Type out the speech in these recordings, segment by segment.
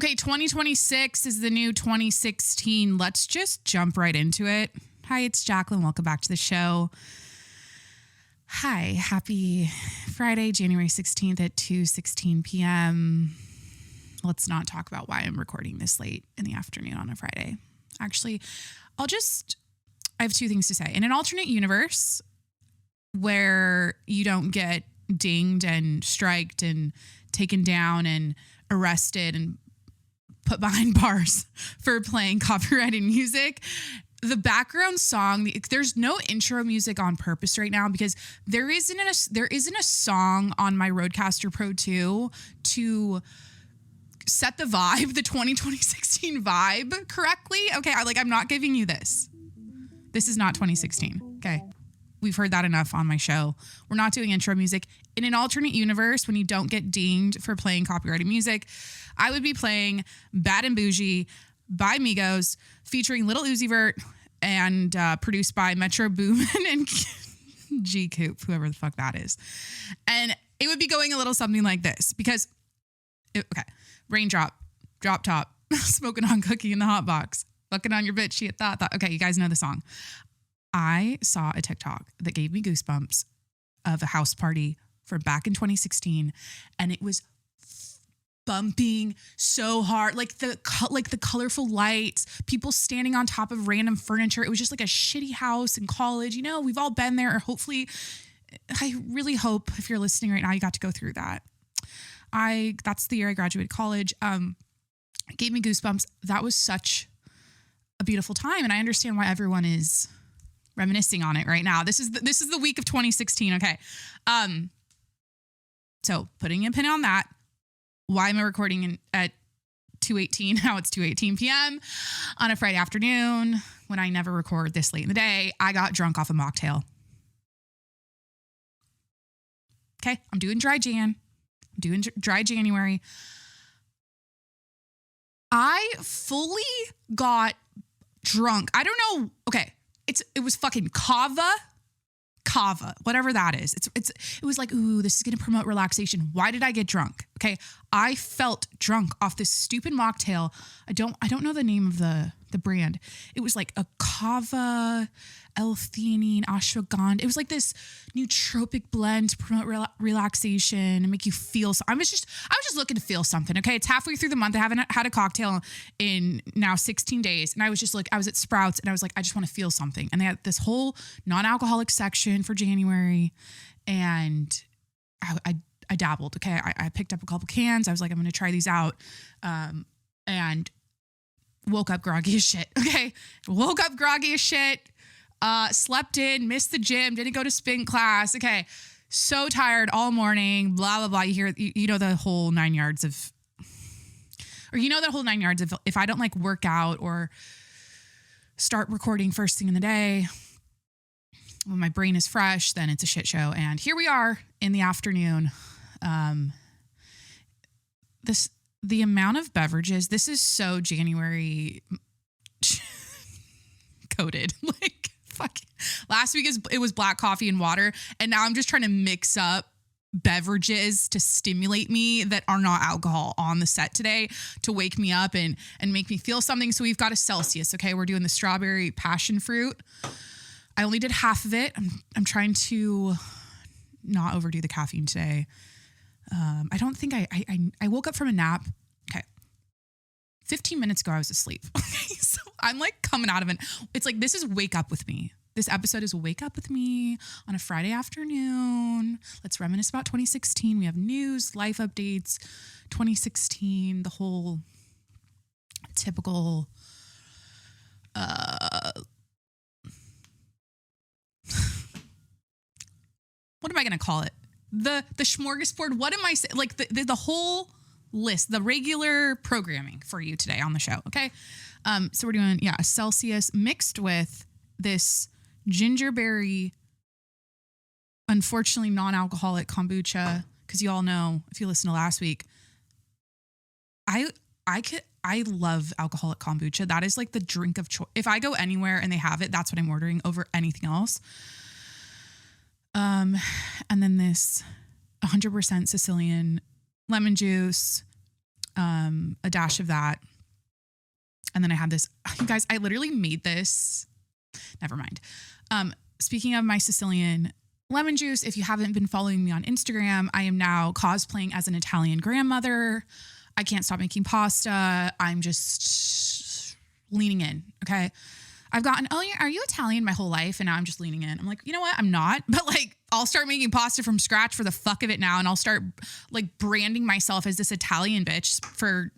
Okay, 2026 is the new 2016. Let's just jump right into it. Hi, it's Jacqueline. Welcome back to the show. Hi, happy Friday, January 16th at 2:16 p.m. Let's not talk about why I'm recording this late in the afternoon on a Friday. Actually, I have two things to say. In an alternate universe where you don't get dinged and striked and taken down and arrested and put behind bars for playing copyrighted music, the background song, there's no intro music on purpose right now because there isn't a song on my Rodecaster Pro 2 to set the vibe, the 2016 vibe correctly. Okay, I'm not giving you this. This is not 2016. Okay. We've heard that enough on my show. We're not doing intro music. In an alternate universe, when you don't get dinged for playing copyrighted music, I would be playing Bad and Bougie by Migos, featuring Lil Uzi Vert and produced by Metro Boomin and G Coop, whoever the fuck that is. And it would be going a little something like this because, raindrop, drop top, smoking on cookie in the hot box, fucking on your bitch, she had thought. Okay, you guys know the song. I saw a TikTok that gave me goosebumps of a house party from back in 2016, and it was bumping so hard, like the colorful lights, people standing on top of random furniture. It was just like a shitty house in college. You know, we've all been there, or hopefully, I really hope if you're listening right now, you got to go through that. That's the year I graduated college. It gave me goosebumps. That was such a beautiful time, and I understand why everyone is reminiscing on it right now. This is the week of 2016. Okay. So putting a pin on that, why am I recording at 2:18? Now it's 2:18 p.m. on a Friday afternoon when I never record this late in the day. I got drunk off a mocktail. Okay. I'm doing dry January. I fully got drunk. I don't know. Okay. It was fucking kava, whatever that is. It was like, ooh, this is going to promote relaxation. Why did I get drunk? Okay. I felt drunk off this stupid mocktail. I don't know the name of the brand. It was like a kava, L-theanine, ashwagandha. It was like this nootropic blend to promote relaxation and make you feel so. I was just looking to feel something. Okay. It's halfway through the month. I haven't had a cocktail in now 16 days. And I was just like, I was at Sprouts and I was like, I just want to feel something. And they had this whole non-alcoholic section for January. And I dabbled. Okay. I picked up a couple cans. I was like, I'm going to try these out. And woke up groggy as shit. Okay. Woke up groggy as shit. Slept in, missed the gym, didn't go to spin class. Okay. So tired all morning, blah, blah, blah. You hear, you know, the whole 9 yards of if I don't like work out or start recording first thing in the day, when my brain is fresh, then it's a shit show. And here we are in the afternoon. The amount of beverages, this is so January coded. Like, fuck. Last week it was black coffee and water. And now I'm just trying to mix up beverages to stimulate me that are not alcohol on the set today to wake me up and make me feel something. So we've got a Celsius. Okay. We're doing the strawberry passion fruit. I only did half of it. I'm trying to not overdo the caffeine today. I don't think I woke up from a nap. Okay. 15 minutes ago, I was asleep. Okay. So I'm like coming out of it. It's like, this is wake up with me. This episode is wake up with me on a Friday afternoon. Let's reminisce about 2016. We have news, life updates, 2016, the whole typical, what am I going to call it? The smorgasbord. What am I saying? Like the whole list, the regular programming for you today on the show. Okay. So we're doing, a Celsius mixed with this gingerberry, unfortunately non-alcoholic kombucha. Cause you all know, if you listen to last week, I love alcoholic kombucha. That is like the drink of choice. If I go anywhere and they have it, that's what I'm ordering over anything else. And then this 100% Sicilian lemon juice, a dash of that. And then I had this, you guys, I literally made this. Never mind. Speaking of my Sicilian lemon juice, if you haven't been following me on Instagram, I am now cosplaying as an Italian grandmother. I can't stop making pasta. I'm just leaning in. Okay. I've gotten, are you Italian my whole life? And now I'm just leaning in. I'm like, you know what? I'm not, but like, I'll start making pasta from scratch for the fuck of it now. And I'll start like branding myself as this Italian bitch for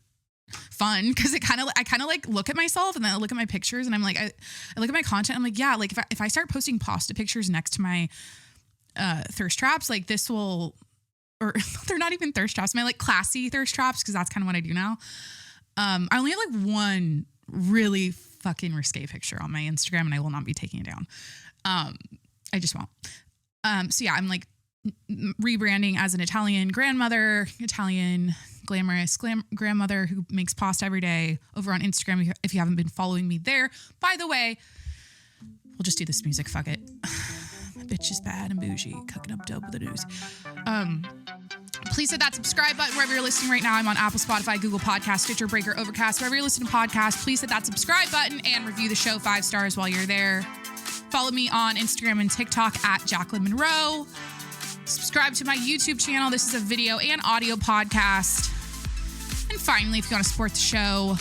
fun. Cause I kind of like look at myself and then I look at my pictures and I'm like, I look at my content. I'm like, yeah, like if I start posting pasta pictures next to my thirst traps, like this will, or they're not even thirst traps, my like classy thirst traps. Cause that's kind of what I do now. I only have like one really fucking risque picture on my Instagram and I will not be taking it down. I just won't. So yeah, I'm like rebranding as an Italian grandmother, Italian glamorous grandmother who makes pasta every day over on Instagram. If you haven't been following me there, by the way, we'll just do this music. Fuck it. Bitch is bad and bougie, cooking up dope with the news. Please hit that subscribe button wherever you're listening right now. I'm on Apple, Spotify, Google Podcasts, Stitcher, Breaker, Overcast. Wherever you're listening to podcasts, please hit that subscribe button and review the show 5 stars while you're there. Follow me on Instagram and TikTok at Jacqueline Monroe. Subscribe to my YouTube channel. This is a video and audio podcast. And finally, if you want to support the show,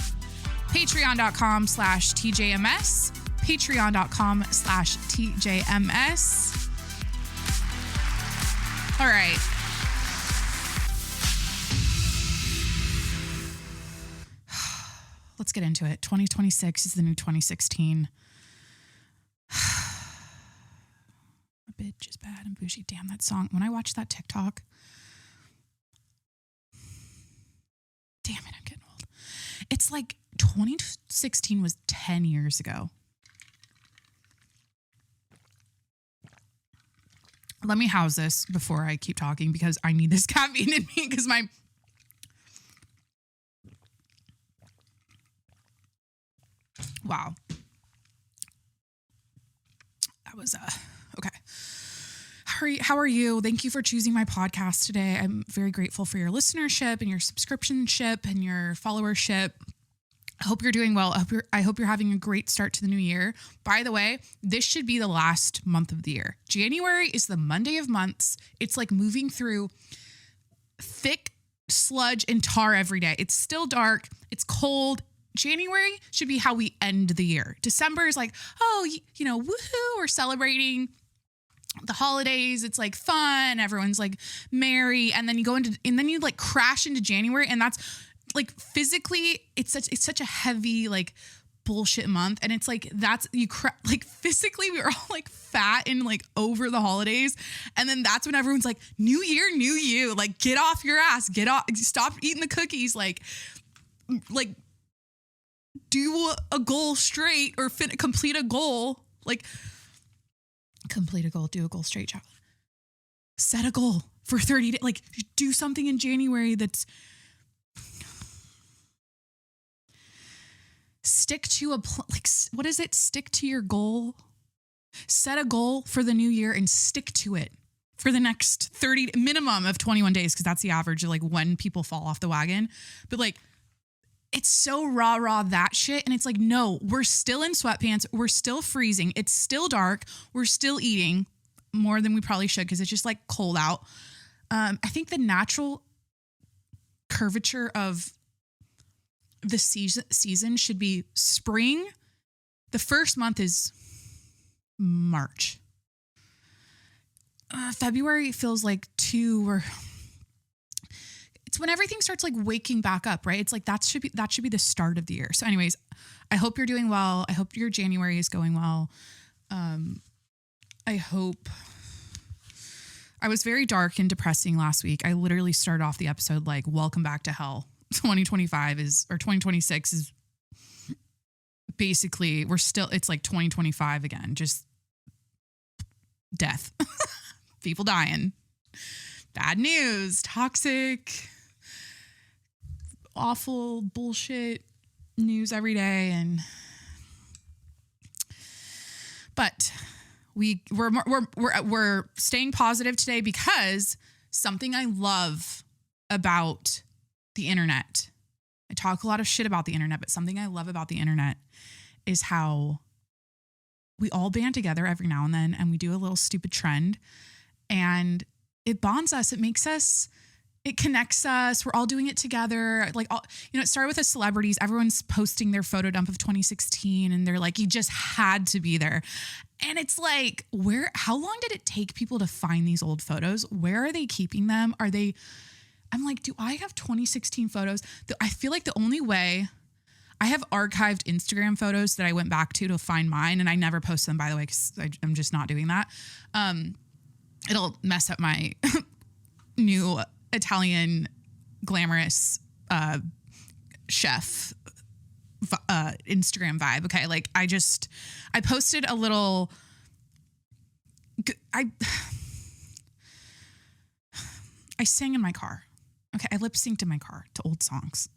patreon.com/TJMS. Patreon.com/TJMS. All right. Let's get into it. 2026 is the new 2016. A bitch is bad and bougie. Damn, that song. When I watched that TikTok, damn it, I'm getting old. It's like 2016 was 10 years ago. Let me house this before I keep talking because I need this caffeine in me because my... Wow. That was, okay. How are you? Thank you for choosing my podcast today. I'm very grateful for your listenership and your subscriptionship and your followership. I hope you're doing well. I hope you're having a great start to the new year. By the way, this should be the last month of the year. January is the Monday of months. It's like moving through thick sludge and tar every day. It's still dark. It's cold. January should be how we end the year. December is like, oh, you know, woohoo, we're celebrating the holidays. It's like fun. Everyone's like merry. And then you like crash into January. And that's like physically, it's such a heavy, like bullshit month. And it's like, like physically we were all like fat and like over the holidays. And then that's when everyone's like, new year, new you, like get off your ass, stop eating the cookies. Like do a goal straight or complete a goal, like complete a goal, do a goal straight, child. Set a goal for 30 days, like do something in January that's stick to what is it? Stick to your goal. Set a goal for the new year and stick to it for the next minimum of 21 days. Cause that's the average of like when people fall off the wagon. But like, it's so raw, that shit. And it's like, no, we're still in sweatpants. We're still freezing. It's still dark. We're still eating more than we probably should because it's just like cold out. I think the natural curvature of the season should be spring. The first month is March. February feels like it's when everything starts like waking back up, right? It's like that should be the start of the year. So anyways, I hope you're doing well. I hope your January is going well. I was very dark and depressing last week. I literally started off the episode like, welcome back to hell. 2026 is basically, it's like 2025 again, just death, people dying, bad news, toxic, awful bullshit news every day. But we're staying positive today because something I love about the internet I talk a lot of shit about the internet, but something I love about the internet is how we all band together every now and then and we do a little stupid trend and it bonds us. It makes us, it connects us. We're all doing it together. Like, all, it started with the celebrities. Everyone's posting their photo dump of 2016 and they're like, you just had to be there. And it's like, how long did it take people to find these old photos? Where are they keeping them? I'm like, do I have 2016 photos? I feel like the only way, I have archived Instagram photos that I went back to find mine. And I never post them, by the way, because I'm just not doing that. It'll mess up my new Italian glamorous chef Instagram vibe. Okay. Like I posted a little, I sang in my car. Okay. I lip synced in my car to old songs.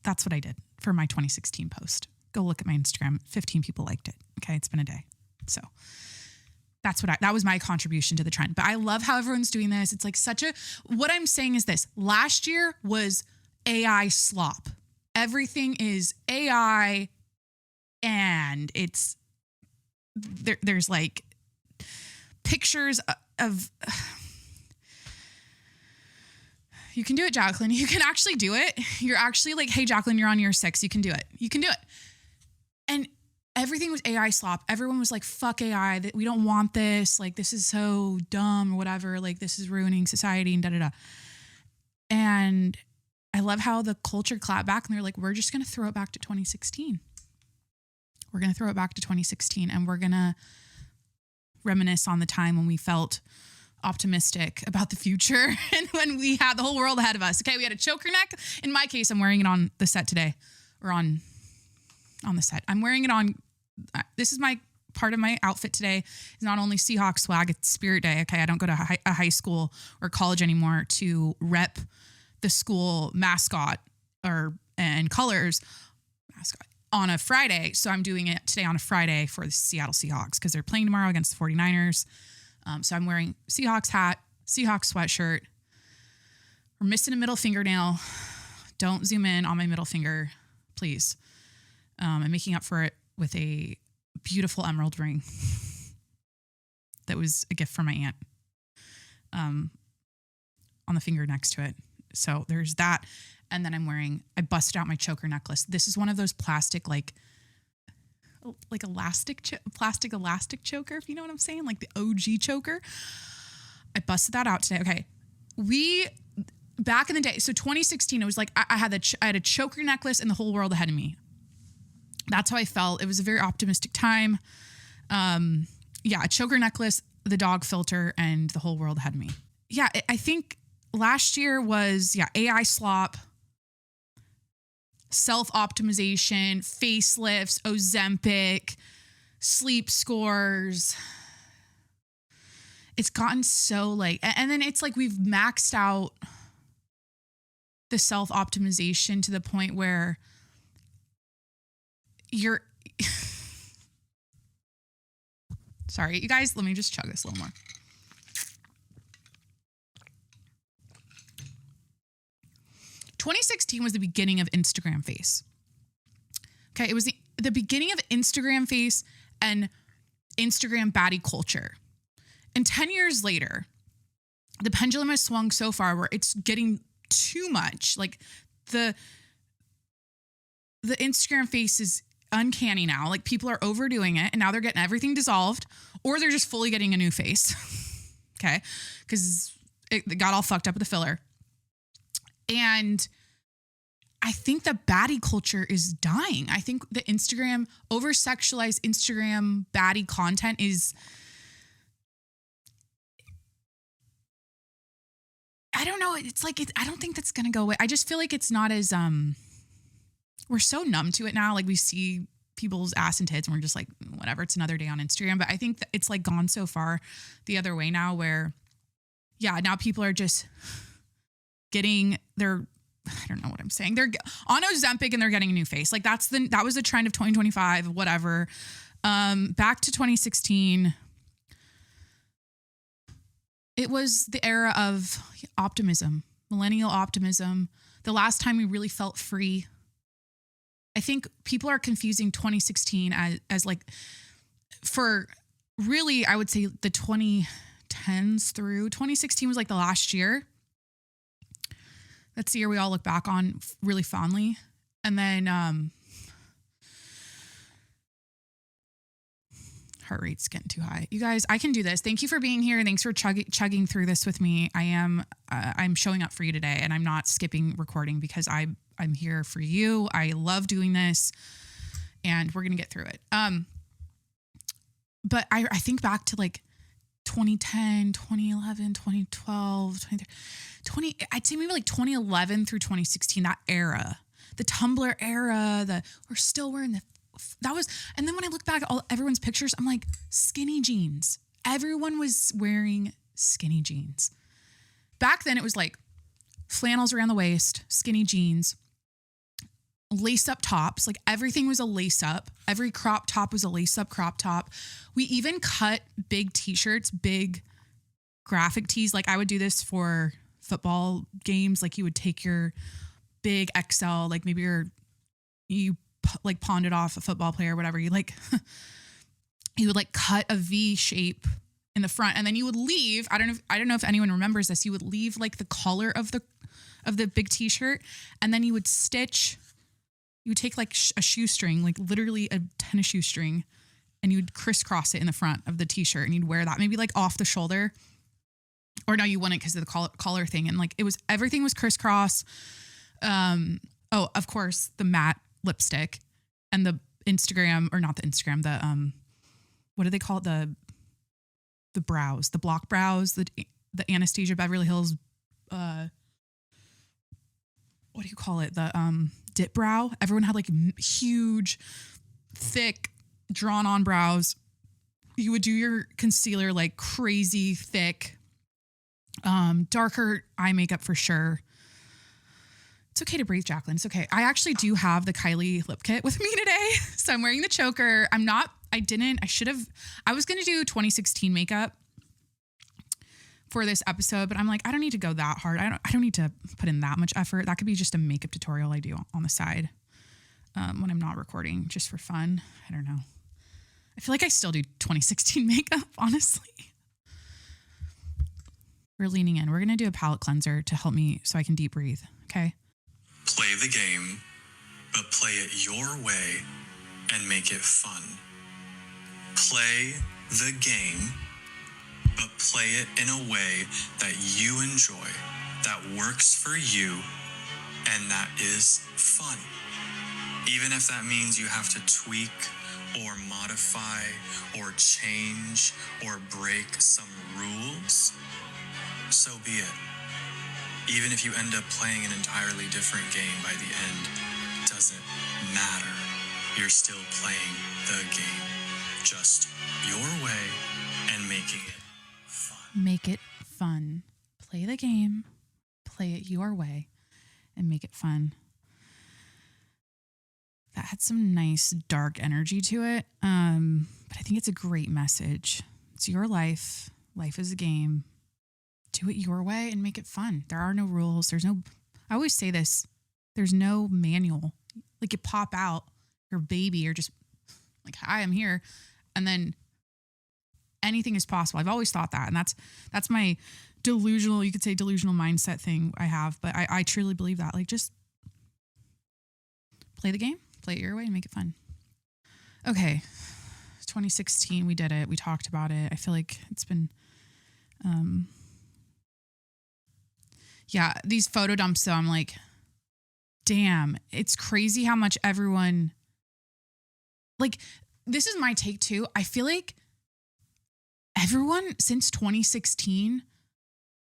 That's what I did for my 2016 post. Go look at my Instagram. 15 people liked it. Okay. It's been a day. So that was my contribution to the trend. But I love how everyone's doing this. It's like what I'm saying is this. Last year was AI slop. Everything is AI and there's like pictures of, you can do it, Jacqueline. You can actually do it. You're actually like, hey, Jacqueline, you're on year 6. You can do it. You can do it. And everything was AI slop. Everyone was like, fuck AI. That we don't want this. Like, this is so dumb or whatever. Like, this is ruining society and da-da-da. And I love how the culture clapped back and they're like, we're just going to throw it back to 2016. We're going to throw it back to 2016 and we're going to reminisce on the time when we felt optimistic about the future and when we had the whole world ahead of us. Okay, we had a choker neck. In my case, I'm wearing it on the set today or on the set. I'm wearing it on, this is my part of my outfit today. It's not only Seahawks swag, it's Spirit Day. Okay, I don't go to a high school or college anymore to rep the school mascot and colors mascot on a Friday. So I'm doing it today on a Friday for the Seattle Seahawks because they're playing tomorrow against the 49ers. So I'm wearing Seahawks hat, Seahawks sweatshirt. We're missing a middle fingernail. Don't zoom in on my middle finger, please. I'm making up for it with a beautiful emerald ring that was a gift from my aunt on the finger next to it. So there's that. And then I busted out my choker necklace. This is one of those plastic, like plastic elastic choker, if you know what I'm saying, like the OG choker. I busted that out today. Okay. Back in the day, so 2016, it was like I had a choker necklace and the whole world ahead of me. That's how I felt. It was a very optimistic time. A choker necklace, the dog filter, and the whole world ahead of me. Yeah, I think last year was, AI slop, self-optimization, facelifts, Ozempic, sleep scores. It's gotten so like, and then it's like we've maxed out the self-optimization to the point where you're, sorry, you guys, let me just chug this a little more. (2016) was the beginning of Instagram face. Okay, it was the beginning of Instagram face and Instagram baddie culture. And 10 years later, the pendulum has swung so far where it's getting too much. Like the Instagram face is uncanny now. Like people are overdoing it and now they're getting everything dissolved or they're just fully getting a new face. Okay, because it got all fucked up with the filler. And I think the baddie culture is dying. I think the Instagram, over-sexualized Instagram baddie content is, I don't know. It's like, I don't think that's going to go away. I just feel like it's not as, we're so numb to it now. Like we see people's ass and tits and we're just like, whatever, it's another day on Instagram. But I think that it's like gone so far the other way now where, now people are just getting their, I don't know what I'm saying. They're on Ozempic and they're getting a new face. Like that was the trend of 2025, whatever. Back to 2016. It was the era of optimism, millennial optimism. the last time we really felt free. I think people are confusing 2016 as like, for really, I would say the 2010s through 2016 was like the last year. That's the year we all look back on really fondly. And then heart rate's getting too high. You guys, I can do this. Thank you for being here. Thanks for chugging through this with me. I'm showing up for you today, and I'm not skipping recording because I'm here for you. I love doing this, and we're going to get through it. But I think back to like 2010, 2011, 2012, 20, I'd say maybe like 2011 through 2016, that era, the Tumblr era, we're still wearing that was, and then when I look back at everyone's pictures, I'm like, skinny jeans. Everyone was wearing skinny jeans. Back then it was like flannels around the waist, skinny jeans, lace up tops. Like everything was a lace up. Every crop top was a lace up crop top. We even cut big t-shirts, big graphic tees. Like I would do this for football games. Like you would take your big XL, like maybe you like pawned it off a football player or whatever. You like, you would like cut a V shape in the front, and then you would leave. I don't know if anyone remembers this. You would leave like the collar of the big t-shirt, and then you would take like a shoestring, like literally a tennis shoestring, and you'd crisscross it in the front of the t-shirt, and you'd wear that maybe like off the shoulder, or no, you wouldn't because of the collar thing. And like everything was crisscross. Oh, of course, the matte lipstick and the Instagram, or not the Instagram, the what do they call it? The brows, the block brows, the Anastasia Beverly Hills, what do you call it? The dip brow. Everyone had like huge, thick, drawn on brows. You would do your concealer like crazy thick, darker eye makeup for sure. It's okay to breathe, Jacqueline. It's okay. I actually do have the Kylie lip kit with me today. So I'm wearing the choker. I was going to do 2016 makeup for this episode, but I'm like, I don't need to go that hard. I don't need to put in that much effort. That could be just a makeup tutorial I do on the side when I'm not recording, just for fun. I don't know. I feel like I still do 2016 makeup, honestly. We're leaning in. We're going to do a palette cleanser to help me so I can deep breathe. Okay. Play the game, but play it your way and make it fun. Play the game, but play it in a way that you enjoy, that works for you, and that is fun. Even if that means you have to tweak or modify or change or break some rules, so be it. Even if you end up playing an entirely different game by the end, doesn't matter. You're still playing the game, just your way and making it fun. Make it fun. Play the game, play it your way, and make it fun. That had some nice dark energy to it, but I think it's a great message. It's your life. Life is a game. Do it your way and make it fun. There are no rules. I always say this, there's no manual. Like you pop out your baby, you're just like, hi, I'm here. And then anything is possible. I've always thought that. And that's my delusional, you could say delusional mindset thing I have. But I truly believe that. Like just play the game, play it your way and make it fun. Okay. 2016, we did it. We talked about it. I feel like it's been, yeah, these photo dumps, though, I'm like, damn, it's crazy how much everyone, like, this is my take too. I feel like everyone since 2016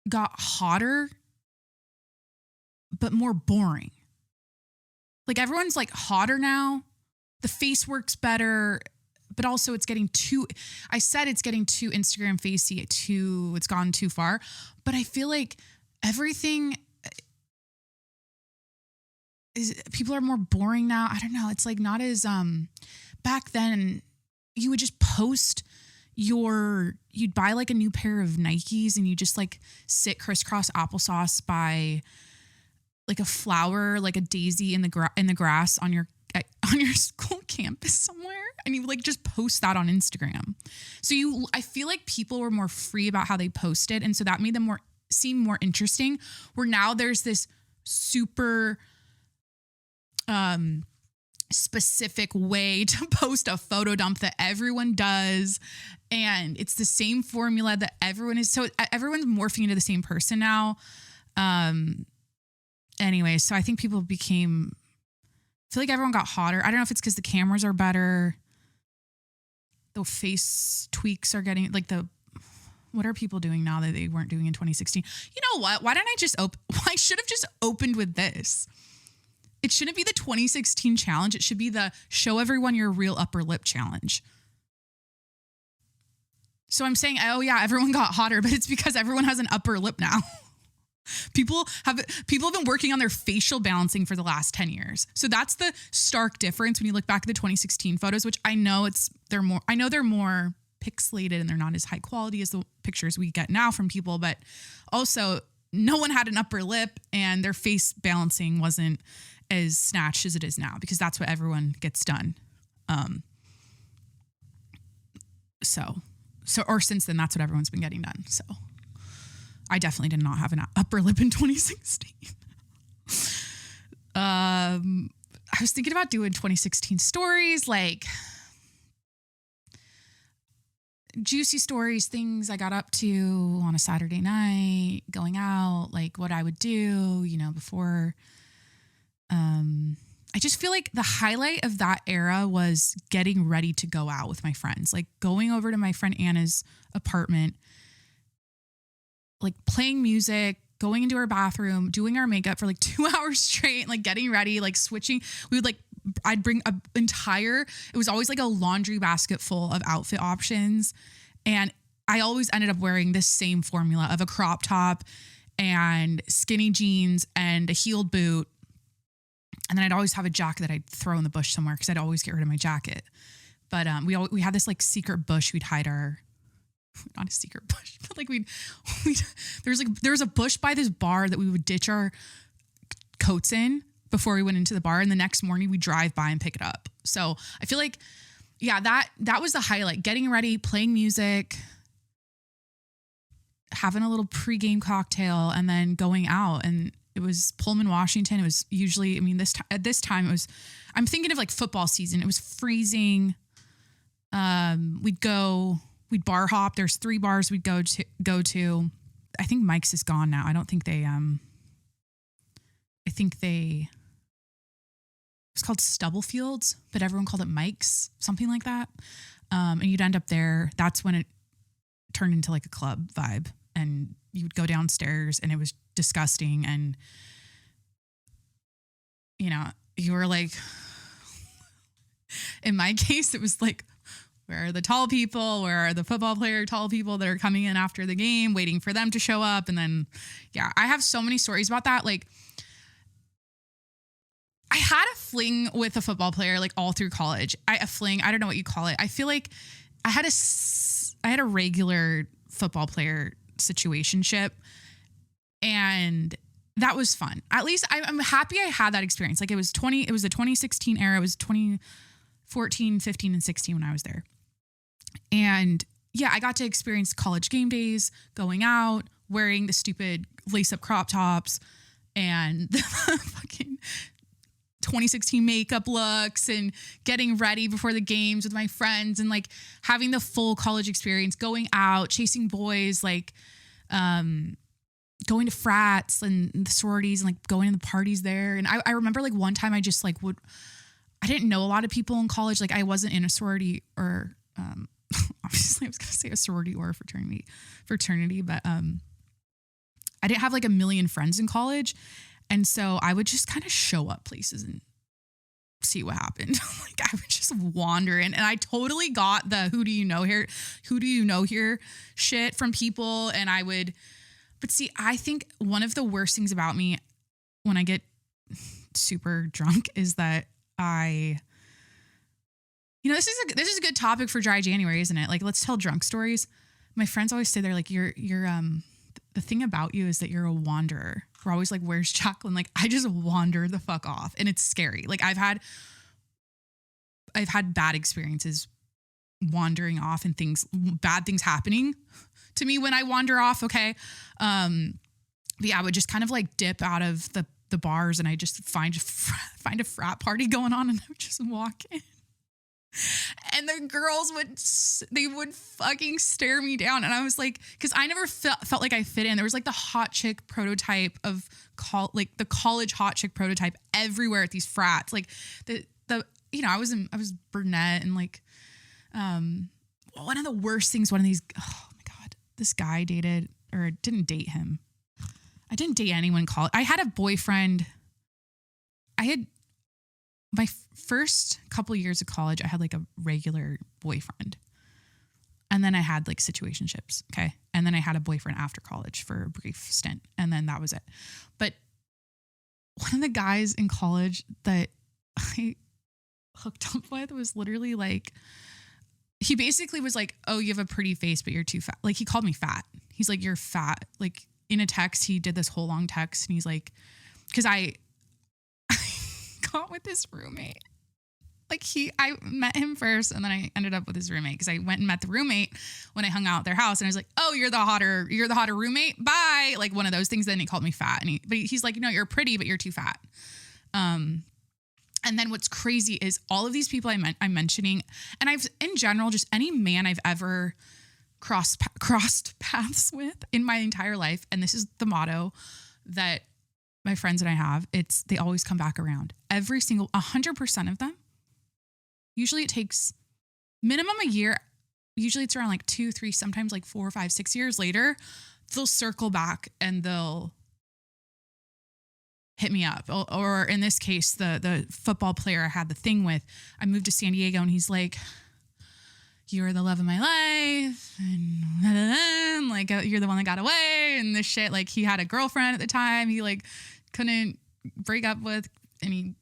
got hotter, but more boring. Like everyone's like hotter now. The face works better, but also it's getting too Instagram facey, it's gone too far. But I feel like everything people are more boring now. I don't know. It's like not as, back then you would just post you'd buy like a new pair of Nikes and you just like sit crisscross applesauce by like a flower, like a daisy in the grass on your school campus somewhere, and you like just post that on Instagram. So I feel like people were more free about how they posted, and so that made them seem more interesting. Where now there's this super specific way to post a photo dump that everyone does, and it's the same formula that everyone's morphing into the same person now. Anyway, so I think people I feel like everyone got hotter. I don't know if it's because the cameras are better. The face tweaks are getting what are people doing now that they weren't doing in 2016? You know what? Why didn't I just I should have just opened with this. It shouldn't be the 2016 challenge. It should be the show everyone your real upper lip challenge. So I'm saying, oh yeah, everyone got hotter, but it's because everyone has an upper lip now. People have been working on their facial balancing for the last 10 years. So that's the stark difference when you look back at the 2016 photos, which I know they're more pixelated and they're not as high quality as the pictures we get now from people, but also no one had an upper lip and their face balancing wasn't as snatched as it is now, because that's what everyone gets done. Or since then, that's what everyone's been getting done. So I definitely did not have an upper lip in 2016. I was thinking about doing 2016 stories, like juicy stories, things I got up to on a Saturday night, going out, like what I would do, before. I just feel like the highlight of that era was getting ready to go out with my friends, like going over to my friend Anna's apartment, like playing music, going into our bathroom, doing our makeup for like 2 hours straight, like getting ready, like switching. I'd bring it was always like a laundry basket full of outfit options. And I always ended up wearing this same formula of a crop top and skinny jeans and a heeled boot. And then I'd always have a jacket that I'd throw in the bush somewhere because I'd always get rid of my jacket. But we had this like secret bush we'd hide our, not a secret bush, but like there was a bush by this bar that we would ditch our coats in before we went into the bar, and the next morning we drive by and pick it up. So I feel like, yeah, that was the highlight. Getting ready, playing music, having a little pregame cocktail, and then going out. And it was Pullman, Washington. It was usually, at this time it was, I'm thinking of like football season. It was freezing. We'd bar hop. There's 3 bars we'd go to. I think Mike's is gone now. I don't think it was called Stubblefields, but everyone called it Mike's, something like that. And you'd end up there. That's when it turned into like a club vibe, and you would go downstairs and it was disgusting. And, you were like, in my case, it was like, where are the tall people? Where are the football player tall people that are coming in after the game, waiting for them to show up? And then, yeah, I have so many stories about that. Like, I had a fling with a football player like all through college. I don't know what you call it. I feel like I had a regular football player situationship, and that was fun. At least I'm happy I had that experience. Like it was the 2016 era. It was 2014, 15, and 16 when I was there. And yeah, I got to experience college game days, going out, wearing the stupid lace-up crop tops and the fucking 2016 makeup looks, and getting ready before the games with my friends, and like having the full college experience, going out, chasing boys, like going to frats and the sororities, and like going to the parties there. And I remember like one time I just like I didn't know a lot of people in college. Like I wasn't in a sorority or obviously I was going to say a sorority or a fraternity, but I didn't have like a million friends in college. And so I would just kind of show up places and see what happened. Like I would just wander in, and I totally got the who do you know here shit from people. And but see, I think one of the worst things about me when I get super drunk is that this is a good topic for dry January, isn't it? Like, let's tell drunk stories. My friends always say they're like, the thing about you is that you're a wanderer. we're always like, where's Jacqueline? Like, I just wander the fuck off, and it's scary. Like, I've had bad experiences wandering off and bad things happening to me when I wander off. Okay. But yeah, I would just kind of like dip out of the bars, and I just find a frat party going on, and I would just walk in. And the girls would fucking stare me down. And I was like, because I never felt like I fit in. There was like the hot chick prototype of like the college hot chick prototype everywhere at these frats. Like I was brunette, and like, one of the worst things, oh my God, this guy dated, or didn't date him. I didn't date anyone in college. I had a boyfriend. I had my first couple years of college, I had like a regular boyfriend. And then I had like situationships. Okay. And then I had a boyfriend after college for a brief stint. And then that was it. But one of the guys in college that I hooked up with was literally like, he basically was like, oh, you have a pretty face, but you're too fat. Like, he called me fat. He's like, you're fat. Like, in a text, he did this whole long text, and he's like, because I got with this roommate. Like, I met him first, and then I ended up with his roommate, because I went and met the roommate when I hung out at their house, and I was like, oh, you're the hotter roommate. Bye. Like, one of those things. Then he called me fat, but he's like, no, you're pretty, but you're too fat. And then what's crazy is all of these people I'm mentioning, and I've, in general, just any man I've ever crossed paths with in my entire life. And this is the motto that my friends and I have. They always come back around. 100% of them. Usually it takes minimum a year. Usually it's around like 2, 3, sometimes like 4, 5, 6 years later, they'll circle back and they'll hit me up. Or in this case, the football player I had the thing with, I moved to San Diego, and he's like, you're the love of my life, and like, you're the one that got away, and this shit. Like, he had a girlfriend at the time. He like couldn't break up with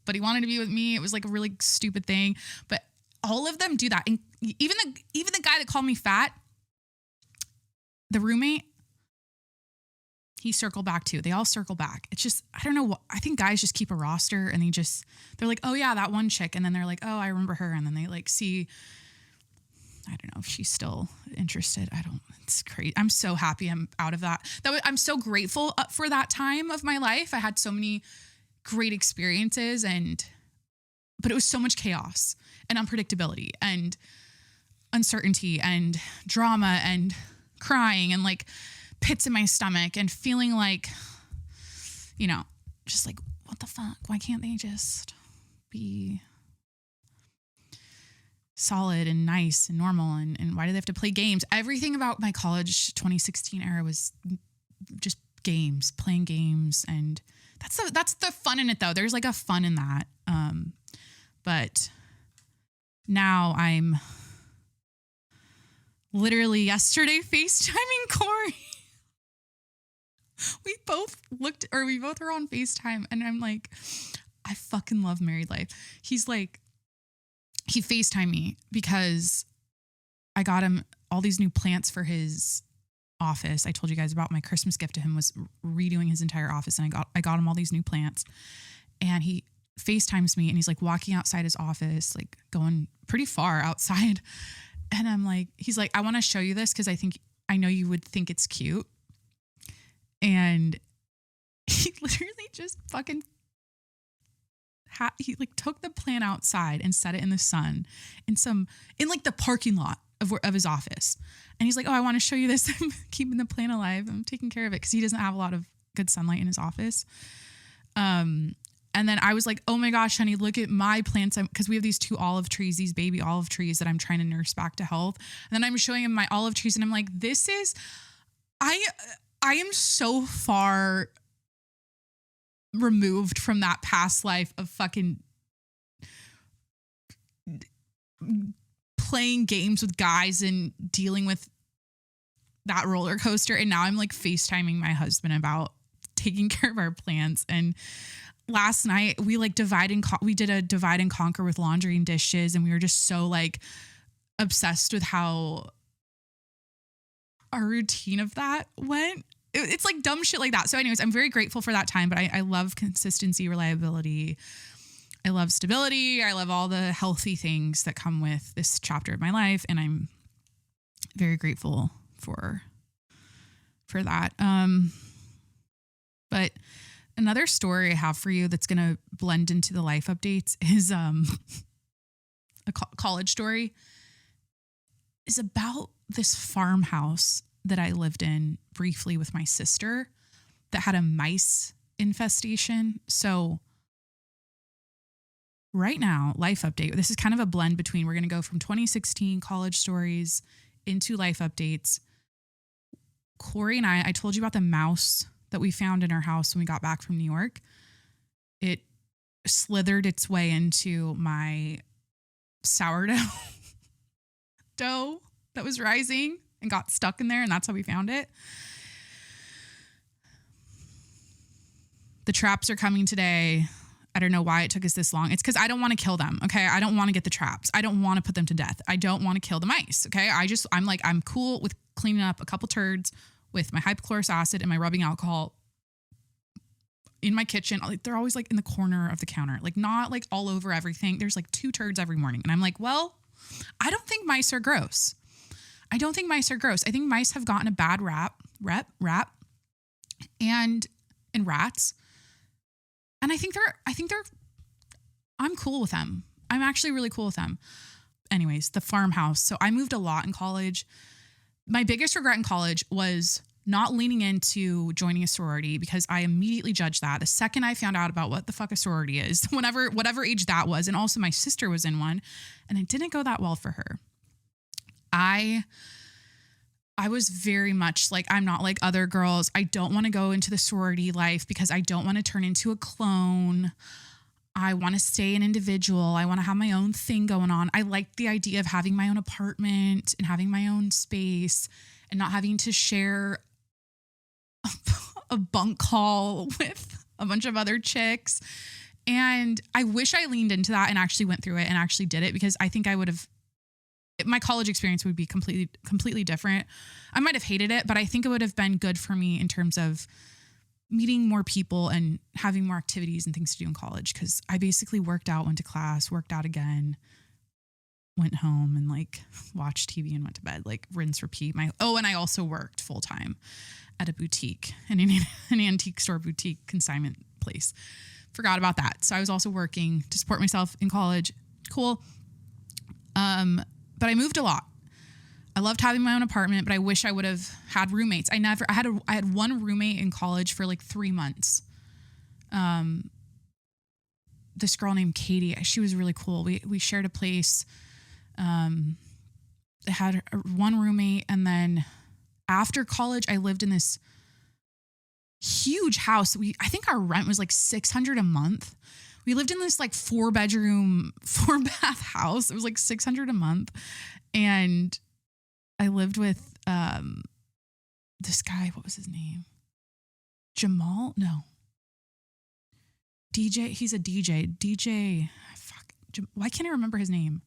but he wanted to be with me. It was like a really stupid thing, but all of them do that. And even the guy that called me fat, the roommate, he circled back too. They all circle back. It's just, I don't know. I think guys just keep a roster, and they're like, oh yeah, that one chick. And then they're like, oh, I remember her. And then they like see, I don't know if she's still interested. It's crazy. I'm so happy I'm out of that. I'm so grateful for that time of my life. I had so many great experiences, but it was so much chaos and unpredictability and uncertainty and drama and crying and like pits in my stomach and feeling like, just like, what the fuck? Why can't they just be solid and nice and normal, and why do they have to play games? Everything about my college 2016 era was just playing games, and that's the fun in it though. There's like a fun in that. But now I'm literally yesterday FaceTiming Corey. We both were on FaceTime, and I'm like, I fucking love married life. He's like, he FaceTimed me because I got him all these new plants for his office. I told you guys about my Christmas gift to him was redoing his entire office, and I got him all these new plants. And he FaceTimes me, and he's like walking outside his office, like going pretty far outside. And I'm like, he's like, I want to show you this because I know you would think it's cute. And he literally just fucking he like took the plant outside and set it in the sun in like the parking lot of his office. And he's like, oh, I want to show you this. I'm keeping the plant alive. I'm taking care of it, because he doesn't have a lot of good sunlight in his office. And then I was like, oh my gosh, honey, look at my plants. Because we have these 2 olive trees, these baby olive trees that I'm trying to nurse back to health. And then I'm showing him my olive trees, and I'm like, I am so far removed from that past life of fucking playing games with guys and dealing with that roller coaster. And now I'm like FaceTiming my husband about taking care of our plants. And last night we like we did a divide and conquer with laundry and dishes. And we were just so like obsessed with how our routine of that went. It's like dumb shit like that. So anyways, I'm very grateful for that time, but I love consistency, reliability. I love stability. I love all the healthy things that come with this chapter of my life. And I'm very grateful for that. But another story I have for you that's going to blend into the life updates is a college story. Is about this farmhouse that I lived in briefly with my sister that had a mice infestation. So right now, life update. This is kind of a blend between, we're going to go from 2016 college stories into life updates. Corey and I told you about the mouse that we found in our house when we got back from New York. It slithered its way into my sourdough dough that was rising and got stuck in there, and that's how we found it. The traps are coming today. I don't know why it took us this long. It's because I don't want to kill them. Okay. I don't want to get the traps. I don't want to put them to death. I don't want to kill the mice. Okay. I'm cool with cleaning up a couple turds with my hypochlorous acid and my rubbing alcohol in my kitchen. Like, they're always like in the corner of the counter, like not like all over everything. There's like 2 turds every morning. And I'm like, well, I don't think mice are gross. I think mice have gotten a bad rap and rats. And I think I'm cool with them. I'm actually really cool with them. Anyways, the farmhouse. So I moved a lot in college. My biggest regret in college was not leaning into joining a sorority, because I immediately judged that the second I found out about what the fuck a sorority is, whatever age that was. And also my sister was in one, and it didn't go that well for her. I was very much like, I'm not like other girls. I don't want to go into the sorority life because I don't want to turn into a clone. I want to stay an individual. I want to have my own thing going on. I like the idea of having my own apartment and having my own space and not having to share a bunk hall with a bunch of other chicks. And I wish I leaned into that and actually went through it and actually did it, because I think I would have, my college experience would be completely different. I might have hated it, but I think it would have been good for me in terms of meeting more people and having more activities and things to do in college. Cause I basically worked out, went to class, worked out again, went home and like watched TV and went to bed, like rinse, repeat. And I also worked full time at a boutique, an antique store boutique consignment place. Forgot about that. So I was also working to support myself in college. Cool. But I moved a lot. I loved having my own apartment, but I wish I would have had roommates. I had one roommate in college for like 3 months. This girl named Katie, she was really cool. We shared a place. I had one roommate, and then after college, I lived in this huge house. I think our rent was like $600 a month. We lived in this like 4-bedroom, 4-bath house. It was like $600 a month. And I lived with this guy. What was his name? Jamal? No. DJ. He's a DJ. DJ. Fuck. Why can't I remember his name?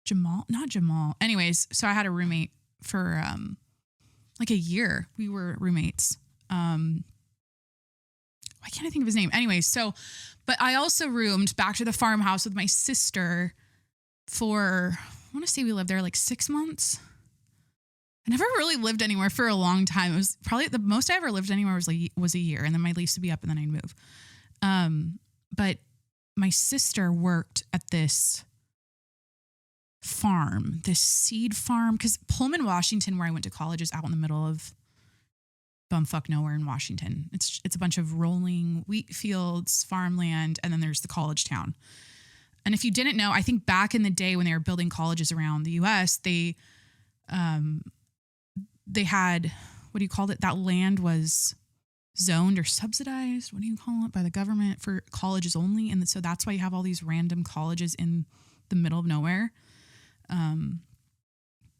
Jamal? Not Jamal. Anyways, so I had a roommate for like a year. We were roommates. Why can't I think of his name? Anyways, but I also roomed back to the farmhouse with my sister for, I want to say we lived there like 6 months. I never really lived anywhere for a long time. It was probably the most I ever lived anywhere was a year, and then my lease would be up and then I'd move. But my sister worked at this farm, this seed farm, because Pullman, Washington, where I went to college, is out in the middle of bumfuck nowhere in Washington. It's a bunch of rolling wheat fields, farmland, and then there's the college town. And if you didn't know, I think back in the day when they were building colleges around the US, they had, what do you call it? That land was zoned or subsidized, what do you call it, by the government for colleges only. And so that's why you have all these random colleges in the middle of nowhere.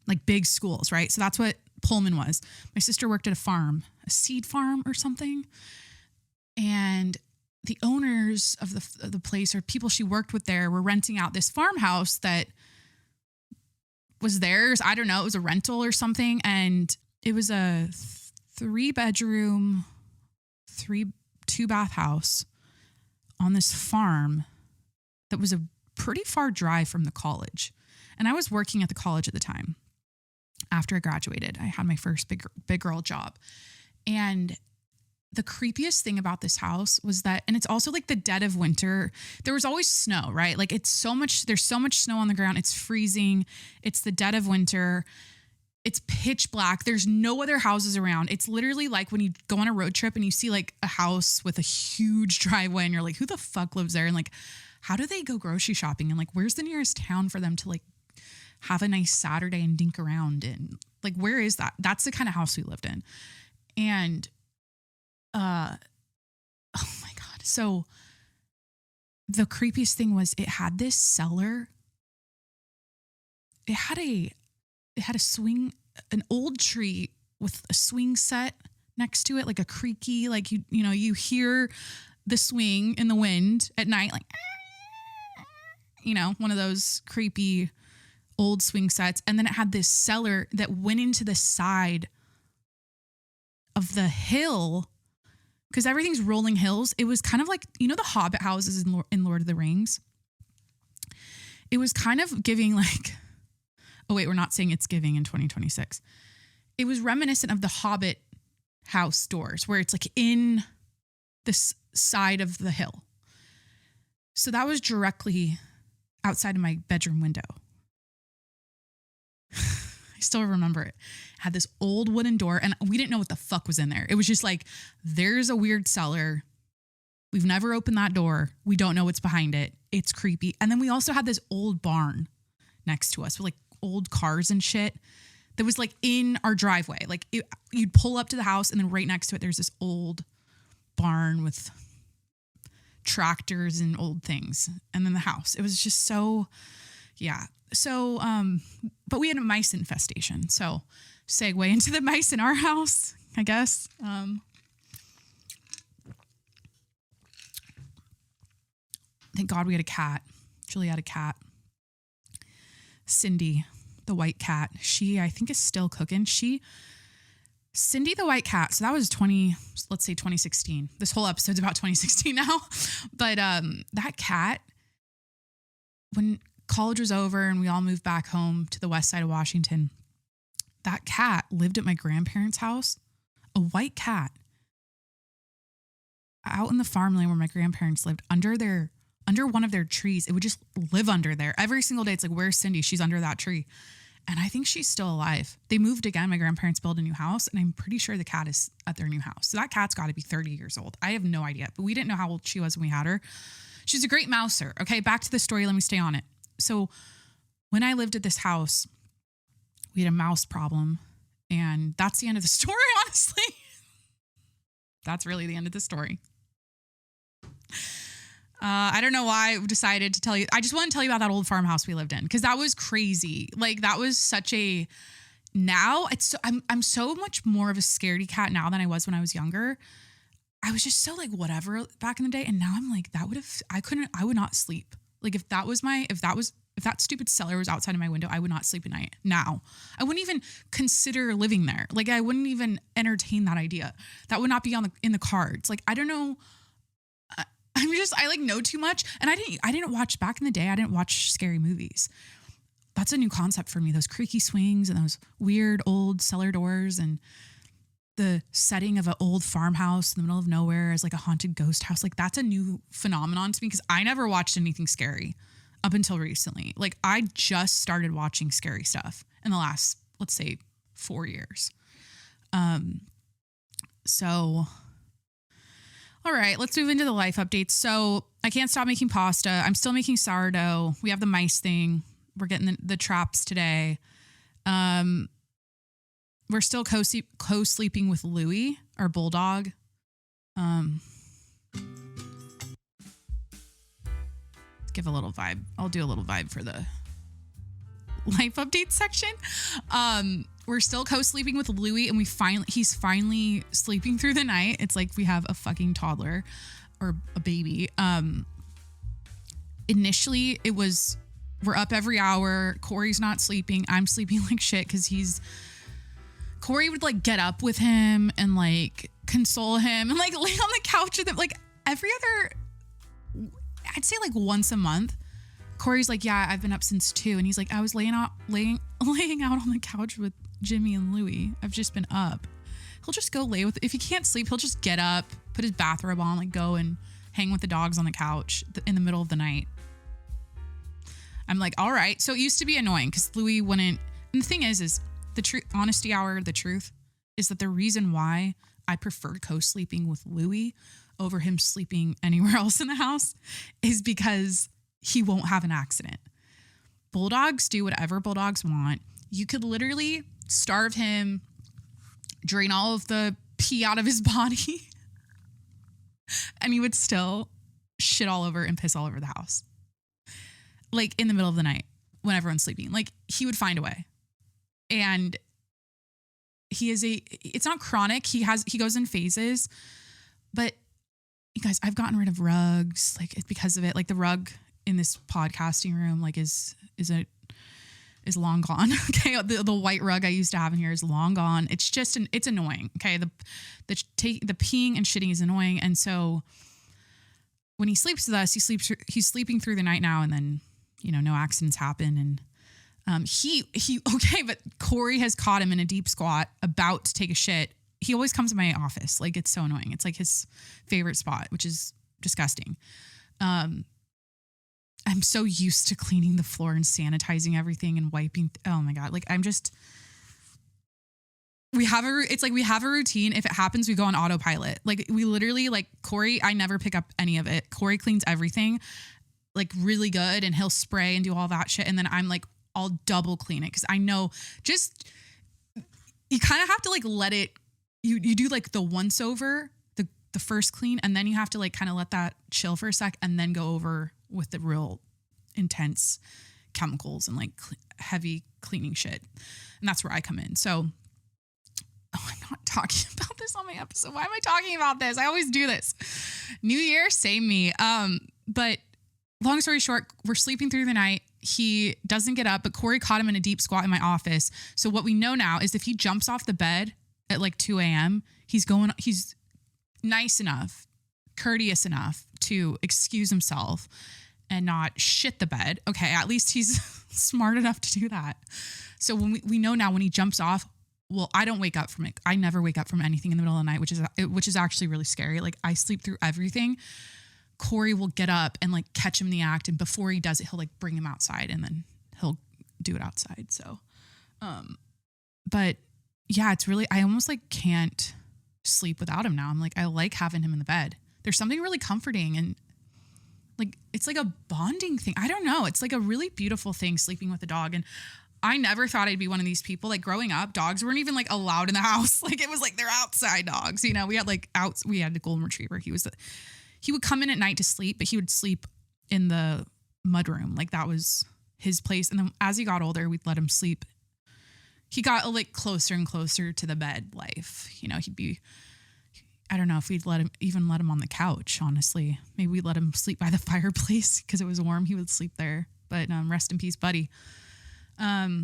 Like big schools, right? So that's what Pullman was. My sister worked at a farm, a seed farm or something. And the owners of the place, or people she worked with there, were renting out this farmhouse that was theirs. I don't know. It was a rental or something. And it was a 3-bedroom, 2-bath house on this farm that was a pretty far drive from the college. And I was working at the college at the time. After I graduated, I had my first big girl job. And the creepiest thing about this house was that, and it's also like the dead of winter, there was always snow, right? Like there's so much snow on the ground. It's freezing. It's the dead of winter. It's pitch black. There's no other houses around. It's literally like when you go on a road trip and you see like a house with a huge driveway and you're like, who the fuck lives there? And like, how do they go grocery shopping? And like, where's the nearest town for them to like have a nice Saturday and dink around in? Like, where is that? That's the kind of house we lived in. And, oh my God. So the creepiest thing was it had this cellar. It had a swing, an old tree with a swing set next to it, like a creaky, like you hear the swing in the wind at night, like, one of those creepy old swing sets. And then it had this cellar that went into the side of the hill because everything's rolling hills. It was kind of like, the Hobbit houses in Lord of the Rings. It was kind of giving like, oh wait, we're not saying it's giving in 2026. It was reminiscent of the Hobbit house doors where it's like in this side of the hill. So that was directly outside of my bedroom window. I still remember it. Had this old wooden door and we didn't know what the fuck was in there. It was just like, there's a weird cellar. We've never opened that door. We don't know what's behind it. It's creepy. And then we also had this old barn next to us with like old cars and shit that was like in our driveway. Like you'd pull up to the house and then right next to it, there's this old barn with tractors and old things. And then the house, it was just so, yeah. So, but we had a mice infestation. So segue into the mice in our house, I guess. Thank God we had a cat. Julie had a cat. Cindy, the white cat. She, I think, is still cooking. Cindy the white cat. So that was 2016. This whole episode's about 2016 now. But that cat, when college was over and we all moved back home to the west side of Washington, that cat lived at my grandparents' house. A white cat out in the farmland where my grandparents lived under one of their trees. It would just live under there every single day. It's like, where's Cindy? She's under that tree. And I think she's still alive. They moved again. My grandparents built a new house and I'm pretty sure the cat is at their new house. So that cat's got to be 30 years old. I have no idea, but we didn't know how old she was when we had her. She's a great mouser. Okay. Back to the story. Let me stay on it. So when I lived at this house, we had a mouse problem and that's the end of the story. Honestly, that's really the end of the story. I don't know why I decided to tell you. I just want to tell you about that old farmhouse we lived in because that was crazy. Like that was such a. Now I'm so much more of a scaredy cat now than I was when I was younger. I was just so like whatever back in the day, and now I'm like I would not sleep. Like if that stupid cellar was outside of my window, I would not sleep at night. Now I wouldn't even consider living there. Like I wouldn't even entertain that idea. That would not be in the cards. Like I don't know. I like know too much. And I didn't watch back in the day. I didn't watch scary movies. That's a new concept for me. Those creaky swings and those weird old cellar doors and the setting of an old farmhouse in the middle of nowhere as like a haunted ghost house. Like that's a new phenomenon to me because I never watched anything scary up until recently. Like I just started watching scary stuff in the last, let's say 4 years. So all right, let's move into the life updates. So I can't stop making pasta. I'm still making sourdough. We have the mice thing. We're getting the traps today. We're still co-sleeping with Louie, our bulldog. Give a little vibe. I'll do a little vibe for the life updates section. We're still co-sleeping with Louie and he's finally sleeping through the night. It's like we have a fucking toddler or a baby. Initially it was, we're up every hour. Corey's not sleeping. I'm sleeping like shit because Corey would like get up with him and like console him and like lay on the couch with him. Like every other, I'd say like once a month, Corey's like, yeah, I've been up since 2. And he's like, I was laying out on the couch with Jimmy and Louie. I've just been up. He'll just go lay with, if he can't sleep, he'll just get up, put his bathrobe on, like go and hang with the dogs on the couch in the middle of the night. I'm like, all right. So it used to be annoying because Louie wouldn't, and the thing is the truth, honesty hour, the truth is that the reason why I preferred co-sleeping with Louie over him sleeping anywhere else in the house is because he won't have an accident. Bulldogs do whatever bulldogs want. You could literally starve him, drain all of the pee out of his body, and he would still shit all over and piss all over the house. Like in the middle of the night when everyone's sleeping. Like he would find a way. And it's not chronic. He goes in phases, but you guys, I've gotten rid of rugs, like it's because of it. Like the rug in this podcasting room, like is long gone. Okay. The white rug I used to have in here is long gone. It's just, it's annoying. Okay. The peeing and shitting is annoying. And so when he sleeps with us, he's sleeping through the night now. And then, no accidents happen. And okay. But Corey has caught him in a deep squat about to take a shit. He always comes to my office. Like it's so annoying. It's like his favorite spot, which is disgusting. I'm so used to cleaning the floor and sanitizing everything and wiping. Oh my God. Like we have a routine. If it happens, we go on autopilot. Like we literally, like Corey, I never pick up any of it. Corey cleans everything like really good and he'll spray and do all that shit. And then I'm like, I'll double clean it. Cause I know just, you kind of have to like let it, you do like the once over the first clean. And then you have to like kind of let that chill for a sec and then go over with the real intense chemicals and like heavy cleaning shit. And that's where I come in. So I'm not talking about this on my episode. Why am I talking about this? I always do this. New year, same me. But long story short, we're sleeping through the night. He doesn't get up, but Corey caught him in a deep squat in my office. So what we know now is if he jumps off the bed at like 2 a.m., he's nice enough, courteous enough to excuse himself and not shit the bed. Okay, at least he's smart enough to do that. So when we know now when he jumps off, well, I don't wake up from it. I never wake up from anything in the middle of the night, which is actually really scary. Like I sleep through everything. Corey will get up and like catch him in the act. And before he does it, he'll like bring him outside and then he'll do it outside. So, but yeah, it's really, I almost like can't sleep without him now. I'm like, I like having him in the bed. There's something really comforting and like, it's like a bonding thing. I don't know. It's like a really beautiful thing sleeping with a dog. And I never thought I'd be one of these people. Like growing up, dogs weren't even like allowed in the house. Like it was like, they're outside dogs. We had we had the golden retriever. He would come in at night to sleep, but he would sleep in the mudroom. Like that was his place. And then as he got older, we'd let him sleep. He got like closer and closer to the bed life. He'd be, I don't know if we'd let him on the couch, honestly. Maybe we'd let him sleep by the fireplace because it was warm. He would sleep there, but rest in peace, buddy. But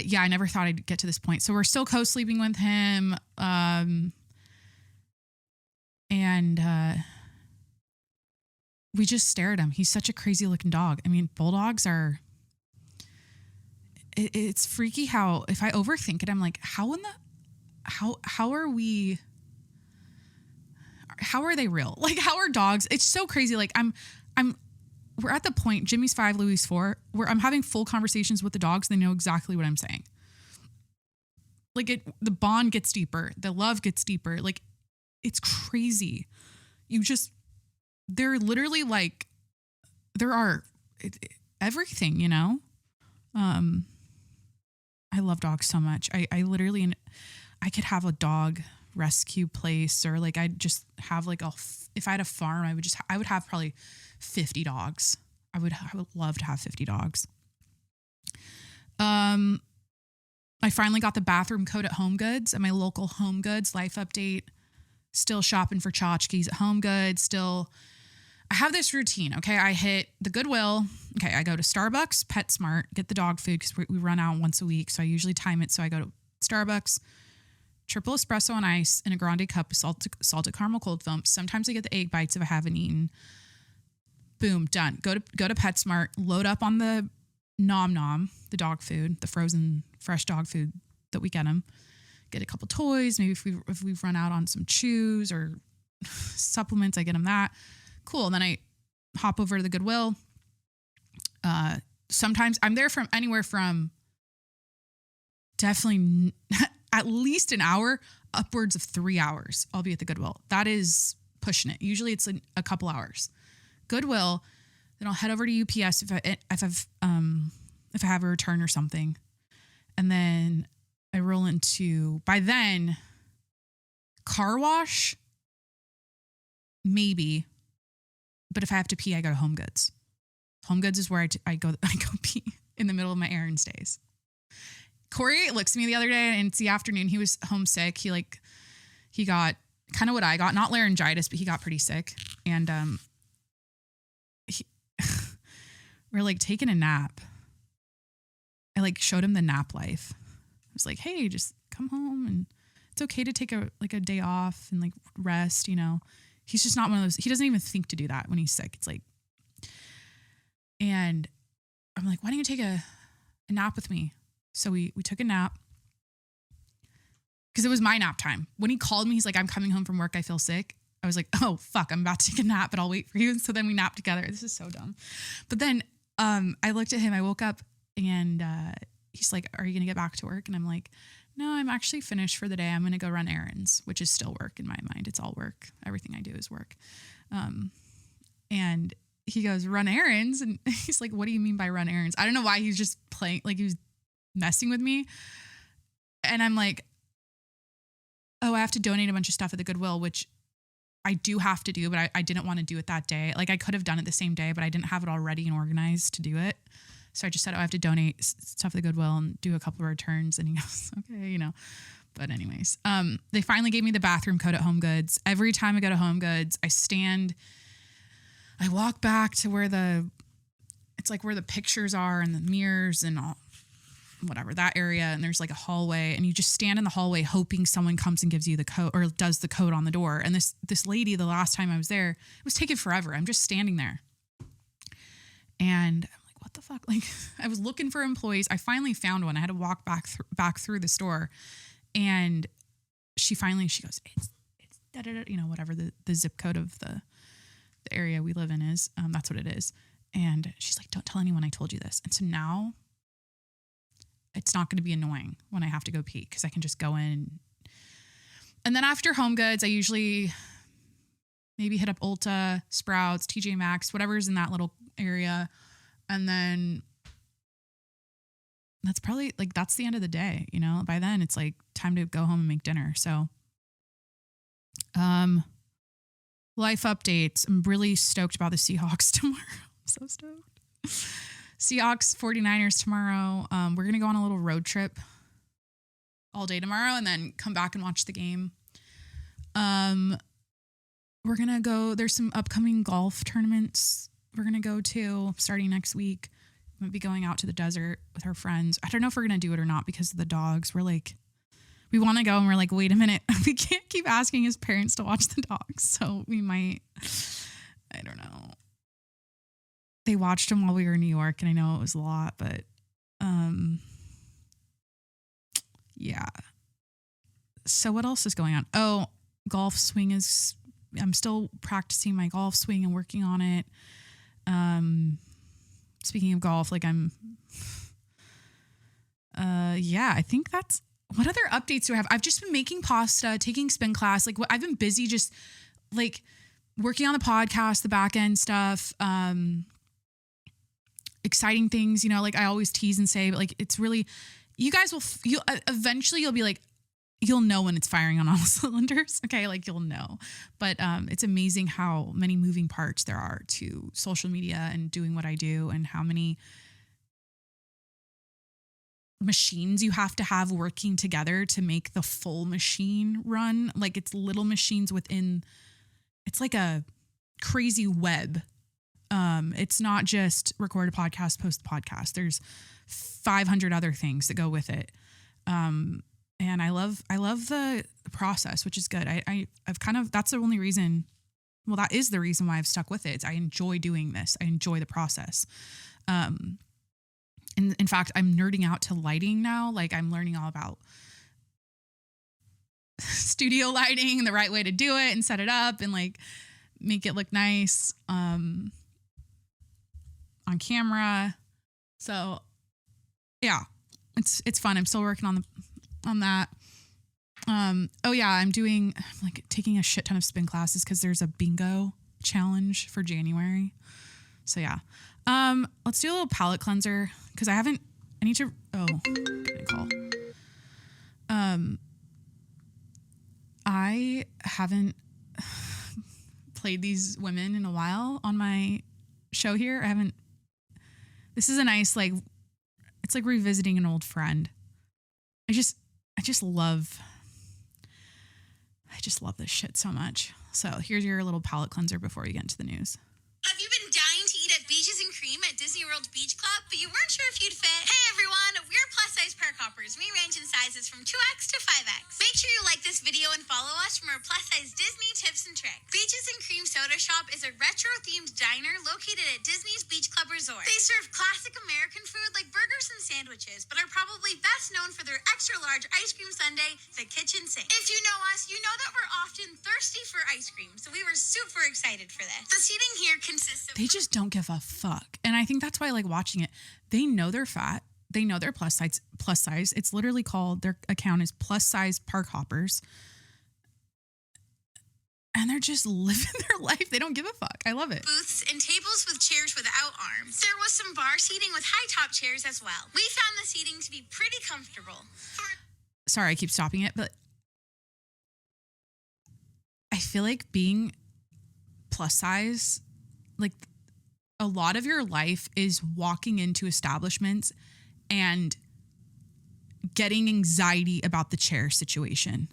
yeah, I never thought I'd get to this point. So we're still co-sleeping with him. And we just stare at him. He's such a crazy looking dog. I mean, bulldogs are, it's freaky how, if I overthink it, I'm like, how are they real? Like, how are dogs? It's so crazy. Like we're at the point, Jimmy's 5, Louie's 4, where I'm having full conversations with the dogs. They know exactly what I'm saying. Like the bond gets deeper. The love gets deeper. Like it's crazy. They're literally like, there are everything, I love dogs so much. I literally, I could have a dog rescue place or like, I'd just have like if I had a farm, I would have probably 50 dogs. I would love to have 50 dogs. I finally got the bathroom coat at Home Goods, at my local Home Goods. Life update. Still shopping for tchotchkes at Home Goods. I have this routine. Okay. I hit the Goodwill. Okay. I go to Starbucks, PetSmart, get the dog food because we run out once a week. So I usually time it. So I go to Starbucks, triple espresso on ice in a grande cup with salted caramel cold foam. Sometimes I get the egg bites if I haven't eaten. Boom, done. Go to PetSmart, load up on the Nom Nom, the dog food, the frozen fresh dog food that we get them. Get a couple toys. Maybe if we've run out on some chews or supplements, I get them that. Cool. And then I hop over to the Goodwill. Sometimes I'm there from anywhere from definitely at least an hour, upwards of 3 hours. I'll be at the Goodwill. That is pushing it. Usually it's a couple hours. Goodwill. Then I'll head over to UPS if I have a return or something. And then I roll into, by then, car wash, maybe. But if I have to pee, I go to Home Goods. Home Goods is where I go pee in the middle of my errands days. Corey looks at me the other day, and it's the afternoon. He was homesick. He got kind of what I got, not laryngitis, but he got pretty sick. And we're like taking a nap. I showed him the nap life. I was like, hey, just come home, and it's okay to take a day off and rest, He's just not one of those. He doesn't even think to do that when he's sick. It's and I'm like, why don't you take a nap with me? So we took a nap because it was my nap time. When he called me, he's like, I'm coming home from work. I feel sick. I was like, oh, fuck, I'm about to take a nap, but I'll wait for you. And so then we napped together. This is so dumb. But then I looked at him. I woke up and he's like, are you going to get back to work? And I'm like, no, I'm actually finished for the day. I'm going to go run errands, which is still work in my mind. It's all work. Everything I do is work. And he goes, run errands? And he's like, what do you mean by run errands? I don't know why he's just playing, he was messing with me. And I'm like, oh, I have to donate a bunch of stuff at the Goodwill, which I do have to do, but I didn't want to do it that day. I could have done it the same day, but I didn't have it all ready and organized to do it. So I just said, oh, I have to donate stuff at the Goodwill and do a couple of returns. And he goes, okay, But anyways, they finally gave me the bathroom code at Home Goods. Every time I go to Home Goods, I walk back to where where the pictures are and the mirrors and all, whatever, that area. And there's a hallway, and you just stand in the hallway hoping someone comes and gives you the code or does the code on the door. And this lady, the last time I was there, it was taking forever. I'm just standing there. And I'm like, what the fuck? I was looking for employees. I finally found one. I had to walk back through the store. And she goes, it's da-da-da, whatever the zip code of the area we live in is. That's what it is. And she's like, don't tell anyone I told you this. And so now it's not going to be annoying when I have to go pee because I can just go in. And then after Home Goods, I usually maybe hit up Ulta, Sprouts, TJ Maxx, whatever's in that little area. And then that's probably that's the end of the day. By then it's time to go home and make dinner. So, life updates. I'm really stoked about the Seahawks tomorrow. I'm so stoked. Seahawks 49ers tomorrow. We're going to go on a little road trip all day tomorrow and then come back and watch the game. We're going to go, there's some upcoming golf tournaments we're going to go to starting next week. I'm going to be going out to the desert with our friends. I don't know if we're going to do it or not because of the dogs. We're we want to go and we're wait a minute. We can't keep asking his parents to watch the dogs. So we might, I don't know. They watched them while we were in New York, and I know it was a lot, but yeah. So what else is going on? Oh, golf swing I'm still practicing my golf swing and working on it. Speaking of golf, I think that's, what other updates do I have? I've just been making pasta, taking spin class. I've been busy just working on the podcast, the back end stuff, exciting things, I always tease and say, but it's really, you guys eventually you'll be you'll know when it's firing on all cylinders. Okay. You'll know, but it's amazing how many moving parts there are to social media and doing what I do, and how many machines you have to have working together to make the full machine run. It's little machines within, it's a crazy web. It's not just record a podcast, post a podcast. There's 500 other things that go with it. And I love the process, which is good. I've kind of, that's the only reason, well, that is the reason why I've stuck with it. It's I enjoy doing this. I enjoy the process. And in fact, I'm nerding out to lighting now. Like I'm learning all about studio lighting and the right way to do it and set it up and like make it look nice on camera. So yeah, it's fun. I'm still working on that. Oh yeah, I'm like taking a shit ton of spin classes because there's a bingo challenge for January. So yeah. Let's do a little palette cleanser because I need to, getting a call. I haven't played these women in a while on my show here. This is a nice, like, it's like revisiting an old friend. I just love this shit so much. So here's your little palette cleanser before you get into the news. Have you been dying to eat at Beaches and Cream at Disney World Beach Club, but you weren't sure if you'd fit? Hey everyone, we're plus-size park hoppers. We range in sizes from 2X to 5X. Make sure you like this video and follow us for more plus-size Disney tips and tricks. Beaches and Cream Soda Shop is a retro-themed diner located at Disney's Beach Club Resort. They serve classic American food like burgers and sandwiches, but are probably best known for their extra-large ice cream sundae, the kitchen sink. If you know us, you know that we're often thirsty for ice cream, so we were super excited for this. The seating here consists of... They just don't give a fuck. And I think that's why I like watching it. They know they're fat. They know they're plus size. It's literally called, their account is plus size park hoppers. And they're just living their life. They don't give a fuck. I love it. Booths and tables with chairs without arms. There was some bar seating with high top chairs as well. We found the seating to be pretty comfortable. Sorry, I keep stopping it, but I feel like being plus size, like a lot of your life is walking into establishments and getting anxiety about the chair situation.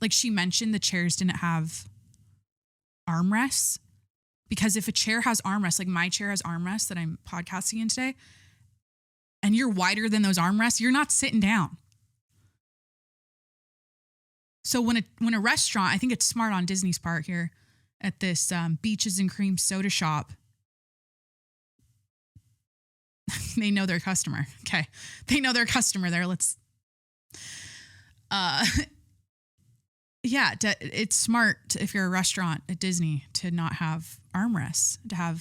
Like she mentioned, the chairs didn't have armrests, because if a chair has armrests, like my chair has armrests that I'm podcasting in today, and you're wider than those armrests, you're not sitting down. So when a restaurant, I think it's smart on Disney's part here at this Beaches and Cream Soda Shop, they know their customer. Okay. They know their customer there. Yeah, it's smart if you're a restaurant at Disney to not have armrests, but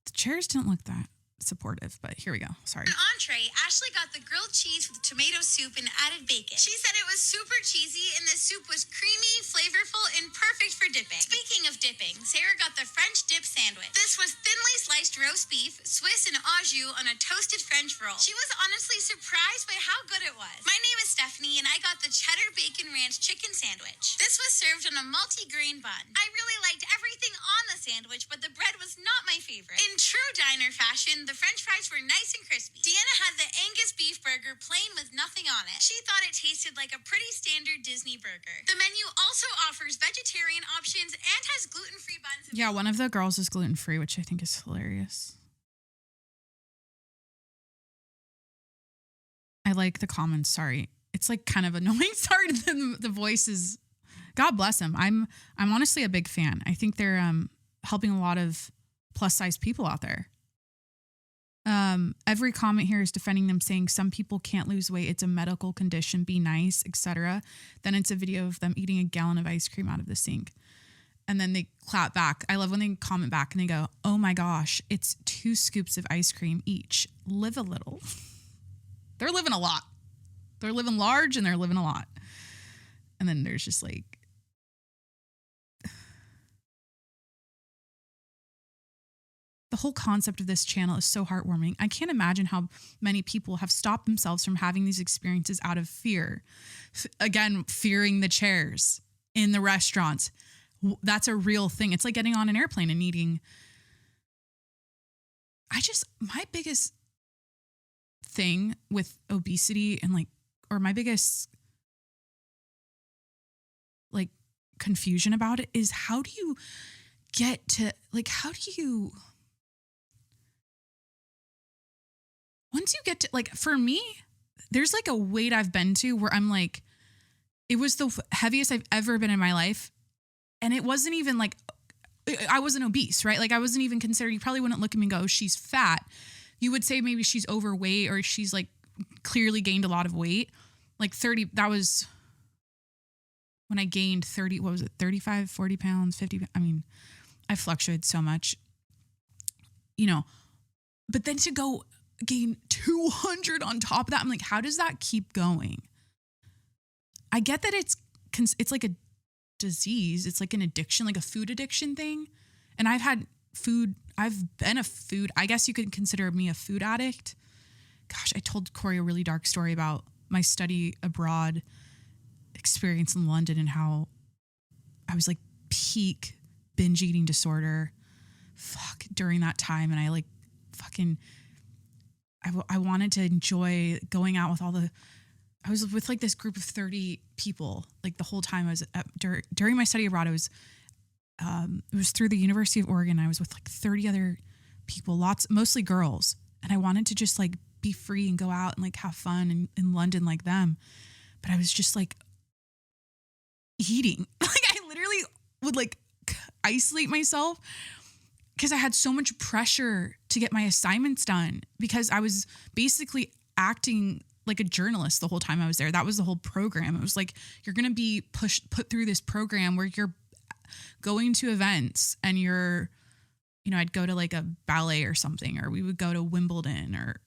the chairs didn't look that supportive, but here we go. Sorry. An entree, Ashley got the grilled cheese with tomato soup and added bacon. She said it was super cheesy and the soup was creamy, flavorful, and perfect for dipping. Speaking of dipping, Sarah got the French dip sandwich. This was thinly sliced roast beef, Swiss and au jus on a toasted French roll. She was honestly surprised by how good it was. My name is Stephanie and I got the cheddar bacon ranch chicken sandwich. This was served on a multi-grain bun. I really liked everything on the sandwich, but the bread was not my favorite. In true diner fashion, the French fries were nice and crispy. Deanna had the Angus beef burger plain with nothing on it. She thought it tasted like a pretty standard Disney burger. The menu also offers vegetarian options and has gluten-free buns. Yeah, one of the girls is gluten-free, which I think is hilarious. I like the comments. Sorry. It's like kind of annoying. Sorry, the voice is, God bless them. I'm honestly a big fan. I think they're helping a lot of plus size people out there. Every comment here is defending them, saying some people can't lose weight. It's a medical condition. Be nice, etc. Then it's a video of them eating a gallon of ice cream out of the sink. And then they clap back. I love when they comment back and they go, oh my gosh, it's 2 scoops of ice cream each. Live a little. They're living a lot. They're living large and they're living a lot. And then there's just like, the whole concept of this channel is so heartwarming. I can't imagine how many people have stopped themselves from having these experiences out of fear. Again, fearing the chairs in the restaurants. That's a real thing. It's like getting on an airplane and eating. My biggest thing with obesity and my biggest confusion about it is how do you once you get to, for me, there's like a weight I've been to where I'm like, it was the heaviest I've ever been in my life. And it wasn't even like, I wasn't obese, right? Like I wasn't even considered, you probably wouldn't look at me and go, oh, she's fat. You would say maybe she's overweight or she's like clearly gained a lot of weight. Like 30, that was when I gained 30, what was it? 35, 40 pounds, 50. I mean, I fluctuated so much, you know, but then to go gain 200 on top of that, I'm like, how does that keep going? I get that it's like a disease. It's like an addiction, like a food addiction thing. And I've been a food, I guess you could consider me a food addict. Gosh, I told Corey a really dark story about my study abroad experience in London and how I was like peak binge eating disorder during that time. And I like fucking, I wanted to enjoy going out with I was with like this group of 30 people, like the whole time I was during my study abroad. It was through the University of Oregon. I was with like 30 other people, mostly girls. And I wanted to just like be free and go out and like have fun in London like them. But I was just like eating. Like I literally would like isolate myself because I had so much pressure to get my assignments done because I was basically acting like a journalist the whole time I was there. That was the whole program. It was like, you're going to be put through this program where you're going to events and I'd go to like a ballet or something, or we would go to Wimbledon or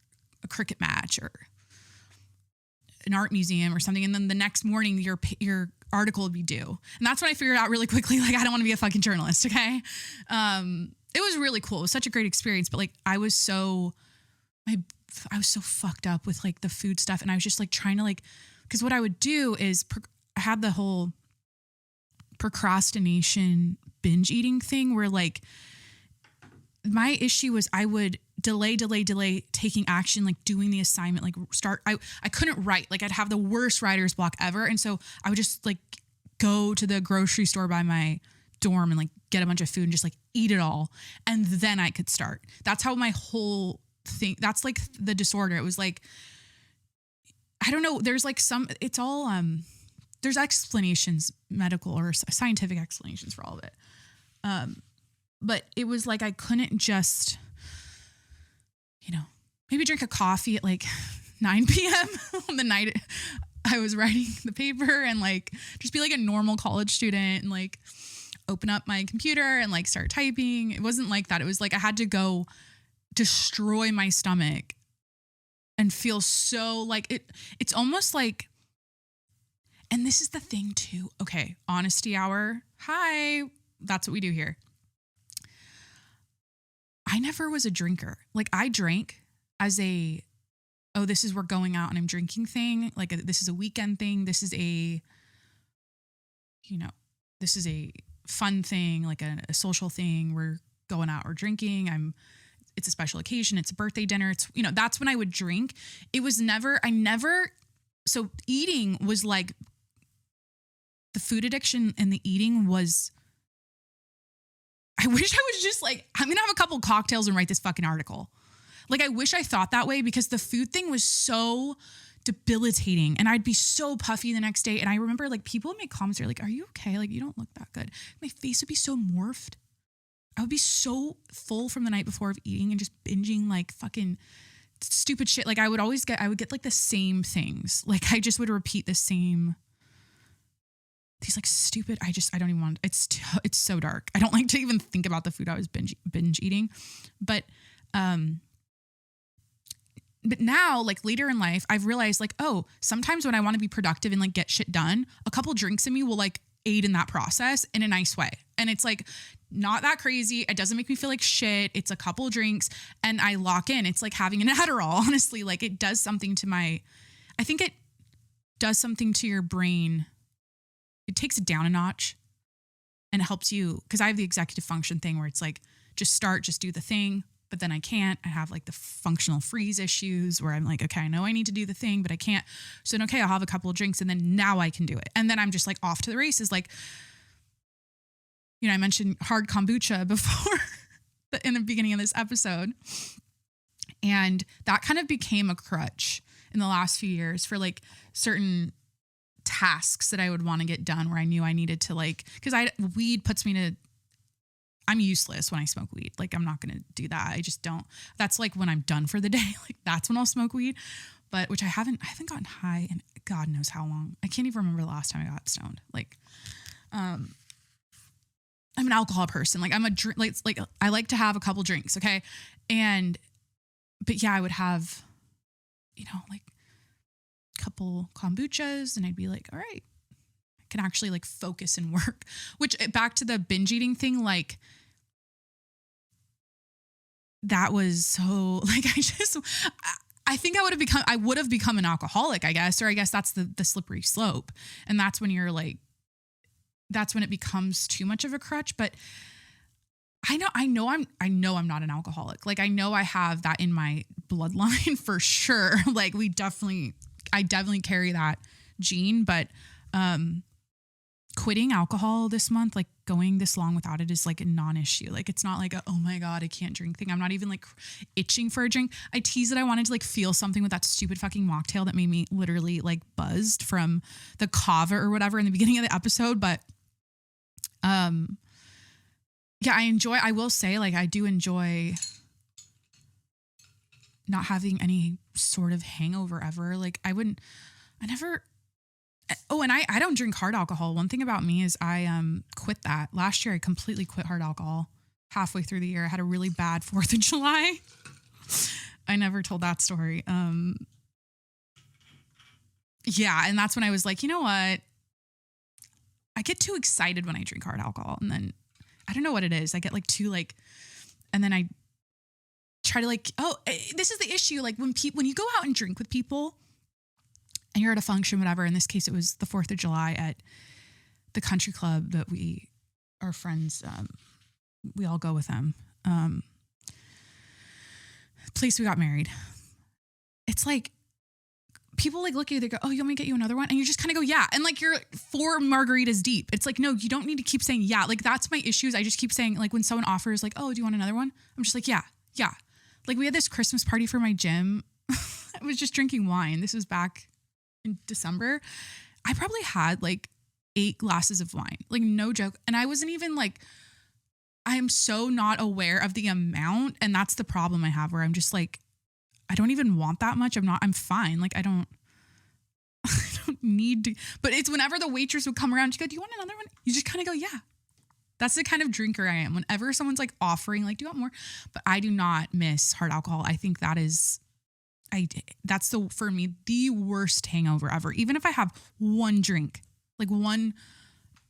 a cricket match or an art museum or something. And then the next morning your article would be due. And that's when I figured out really quickly, like, I don't want to be a fucking journalist. Okay. It was really cool. It was such a great experience, but like, I was so fucked up with like the food stuff. And I was just like trying to like, cause what I would do is I had the whole procrastination binge eating thing where like my issue was I would delay taking action, like doing the assignment, like I couldn't write, like I'd have the worst writer's block ever. And so I would just like go to the grocery store by my dorm and like get a bunch of food and just like eat it all. And then I could start. That's how my whole thing, that's like the disorder. It was like, I don't know. There's like it's all, there's explanations, medical or scientific explanations for all of it. But it was like, I couldn't just, maybe drink a coffee at like 9 p.m. on the night I was writing the paper and like, just be like a normal college student and like open up my computer and like start typing. It wasn't like that. It was like, I had to go destroy my stomach and feel so like it's almost like, and this is the thing too. Okay. Honesty hour. Hi. That's what we do here. I never was a drinker. Like I drank as this is we're going out and I'm drinking thing. Like this is a weekend thing. This is a fun thing, like a social thing. We're going out, we're drinking. It's a special occasion. It's a birthday dinner. It's, that's when I would drink. It was so eating was like the food addiction and the eating was, I wish I was just like, I'm going to have a couple cocktails and write this fucking article. Like, I wish I thought that way because the food thing was so debilitating and I'd be so puffy the next day. And I remember like people would make comments, they're like, are you okay? Like, you don't look that good. My face would be so morphed. I would be so full from the night before of eating and just binging like fucking stupid shit. Like I would get like the same things. Like I just would repeat the same, these like stupid, I don't even want, it's so dark. I don't like to even think about the food I was binge eating. But now like later in life, I've realized like, oh, sometimes when I want to be productive and like get shit done, a couple drinks in me will like aid in that process in a nice way. And it's like not that crazy. It doesn't make me feel like shit. It's a couple drinks and I lock in. It's like having an Adderall, honestly. Like it does something to I think it does something to your brain. It takes it down a notch and it helps you. Cause I have the executive function thing where it's like, just do the thing, but then I can't. I have like the functional freeze issues where I'm like, okay, I know I need to do the thing, but I can't. So then, okay, I'll have a couple of drinks and then now I can do it. And then I'm just like off to the races. Like, I mentioned hard kombucha before in the beginning of this episode. And that kind of became a crutch. in the last few years for like certain tasks that I would want to get done where I knew I needed to like, because weed puts me to, I'm useless when I smoke weed. Like I'm not going to do that. I just don't. That's like when I'm done for the day. Like that's when I'll smoke weed. But which I haven't gotten high in God knows how long. I can't even remember the last time I got stoned. Like, I'm an alcohol person. Like I'm a drink, like I like to have a couple drinks. Okay. But yeah, I would have, like a couple kombuchas and I'd be like, all right, I can actually like focus and work, which back to the binge eating thing. Like that was so like, I think I would have become an alcoholic, I guess, or I guess that's the slippery slope. And that's when you're like, that's when it becomes too much of a crutch. But I know I'm not an alcoholic. Like I know I have that in my bloodline for sure. Like I definitely carry that gene, but, quitting alcohol this month, like going this long without it is like a non-issue. Like it's not like oh my God, I can't drink thing. I'm not even like itching for a drink. I teased that I wanted to like feel something with that stupid fucking mocktail that made me literally like buzzed from the kava or whatever in the beginning of the episode. But, yeah, I will say like, I do enjoy not having any sort of hangover ever. Like I don't drink hard alcohol. One thing about me is I quit that. Last year I completely quit hard alcohol halfway through the year. I had a really bad 4th of July. I never told that story. Yeah, and that's when I was like, you know what? I get too excited when I drink hard alcohol, and then I don't know what it is. I get like too like, and then I try to like, this is the issue. Like when you go out and drink with people and you're at a function, whatever, in this case, it was the 4th of July at the country club that our friends, we all go with them. Place we got married. It's like, people like look at you, they go, oh, you want me to get you another one? And you just kind of go, yeah. And like you're 4 margaritas deep. It's like, no, you don't need to keep saying yeah. Like that's my issues. I just keep saying like when someone offers like, oh, do you want another one? I'm just like, yeah. Like we had this Christmas party for my gym. I was just drinking wine. This was back in December. I probably had like 8 glasses of wine, like no joke. And I wasn't even like, I am so not aware of the amount. And that's the problem I have where I'm just like, I don't even want that much. I'm fine. Like I don't need to, but it's whenever the waitress would come around, she'd go, do you want another one? You just kind of go, yeah. That's the kind of drinker I am. Whenever someone's like offering, like, do you want more? But I do not miss hard alcohol. I think that's for me, the worst hangover ever. Even if I have one drink, like one,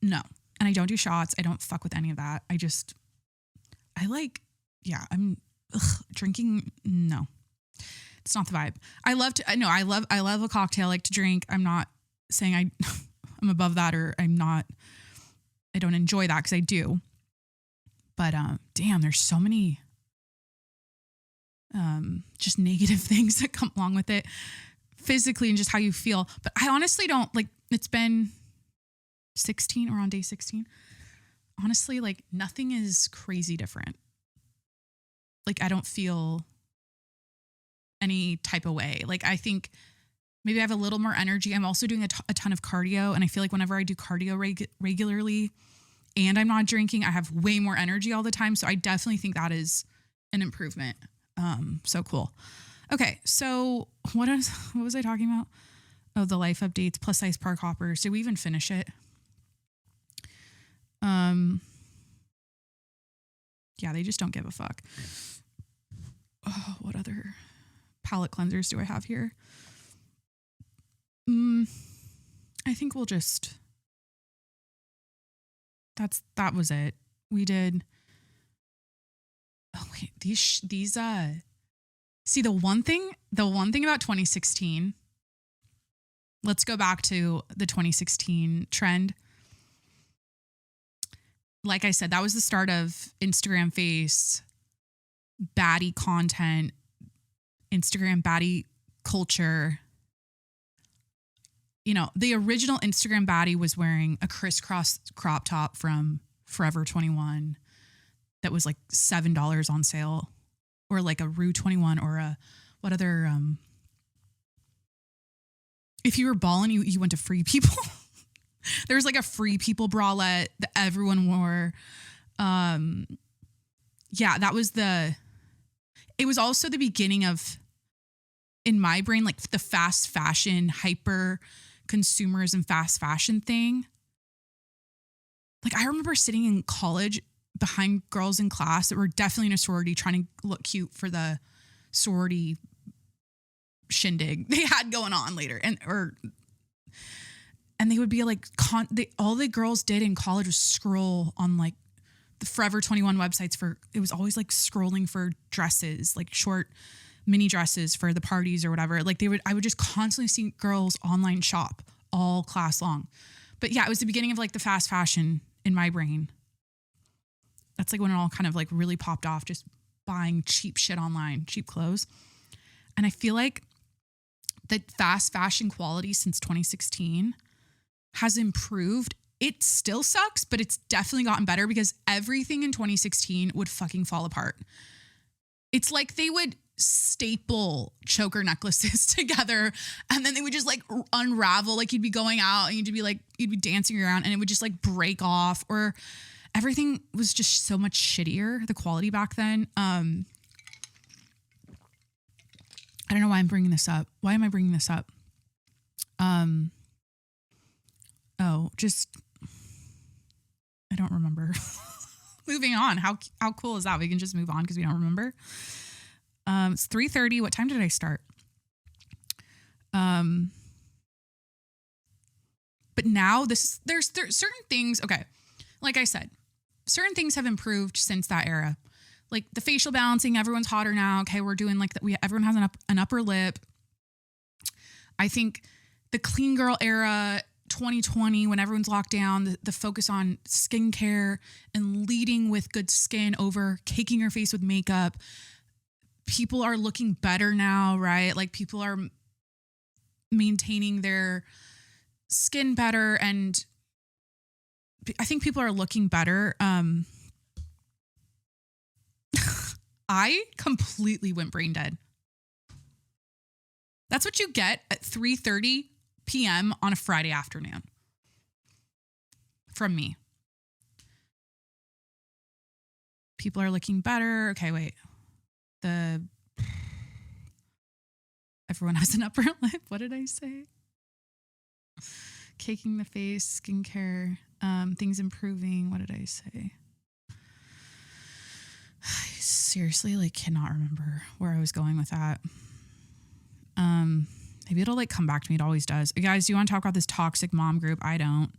no. And I don't do shots. I don't fuck with any of that. Drinking. No. It's not the vibe. I love a cocktail, I like to drink. I'm not saying I'm above that or I don't enjoy that because I do. But damn, there's so many just negative things that come along with it physically and just how you feel. But I honestly don't like, it's been 16 or on day 16. Honestly, like nothing is crazy different. Like I don't feel any type of way. Like I think maybe I have a little more energy. I'm also doing a ton of cardio. And I feel like whenever I do cardio regularly and I'm not drinking, I have way more energy all the time. So I definitely think that is an improvement. So cool. Okay. So what was I talking about? Oh, the life updates, plus size park hoppers. Did we even finish it? Yeah, they just don't give a fuck. Oh, what other palette cleansers do I have here? I think we'll just, that was it. We did. Oh wait, see the one thing about 2016, let's go back to the 2016 trend. Like I said, that was the start of Instagram face, baddie content, Instagram baddie culture. You know, the original Instagram baddie was wearing a crisscross crop top from Forever 21 that was like $7 on sale, or like a Rue 21 or what other if you were balling, you went to Free People. There was like a Free People bralette that everyone wore. Yeah, that was it was also the beginning of, in my brain, like the fast fashion, hyper consumerism, fast fashion thing. Like I remember sitting in college behind girls in class that were definitely in a sorority trying to look cute for the sorority shindig they had going on later. And they would be like, all the girls did in college was scroll on like the Forever 21 websites it was always like scrolling for dresses, like short mini dresses for the parties or whatever. Like I would just constantly see girls online shop all class long. But yeah, it was the beginning of like the fast fashion in my brain. That's like when it all kind of like really popped off, just buying cheap shit online, cheap clothes. And I feel like the fast fashion quality since 2016 has improved. It still sucks, but it's definitely gotten better because everything in 2016 would fucking fall apart. It's like they would staple choker necklaces together and then they would just like unravel. Like you'd be going out and you'd be dancing around and it would just like break off, or everything was just so much shittier, the quality back then. I don't know why I'm bringing this up. Why am I bringing this up? I don't remember. Moving on. How cool is that? We can just move on because we don't remember. It's 3:30. What time did I start? But now there's certain things. Okay. Like I said, certain things have improved since that era. Like the facial balancing, everyone's hotter now. Okay. We're doing like that. Everyone has an upper lip. I think the clean girl era, 2020, when everyone's locked down, the focus on skincare and leading with good skin over caking your face with makeup. People are looking better now, right? Like people are maintaining their skin better, and I think people are looking better. I completely went brain dead. That's what you get at 3:30 p.m. on a Friday afternoon from me. People are looking better. Okay, wait. Everyone has an upper lip. What did I say? Caking the face, skincare, things improving. What did I say? I seriously cannot remember where I was going with that. Maybe it'll come back to me. It always does. Guys, do you want to talk about this toxic mom group? I don't.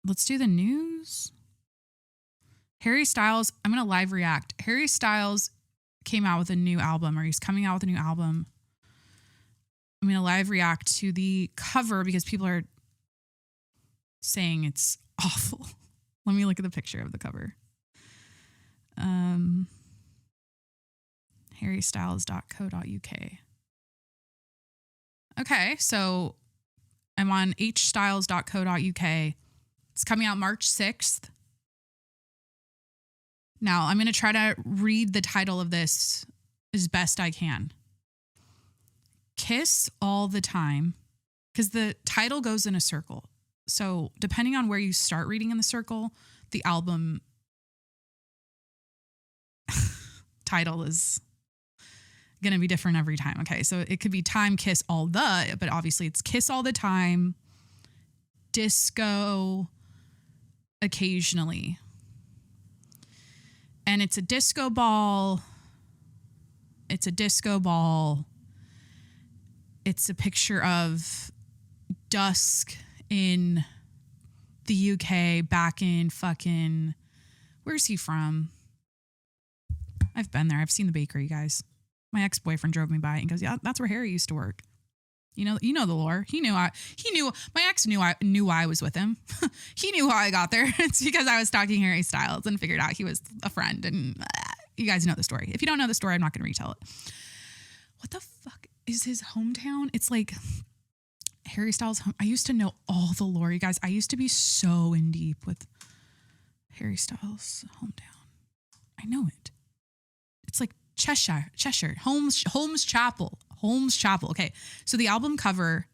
Let's do the news. Harry Styles, I'm going to live react. Harry Styles came out with a new album, or he's coming out with a new album. I'm going to live react to the cover because people are saying it's awful. Let me look at the picture of the cover. harrystyles.co.uk. Okay, so I'm on hstyles.co.uk. It's coming out March 6th. Now, I'm going to try to read the title of this as best I can. Kiss All the Time, because the title goes in a circle. So depending on where you start reading in the circle, the album title is going to be different every time. Okay, so it could be Time Kiss All the, but obviously it's Kiss All the Time, Disco Occasionally. And it's a disco ball. It's a disco ball. It's a picture of dusk in the UK back in fucking, where's he from? I've been there. I've seen the bakery, guys. My ex-boyfriend drove me by and goes, yeah, that's where Harry used to work. You know the lore. My ex knew why I was with him. He knew how I got there. It's because I was stalking Harry Styles and figured out he was a friend. And you guys know the story. If you don't know the story, I'm not going to retell it. What the fuck is his hometown? It's like Harry Styles' home. I used to know all the lore, you guys. I used to be so in deep with Harry Styles' hometown. I know it. It's like Holmes Chapel. Okay. So the album cover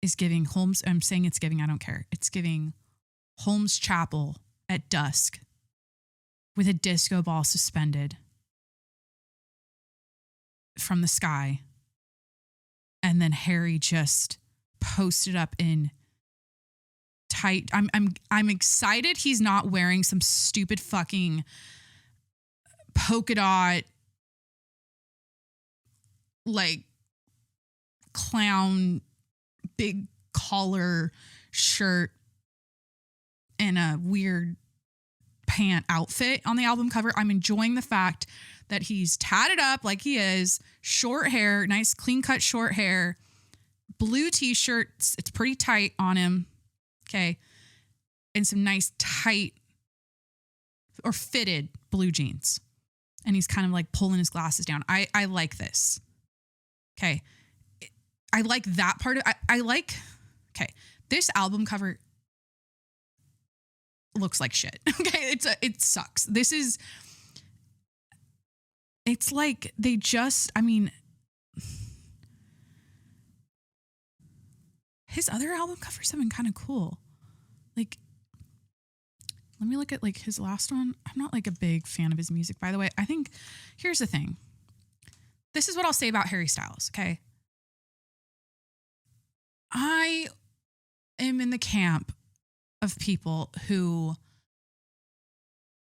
is giving Holmes. I'm saying it's giving, I don't care. It's giving Holmes Chapel at dusk with a disco ball suspended from the sky. And then Harry just posted up in tight. I'm excited he's not wearing some stupid fucking polka dot like clown big collar shirt and a weird pant outfit on the album cover. I'm enjoying the fact that he's tatted up like he is, short hair, nice clean cut short hair, blue t-shirt. It's pretty tight on him. Okay. And some nice tight or fitted blue jeans. And he's kind of like pulling his glasses down. I like this. Okay. I like that part of I like, okay. This album cover looks like shit. Okay. It sucks. It's like they just, I mean, his other album covers have been kind of cool. Like, let me look at like his last one. I'm not like a big fan of his music, by the way. I think, here's the thing. This is what I'll say about Harry Styles, okay? I am in the camp of people who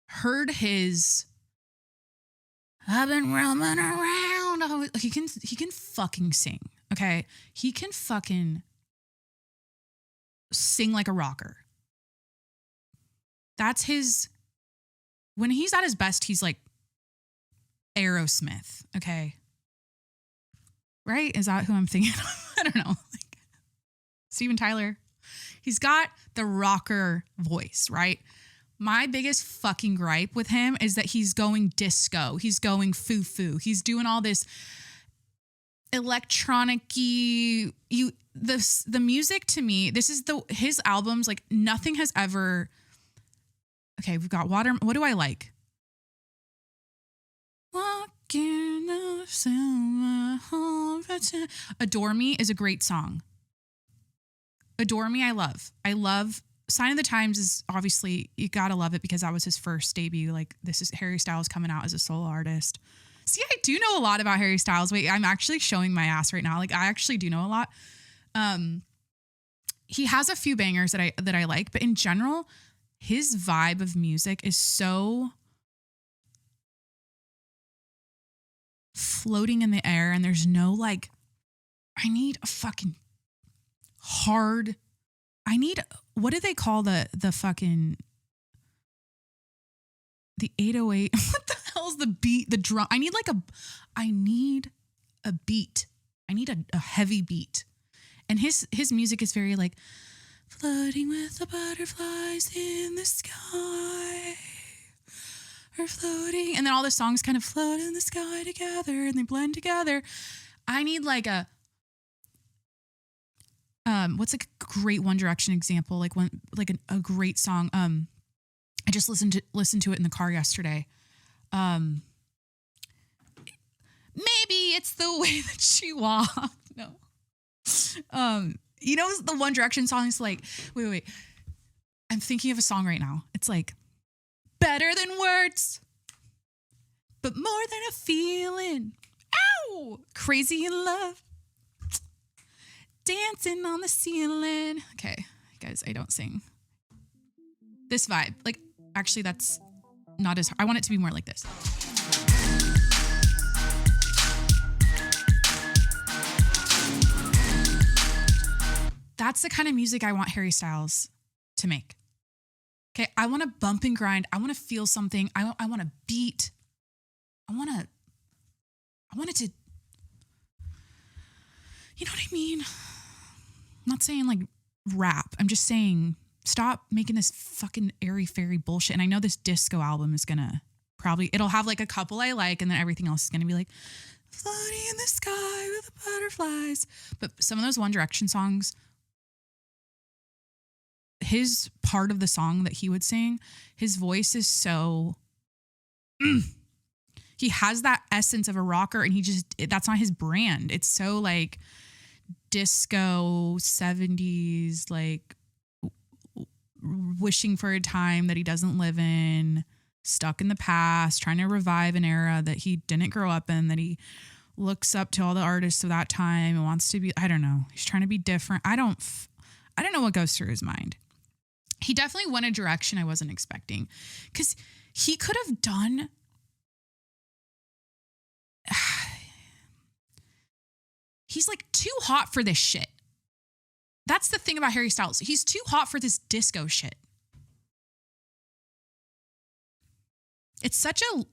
heard his I've been roaming around. Oh, he can fucking sing, okay? He can fucking sing like a rocker. That's his, when he's at his best, he's like Aerosmith, okay? Right? Is that who I'm thinking of? I don't know. Like Steven Tyler. He's got the rocker voice, right? My biggest fucking gripe with him is that he's going disco. He's going foo-foo. He's doing all this electronic-y. The music to me, this is his albums, like nothing has ever. Okay, we've got Water. What do I like? Walking the summer home. Adore Me is a great song. Adore Me, I love. Sign of the Times is obviously, you gotta love it because that was his first debut. Like, this is Harry Styles coming out as a solo artist. See, I do know a lot about Harry Styles. Wait, I'm actually showing my ass right now. Like, I actually do know a lot. He has a few bangers that I like, but in general, his vibe of music is so floating in the air, and there's no like, I need a fucking hard, I need, what do they call the fucking, the 808, what the hell's the beat, the drum? I need a beat. I need a heavy beat. And his music is very like, floating with the butterflies in the sky. Or floating. And then all the songs kind of float in the sky together and they blend together. I need like a, what's a great One Direction example? Like a great song. I just listened to it in the car yesterday. Maybe it's the way that she walked. No. You know, the One Direction song is like, wait. I'm thinking of a song right now. It's like, better than words, but more than a feeling. Ow! Crazy in love. Dancing on the ceiling. Okay, guys, I don't sing. This vibe. Like, actually, that's not as hard. I want it to be more like this. That's the kind of music I want Harry Styles to make. Okay, I want to bump and grind. I want to feel something. I want to beat. I want it to, you know what I mean? I'm not saying like rap. I'm just saying stop making this fucking airy-fairy bullshit. And I know this disco album is gonna it'll have like a couple I like, and then everything else is gonna be like floating in the sky with the butterflies. But some of those One Direction songs, his part of the song that he would sing, his voice is so, He has that essence of a rocker, and that's not his brand. It's so like disco 70s, like wishing for a time that he doesn't live in, stuck in the past, trying to revive an era that he didn't grow up in, that he looks up to all the artists of that time and wants to be, I don't know. He's trying to be different. I don't know what goes through his mind. He definitely went a direction I wasn't expecting, because he could have done. He's like too hot for this shit. That's the thing about Harry Styles. He's too hot for this disco shit. It's such a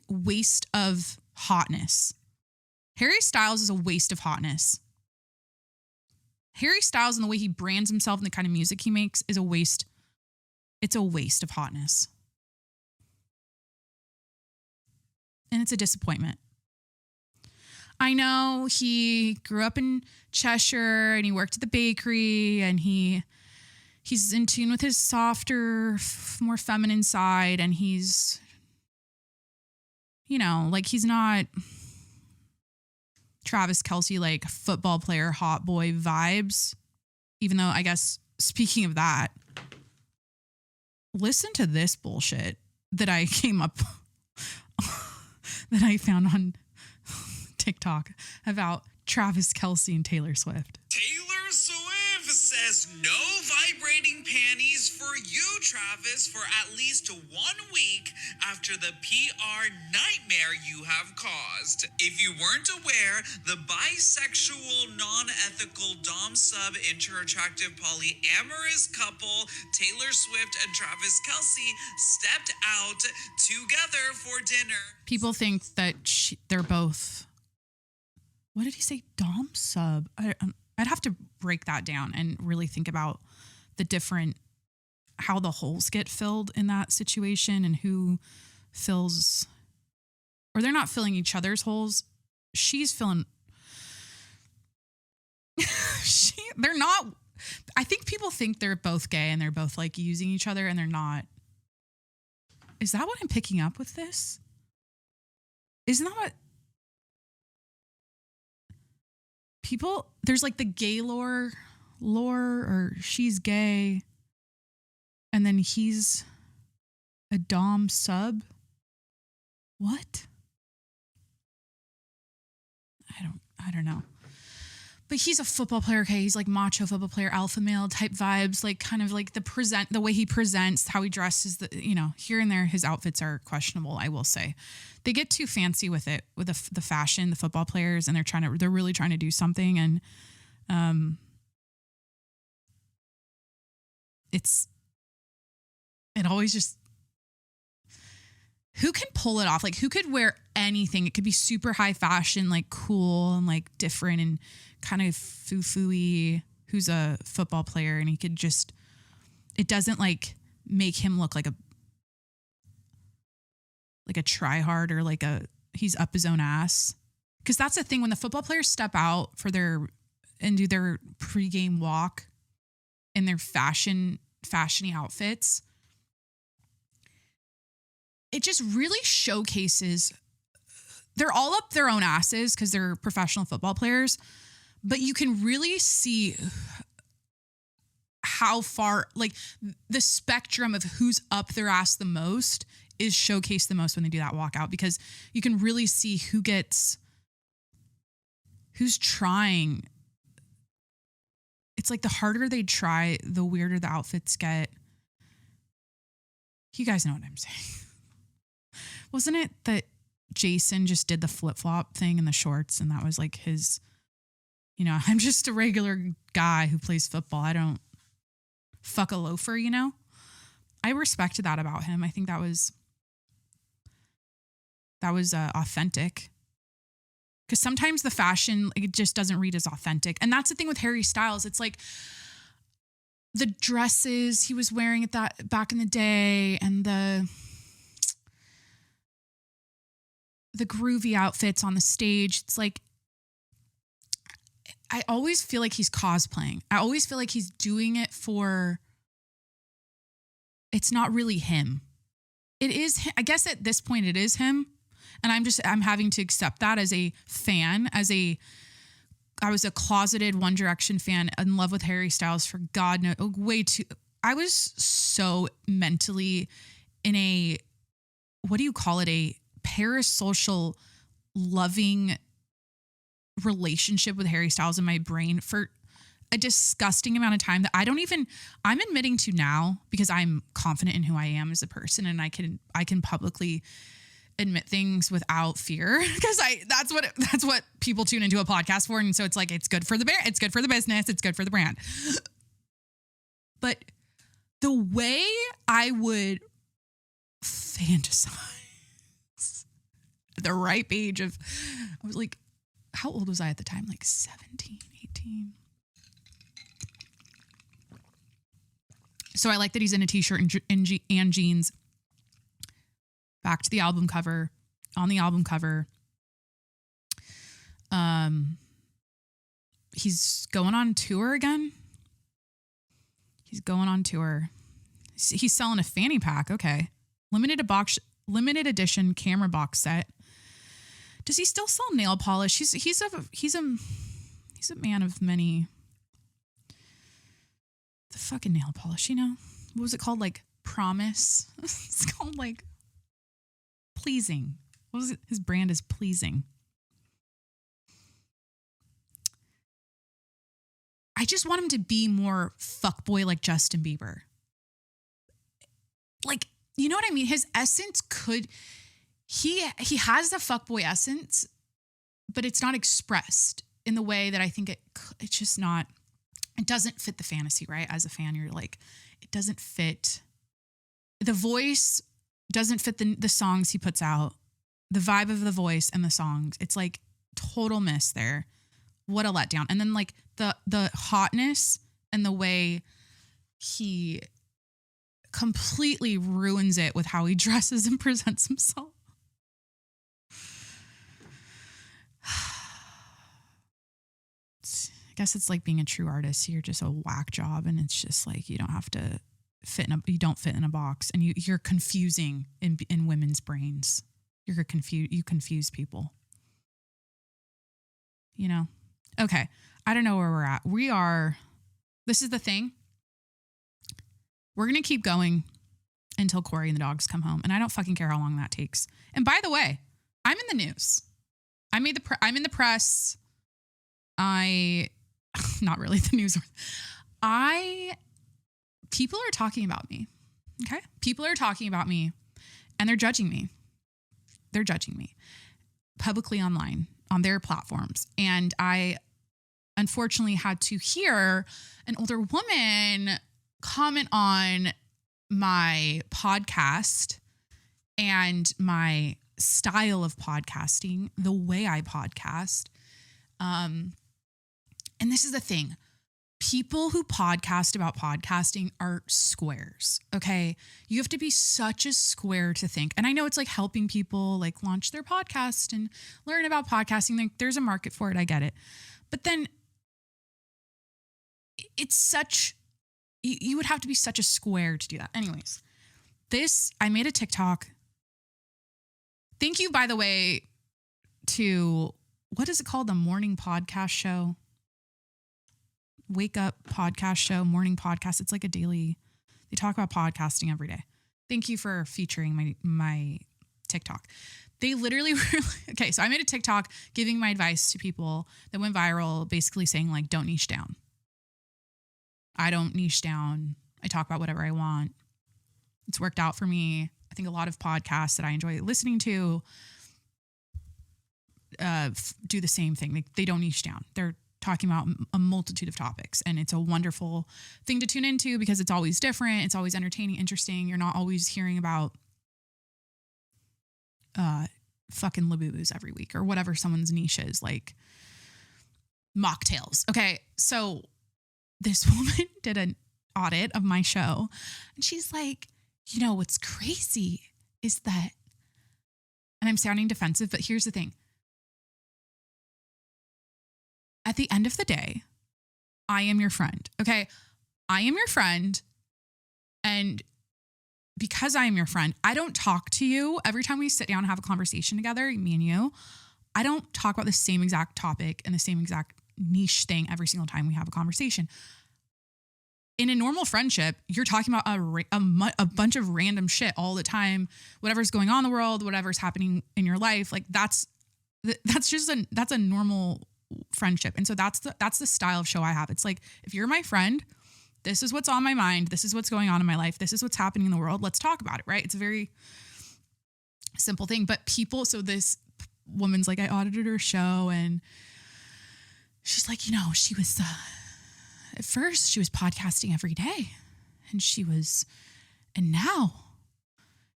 waste of hotness. Harry Styles is a waste of hotness. Harry Styles and the way he brands himself and the kind of music he makes is a waste. It's a waste of hotness. And it's a disappointment. I know he grew up in Cheshire and he worked at the bakery, and he's in tune with his softer, more feminine side, and he's, like he's not Travis Kelce, like football player, hot boy vibes. Even though, I guess, speaking of that, listen to this bullshit that I that I found on TikTok about Travis Kelce and Taylor Swift. Taylor Swift says no vibrating panties for you, Travis, for at least 1 week after the PR nightmare you have caused. If you weren't aware, the bisexual, non-ethical, dom-sub, inter-attractive, polyamorous couple, Taylor Swift and Travis Kelce, stepped out together for dinner. People think that they're both... What did he say? Dom sub? I'd have to break that down and really think about how the holes get filled in that situation, and who fills, or they're not filling each other's holes. She's filling. They're not. I think people think they're both gay and they're both like using each other, and they're not. Is that what I'm picking up with this? Isn't that what? People, there's like the gay lore, or she's gay, and then he's a dom sub. What? I don't know. But he's a football player, okay? He's like macho football player, alpha male type vibes, like kind of like the way he presents, how he dresses, here and there, his outfits are questionable, I will say. They get too fancy with it, with the fashion, the football players, and they're really trying to do something, and it always just, who can pull it off? Like, who could wear anything? It could be super high fashion, like cool and like different and kind of foo-foo-y, who's a football player, and he could just, it doesn't like make him look like a try-hard, or like he's up his own ass. Because that's the thing, when the football players step out and do their pregame walk in their fashiony outfits, it just really showcases, they're all up their own asses because they're professional football players, but you can really see how far, like the spectrum of who's up their ass the most is showcased the most when they do that walkout, because you can really see who's trying. It's like the harder they try, the weirder the outfits get. You guys know what I'm saying. Wasn't it that Jason just did the flip-flop thing in the shorts, and that was like his, I'm just a regular guy who plays football. I don't fuck a loafer, I respected that about him. I think that was authentic. Because sometimes the fashion, it just doesn't read as authentic. And that's the thing with Harry Styles. It's like the dresses he was wearing at that back in the day, and the groovy outfits on the stage. It's like, I always feel like he's cosplaying. I always feel like he's doing it it's not really him. It is, I guess at this point it is him, And I'm having to accept that as a fan, I was a closeted One Direction fan in love with Harry Styles for God knows, I was so mentally in a, what do you call it? A parasocial loving relationship with Harry Styles in my brain for a disgusting amount of time that I'm admitting to now because I'm confident in who I am as a person, and I can publicly admit things without fear because that's what people tune into a podcast for. And so it's like, it's good for the brand, it's good for the business, it's good for the brand. But the way I would fantasize at the ripe age of, I was like, how old was I at the time? Like 17, 18. So I like that he's in a t-shirt and jeans. Back to the album cover. On the album cover, he's going on tour again. He's going on tour. He's selling a fanny pack. Okay. Limited edition camera box set. Does he still sell nail polish? He's a man of many. The fucking nail polish, you know? What was it called? Like Promise. It's called like Pleasing. What was it? His brand is Pleasing. I just want him to be more fuckboy like Justin Bieber. Like, you know what I mean? His essence he has the fuckboy essence, but it's not expressed in the way that I think it's just not, it doesn't fit the fantasy, right? As a fan, you're like, it doesn't fit. The voice doesn't fit the songs he puts out. The vibe of the voice and the songs. It's like total miss there. What a letdown. And then like the hotness and the way he completely ruins it with how he dresses and presents himself. I guess it's like being a true artist. You're just a whack job, and it's just like you don't have to you don't fit in a box, and you're confusing in women's brains. You confuse people. You know? Okay. I don't know where we're at. This is the thing. We're going to keep going until Corey and the dogs come home, and I don't fucking care how long that takes. And by the way, I'm in the news. I'm in the press. Not really the news. People are talking about me. Okay. People are talking about me and they're judging me. They're judging me publicly online on their platforms. And I unfortunately had to hear an older woman comment on my podcast and my style of podcasting, the way I podcast. And this is the thing. People who podcast about podcasting are squares, okay? You have to be such a square to think. And I know it's like helping people like launch their podcast and learn about podcasting. Like, there's a market for it. I get it. But then it's you would have to be such a square to do that. Anyways, I made a TikTok. Thank you, by the way, to, what is it called? The morning podcast show. Wake up podcast show, morning podcast. It's like a daily, they talk about podcasting every day. Thank you for featuring my TikTok. They literally were okay. So I made a TikTok giving my advice to people that went viral, basically saying like, don't niche down. I don't niche down. I talk about whatever I want. It's worked out for me. I think a lot of podcasts that I enjoy listening to do the same thing. They don't niche down. They're talking about a multitude of topics, and it's a wonderful thing to tune into because it's always different. It's always entertaining, interesting. You're not always hearing about fucking Labubu's every week or whatever someone's niche is, like mocktails. Okay, so this woman did an audit of my show, and she's like, you know, what's crazy is that, and I'm sounding defensive, but here's the thing. At the end of the day, I am your friend. Okay. I am your friend. And because I am your friend, I don't talk to you every time we sit down and have a conversation together, me and you. I don't talk about the same exact topic and the same exact niche thing every single time we have a conversation. In a normal friendship, you're talking about a bunch of random shit all the time, whatever's going on in the world, whatever's happening in your life. Like that's a normal friendship. And so that's the style of show I have. It's like, if you're my friend, this is what's on my mind. This is what's going on in my life. This is what's happening in the world. Let's talk about it. Right. It's a very simple thing, but so this woman's like, I audited her show and she's like, she was, at first she was podcasting every day and now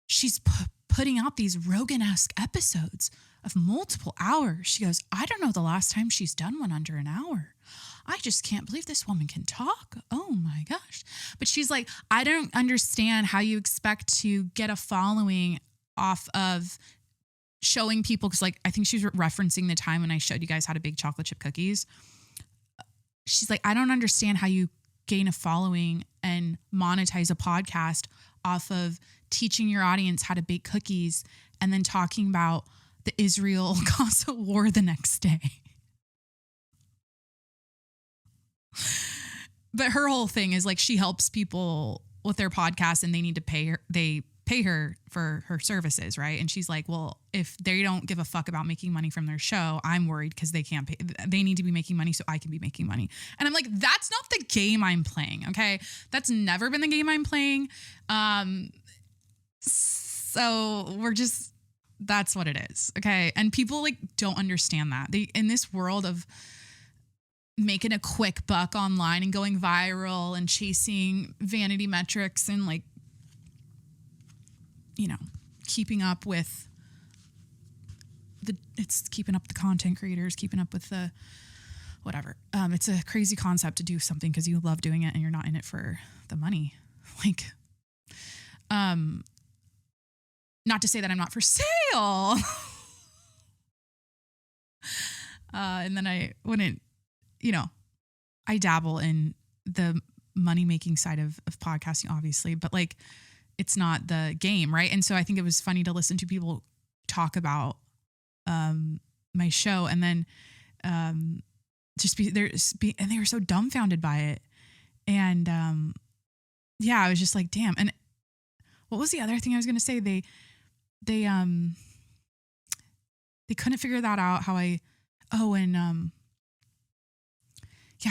she's putting out these Rogan-esque episodes of multiple hours. She goes, I don't know the last time she's done one under an hour. I just can't believe this woman can talk. Oh my gosh. But she's like, I don't understand how you expect to get a following off of showing people. Cause like, I think she's referencing the time when I showed you guys how to bake chocolate chip cookies. She's like, I don't understand how you gain a following and monetize a podcast off of teaching your audience how to bake cookies and then talking about the Israel-Gaza war the next day. But her whole thing is like, she helps people with their podcast and they need to pay her for her services, right? And she's like, well, if they don't give a fuck about making money from their show, I'm worried because they can't pay. They need to be making money so I can be making money. And I'm like, that's not the game I'm playing, okay? That's never been the game I'm playing. So that's what it is, okay? And people like don't understand that. In this world of making a quick buck online and going viral and chasing vanity metrics and like, keeping up with keeping up the content creators, keeping up with the whatever. It's a crazy concept to do something because you love doing it and you're not in it for the money. Like, not to say that I'm not for sale. And then I wouldn't, I dabble in the money-making side of podcasting, obviously, but like, it's not the game, right? And so I think it was funny to listen to people talk about my show and then and they were so dumbfounded by it. And I was just like, damn. And what was the other thing I was going to say? They couldn't figure that out how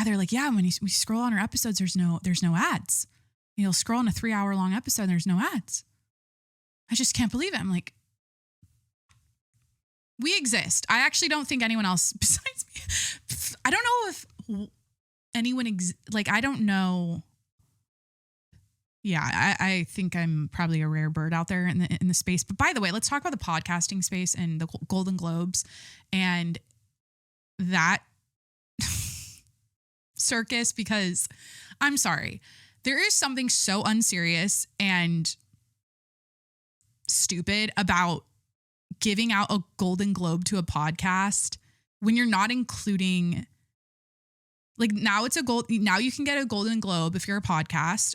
they're like, yeah, when we scroll on our episodes, there's no ads. You'll scroll on a 3-hour long episode and there's no ads. I just can't believe it. I'm like, we exist. I actually don't think anyone else besides me. I don't know if anyone, I don't know. Yeah, I think I'm probably a rare bird out there in the space. But by the way, let's talk about the podcasting space and the Golden Globes and that circus, because I'm sorry. There is something so unserious and stupid about giving out a Golden Globe to a podcast when you're not including, like, now you can get a Golden Globe if you're a podcast.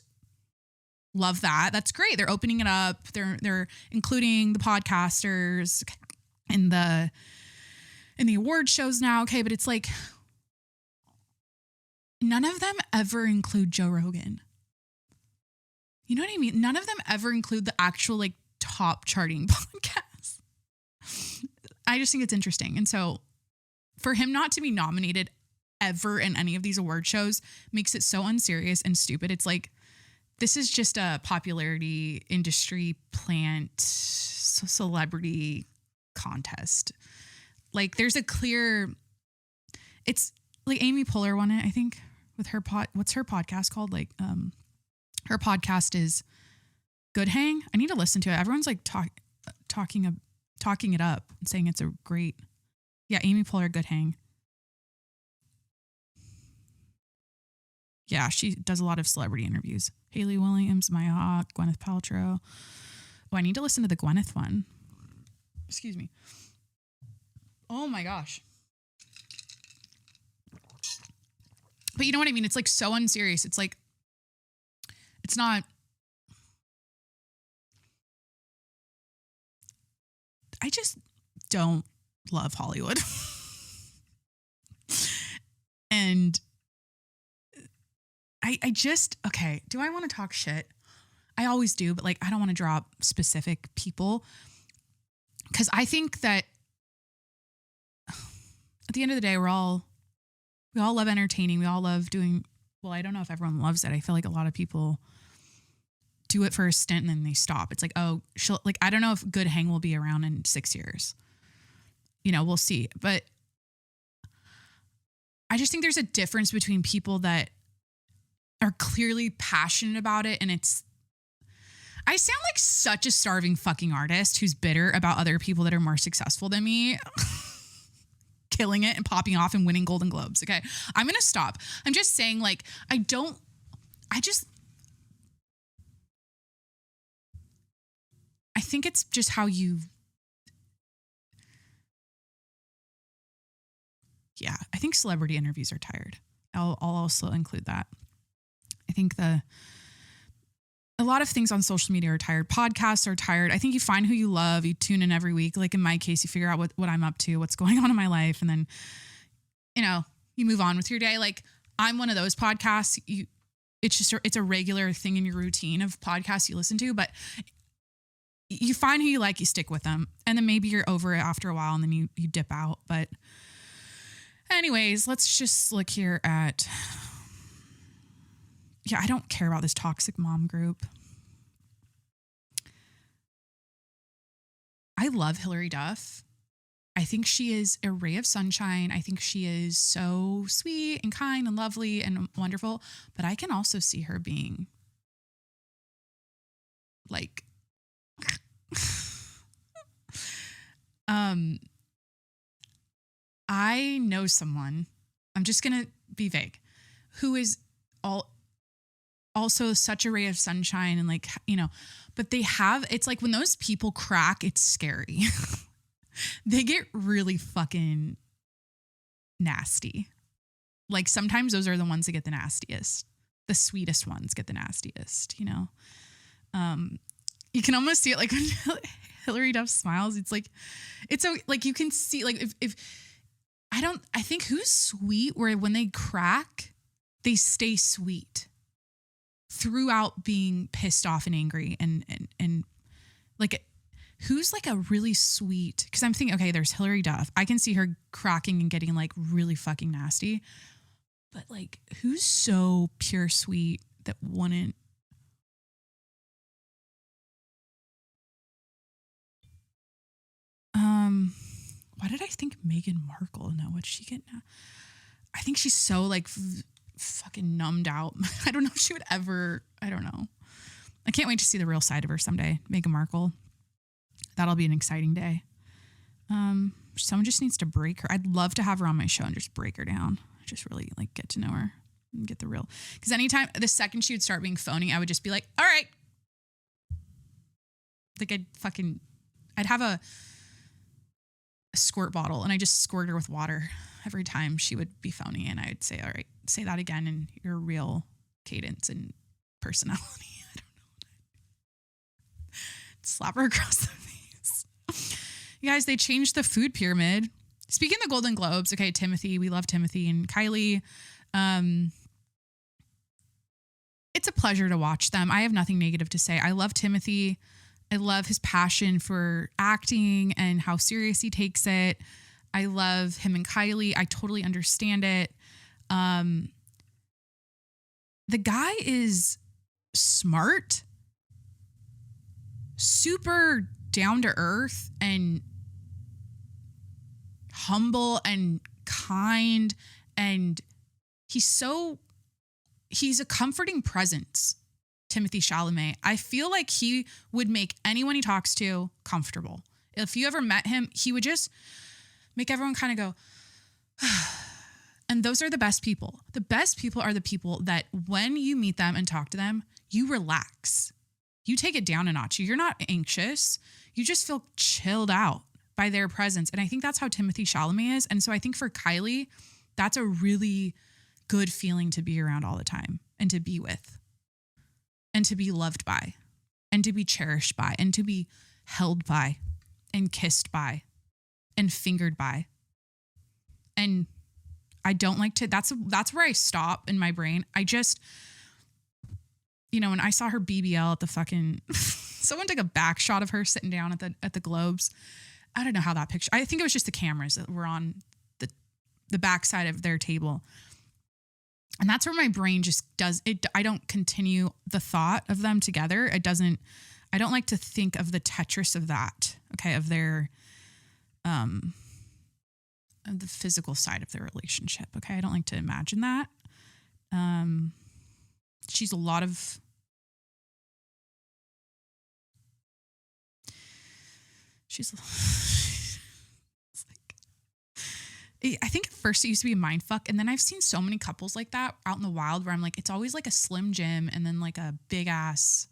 Love that. That's great. They're opening it up. They're including the podcasters in the award shows now. Okay, but it's like none of them ever include Joe Rogan. You know what I mean? None of them ever include the actual like top charting podcasts. I just think it's interesting. And so for him not to be nominated ever in any of these award shows makes it so unserious and stupid. It's like, this is just a popularity industry plant celebrity contest. Like there's a clear, it's like Amy Poehler won it, I think, with her what's her podcast called? Like, her podcast is Good Hang. I need to listen to it. Everyone's like talking it up and saying it's a great, Amy Poehler, Good Hang. Yeah, she does a lot of celebrity interviews. Haley Williams, Maya Hawke, Gwyneth Paltrow. Oh, I need to listen to the Gwyneth one. Excuse me. Oh my gosh. But you know what I mean? It's like so unserious. It's like, it's not, I just don't love Hollywood. And I just, okay, do I want to talk shit? I always do, but like, I don't want to drop specific people because I think that at the end of the day, we all love entertaining. We all love doing, well, I don't know if everyone loves it. I feel like a lot of people do it for a stint and then they stop. It's like, oh, I don't know if Good Hang will be around in 6 years. You know, we'll see. But I just think there's a difference between people that are clearly passionate about it. And I sound like such a starving fucking artist who's bitter about other people that are more successful than me. Killing it and popping off and winning Golden Globes. Okay. I'm going to stop. I'm just saying, like, I think it's just how I think celebrity interviews are tired. I'll also include that. I think a lot of things on social media are tired. Podcasts are tired. I think you find who you love. You tune in every week. Like in my case, you figure out what I'm up to, what's going on in my life. And then, you know, you move on with your day. Like I'm one of those podcasts. It's a regular thing in your routine of podcasts you listen to, but you find who you like, you stick with them. And then maybe you're over it after a while and then you dip out. But anyways, let's just look here at, I don't care about this toxic mom group. I love Hilary Duff. I think she is a ray of sunshine. I think she is so sweet and kind and lovely and wonderful. But I can also see her being like, I know someone, I'm just going to be vague, who is also such a ray of sunshine and like, you know, but it's like when those people crack, it's scary. They get really fucking nasty. Like sometimes those are the ones that get the nastiest. The sweetest ones get the nastiest, you know? You can almost see it like when Hilary Duff smiles. It's like, like you can see like if I think who's sweet where when they crack, they stay sweet throughout being pissed off and angry and like who's like a really sweet, because I'm thinking, okay, there's Hilary Duff. I can see her cracking and getting like really fucking nasty. But like who's so pure sweet that wouldn't why did I think Meghan Markle? No, what'd she get now? I think she's so like fucking numbed out. I don't know if she would ever, I don't know. I can't wait to see the real side of her someday. Meghan Markle. That'll be an exciting day. Someone just needs to break her. I'd love to have her on my show and just break her down. Just really like get to know her and get the real, because anytime the second she would start being phony, I would just be like, all right. Like I'd have a squirt bottle and I just squirt her with water every time she would be phony. And I'd say, all right, say that again in your real cadence and personality. I don't know. Slap her across the face. You guys, they changed the food pyramid. Speaking of the Golden Globes, okay, Timothée, we love Timothée and Kylie. It's a pleasure to watch them. I have nothing negative to say. I love Timothée. I love his passion for acting and how serious he takes it. I love him and Kylie. I totally understand it. The guy is smart, super down to earth and humble and kind. And he's a comforting presence. Timothée Chalamet. I feel like he would make anyone he talks to comfortable. If you ever met him, he would just make everyone kind of go, and those are the best people. The best people are the people that when you meet them and talk to them, you relax. You take it down a notch. You're not anxious. You just feel chilled out by their presence. And I think that's how Timothée Chalamet is. And so I think for Kylie, that's a really good feeling to be around all the time and to be with. And to be loved by, and to be cherished by, and to be held by. and kissed by and fingered by. And I don't like to, that's where I stop in my brain. I just, when I saw her BBL at the fucking, someone took a back shot of her sitting down at the Globes. I don't know how that picture, I think it was just the cameras that were on the backside of their table. And that's where my brain just does it. I don't continue the thought of them together. I don't like to think of the Tetris of that. Okay. Of their, of the physical side of their relationship. Okay. I don't like to imagine that. She's a lot of, I think at first it used to be a mind fuck. And then I've seen so many couples like that out in the wild where I'm like, it's always like a Slim Jim and then like a big ass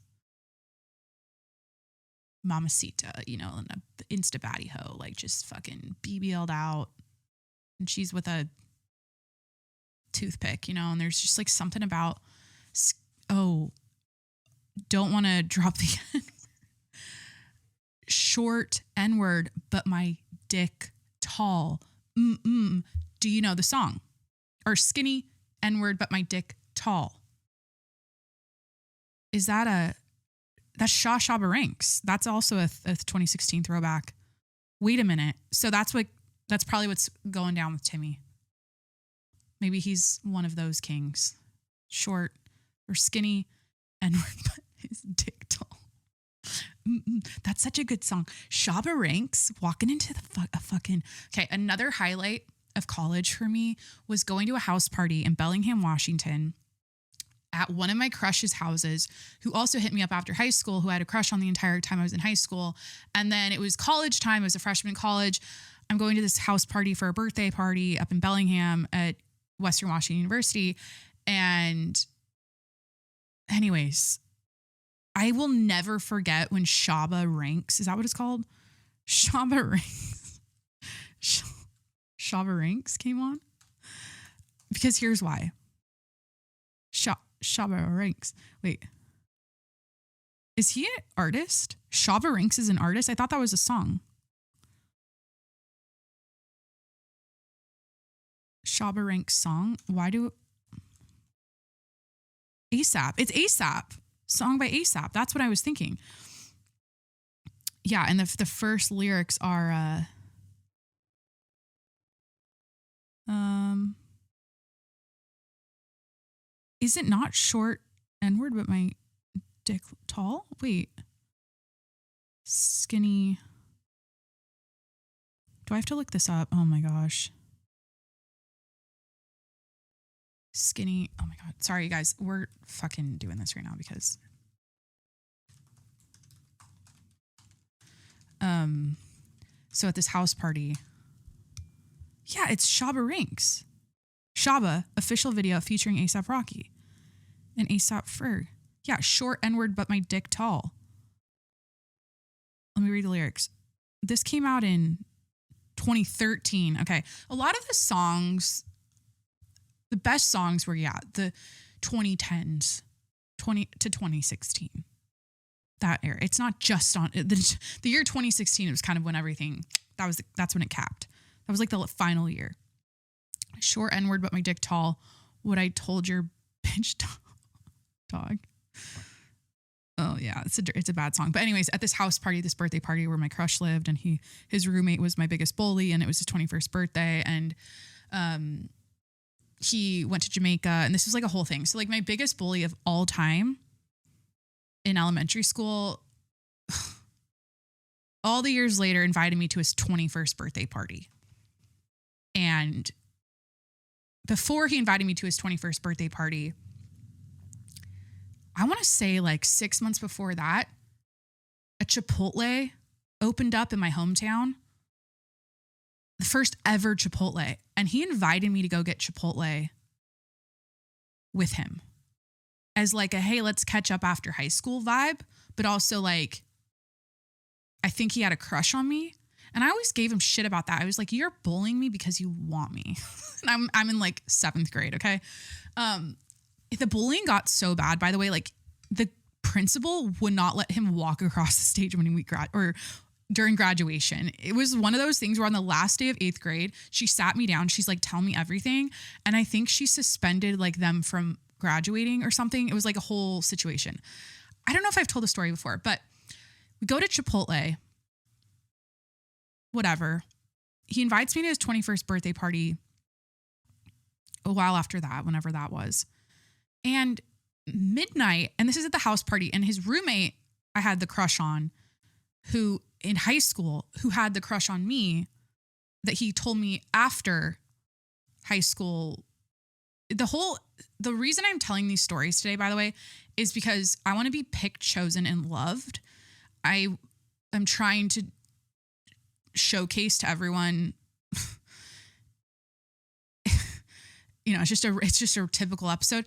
mamacita, and a insta baddie hoe, like just fucking BBL'd out. And she's with a toothpick, and there's just like something about, don't want to drop the short N-word, but my dick tall. Do you know the song? Or skinny N-word, but my dick tall. Is that's Shabba Ranks. That's also a 2016 throwback. Wait a minute. So that's probably what's going down with Timmy. Maybe he's one of those kings. Short or skinny N-word, but his dick tall. That's such a good song. Shabba Ranks walking into the fucking. Okay, another highlight of college for me was going to a house party in Bellingham, Washington at one of my crush's houses, who also hit me up after high school, who I had a crush on the entire time I was in high school. And then it was college time. I was a freshman in college. I'm going to this house party for a birthday party up in Bellingham at Western Washington University. And anyways, I will never forget when Shabba Ranks, is that what it's called? Shabba Ranks. Shabba Ranks came on. Because here's why. Shabba Ranks. Wait. Is he an artist? Shabba Ranks is an artist? I thought that was a song. Shabba Ranks song? Why do... ASAP. It's ASAP. Song by ASAP. That's what I was thinking. Yeah, and the first lyrics are is it not short N-word but my dick tall? Wait. Skinny. Do I have to look this up? Oh my gosh. Skinny. Oh my God. Sorry, you guys. We're fucking doing this right now because so at this house party, yeah, it's Shabba Ranks. Shabba official video featuring A$AP Rocky and A$AP Ferg. Yeah, short N-word but my dick tall. Let me read the lyrics. This came out in 2013. Okay. A lot of the songs, the best songs were, the 2010s, 20 to 2016. That era. It's not just on the year 2016. It was kind of when everything, that's when it capped. That was like the final year. Short N-word, but my dick tall. What I told your bitch dog. Oh yeah, it's a bad song. But anyways, at this house party, this birthday party where my crush lived, and his roommate was my biggest bully, and it was his 21st birthday, and he went to Jamaica, and this was like a whole thing. So like my biggest bully of all time in elementary school, all the years later, invited me to his 21st birthday party. And before he invited me to his 21st birthday party, I want to say like 6 months before that, a Chipotle opened up in my hometown. The first ever Chipotle. And he invited me to go get Chipotle with him as like a, hey, let's catch up after high school vibe. But also like, I think he had a crush on me. And I always gave him shit about that. I was like, you're bullying me because you want me. And I'm in like 7th grade. Okay. The bullying got so bad, by the way, like the principal would not let him walk across the stage when we during graduation. It was one of those things where on the last day of 8th grade, she sat me down. She's like, tell me everything. And I think she suspended like them from graduating or something. It was like a whole situation. I don't know if I've told the story before, but we go to Chipotle, whatever. He invites me to his 21st birthday party a while after that, whenever that was. And midnight, and this is at the house party, and his roommate I had the crush on, who in high school, who had the crush on me, that he told me after high school. The reason I'm telling these stories today, by the way, is because I want to be picked, chosen, and loved. I am trying to showcase to everyone, it's just a typical episode,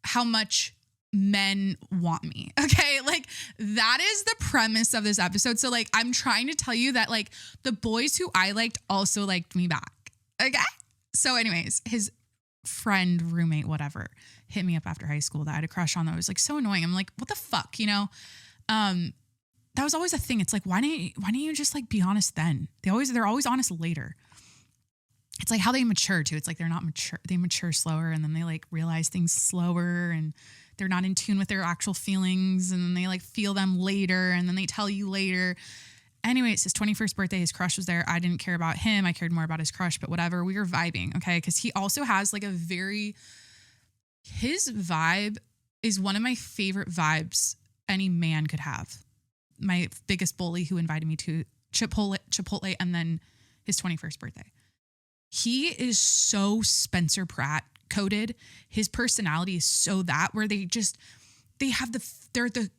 how much men want me. Okay. Like that is the premise of this episode. So like, I'm trying to tell you that like the boys who I liked also liked me back. Okay. So anyways, his friend, roommate, whatever, hit me up after high school that I had a crush on that was like so annoying. I'm like, what the fuck, that was always a thing. It's like, why didn't you just like be honest then? They're always honest later. It's like how they mature too. It's like they're not mature. They mature slower and then they like realize things slower and they're not in tune with their actual feelings and then they like feel them later and then they tell you later. Anyway, it's his 21st birthday. His crush was there. I didn't care about him. I cared more about his crush, but whatever. We were vibing. Okay. Cause he also has like his vibe is one of my favorite vibes any man could have. My biggest bully who invited me to Chipotle and then his 21st birthday. He is so Spencer Pratt coded. His personality is so that where they're the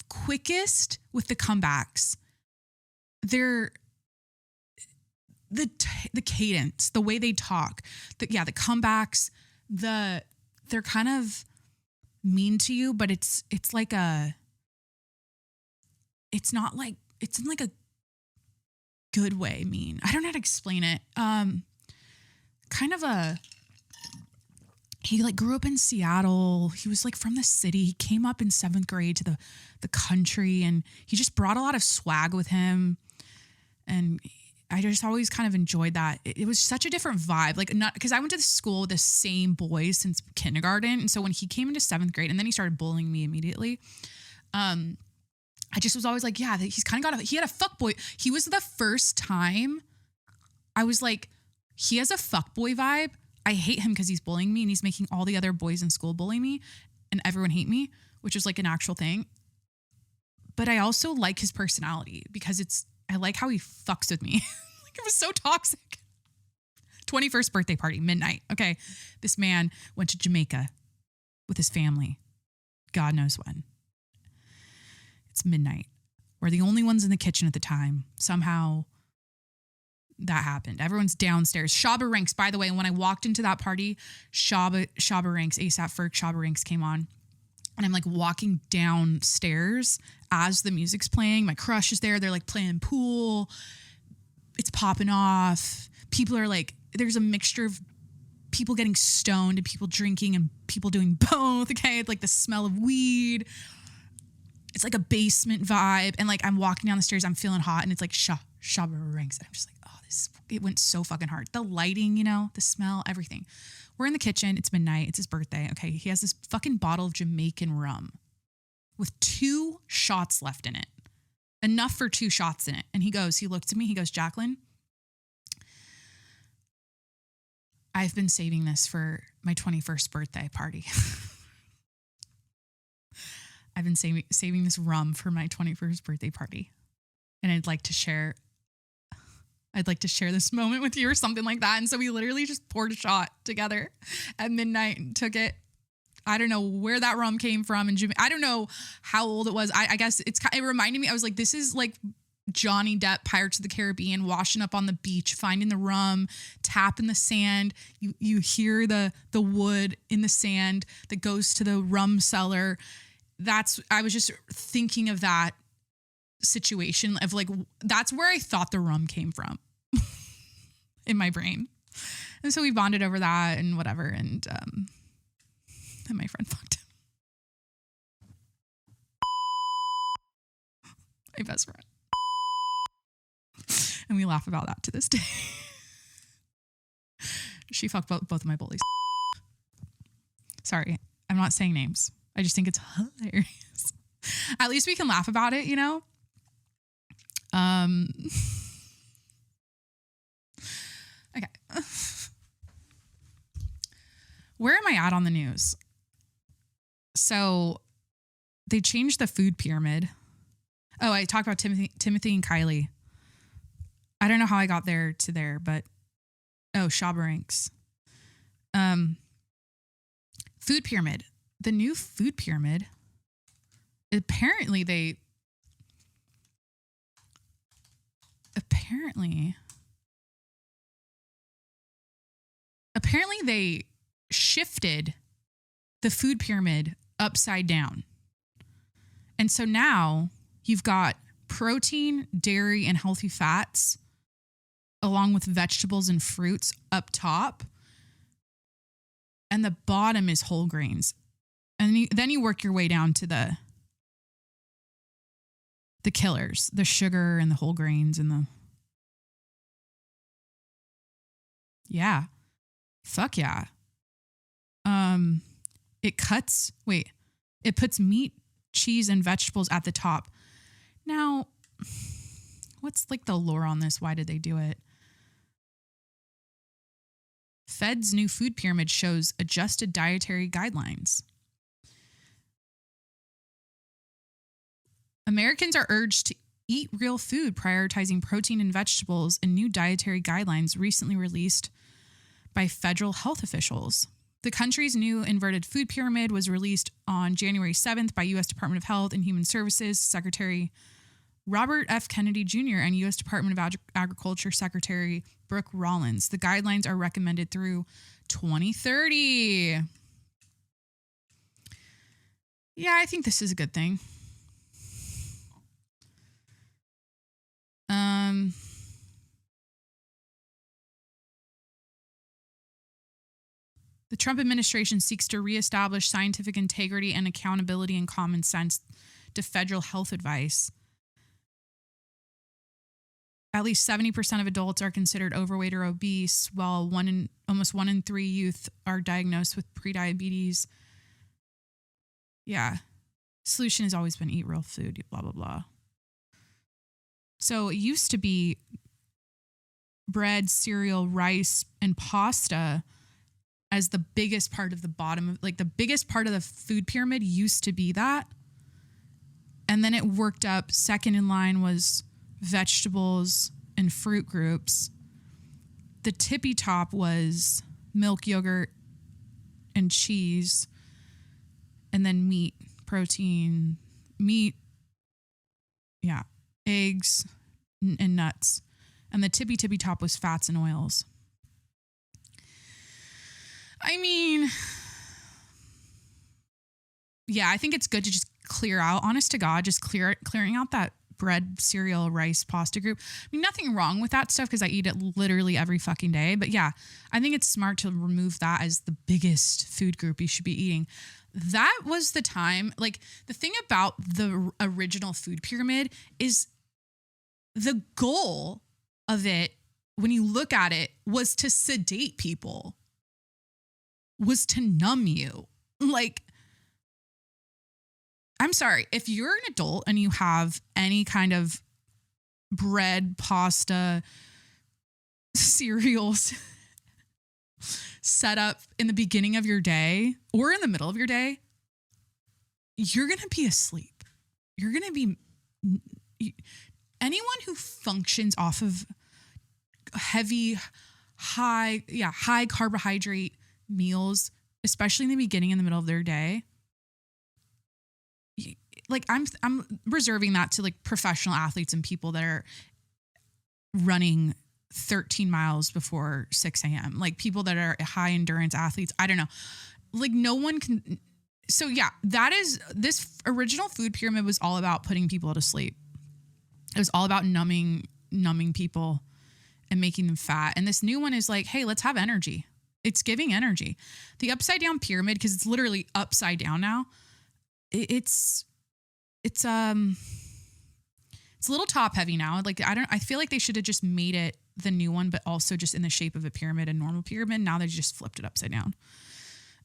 quickest with the comebacks. They're the cadence, the way they talk, the comebacks, they're kind of mean to you, but it's not like, it's in like a good way mean. I don't know how to explain it. He like grew up in Seattle. He was like from the city. He came up in 7th grade to the country and he just brought a lot of swag with him. And I just always kind of enjoyed that. It was such a different vibe. Like not because I went to the school with the same boys since kindergarten. And so when he came into 7th grade and then he started bullying me immediately, I just was always like, yeah, he's kind of he had a fuckboy. He was the first time I was like, he has a fuckboy vibe. I hate him because he's bullying me and he's making all the other boys in school bully me and everyone hate me, which is like an actual thing. But I also like his personality because I like how he fucks with me. Like it was so toxic. 21st birthday party, midnight. Okay. This man went to Jamaica with his family. God knows when. It's midnight. We're the only ones in the kitchen at the time. Somehow that happened. Everyone's downstairs. Shabba Ranks, by the way, when I walked into that party, Shabba Ranks, ASAP Ferg, Shabba Ranks came on. And I'm like walking downstairs as the music's playing. My crush is there. They're like playing pool. It's popping off. People are like, there's a mixture of people getting stoned and people drinking and people doing both. Okay. It's like the smell of weed. It's like a basement vibe. And like, I'm walking down the stairs, I'm feeling hot and it's like Shabba Ranks. And I'm just like, oh, it went so fucking hard. The lighting, the smell, everything. We're in the kitchen. It's midnight. It's his birthday. Okay. He has this fucking bottle of Jamaican rum with 2 shots left in it. Enough for 2 shots in it. And he looks at me. He goes, Jacqueline, I've been saving this for my 21st birthday party. I've been saving this rum for my 21st birthday party. And I'd like to share this moment with you or something like that. And so we literally just poured a shot together at midnight and took it. I don't know where that rum came from. And I don't know how old it was. I guess it reminded me, I was like, this is like Johnny Depp, Pirates of the Caribbean, washing up on the beach, finding the rum, tapping the sand. You hear the wood in the sand that goes to the rum cellar. I was just thinking of that situation of like, that's where I thought the rum came from in my brain. And so we bonded over that and whatever. And my friend fucked him. My best friend. And we laugh about that to this day. She fucked both of my bullies. Sorry, I'm not saying names. I just think it's hilarious. At least we can laugh about it, you know? Okay. Where am I at on the news? So they changed the food pyramid. Oh, I talked about Timothée and Kylie. I don't know how I got there, but Shabba Ranks. Food pyramid. The new food pyramid. Apparently they shifted the food pyramid upside down. And so now you've got protein, dairy, and healthy fats, along with vegetables and fruits up top. And the bottom is whole grains. And then you work your way down to the killers, the sugar and the whole grains and the... Yeah. Fuck yeah. It puts meat, cheese, and vegetables at the top. Now, what's like the lore on this? Why did they do it? Fed's new food pyramid shows adjusted dietary guidelines. Americans are urged to eat real food, prioritizing protein and vegetables in new dietary guidelines recently released by federal health officials. The country's new inverted food pyramid was released on January 7th by U.S. Department of Health and Human Services Secretary Robert F. Kennedy Jr. and U.S. Department of Agriculture Secretary Brooke Rollins. The guidelines are recommended through 2030. Yeah, I think this is a good thing. The Trump administration seeks to reestablish scientific integrity and accountability and common sense to federal health advice. At least 70% of adults are considered overweight or obese, while almost 1 in 3 youth are diagnosed with prediabetes. Yeah. Solution has always been eat real food, blah, blah, blah. So it used to be bread, cereal, rice, and pasta as the biggest part of the bottom of, like, the biggest part of the food pyramid used to be that. And then it worked up. Second in line was vegetables and fruit groups. The tippy top was milk, yogurt, and cheese. And then meat, protein, eggs and nuts. And the tippy top was fats and oils. I mean, yeah, I think it's good to just clear out, honest to God, just clearing out that bread, cereal, rice, pasta group. I mean, nothing wrong with that stuff because I eat it literally every fucking day. But yeah, I think it's smart to remove that as the biggest food group you should be eating. That was the time. Like, the thing about the original food pyramid is the goal of it, when you look at it, was to sedate people, was to numb you. Like, I'm sorry, if you're an adult and you have any kind of bread, pasta, cereals set up in the beginning of your day or in the middle of your day, you're going to be asleep. You're going to be... Anyone who functions off of heavy, high carbohydrate meals, especially in the beginning and the middle of their day, like, I'm reserving that to like professional athletes and people that are running 13 miles before 6 a.m. Like, people that are high endurance athletes. I don't know. Like, no one can. So yeah, this original food pyramid was all about putting people to sleep. It was all about numbing people and making them fat. And this new one is like, hey, let's have energy. It's giving energy. The upside down pyramid, because it's literally upside down now. It's It's a little top heavy now. Like, I feel like they should have just made it the new one, but also just in the shape of a pyramid, a normal pyramid. Now they just flipped it upside down.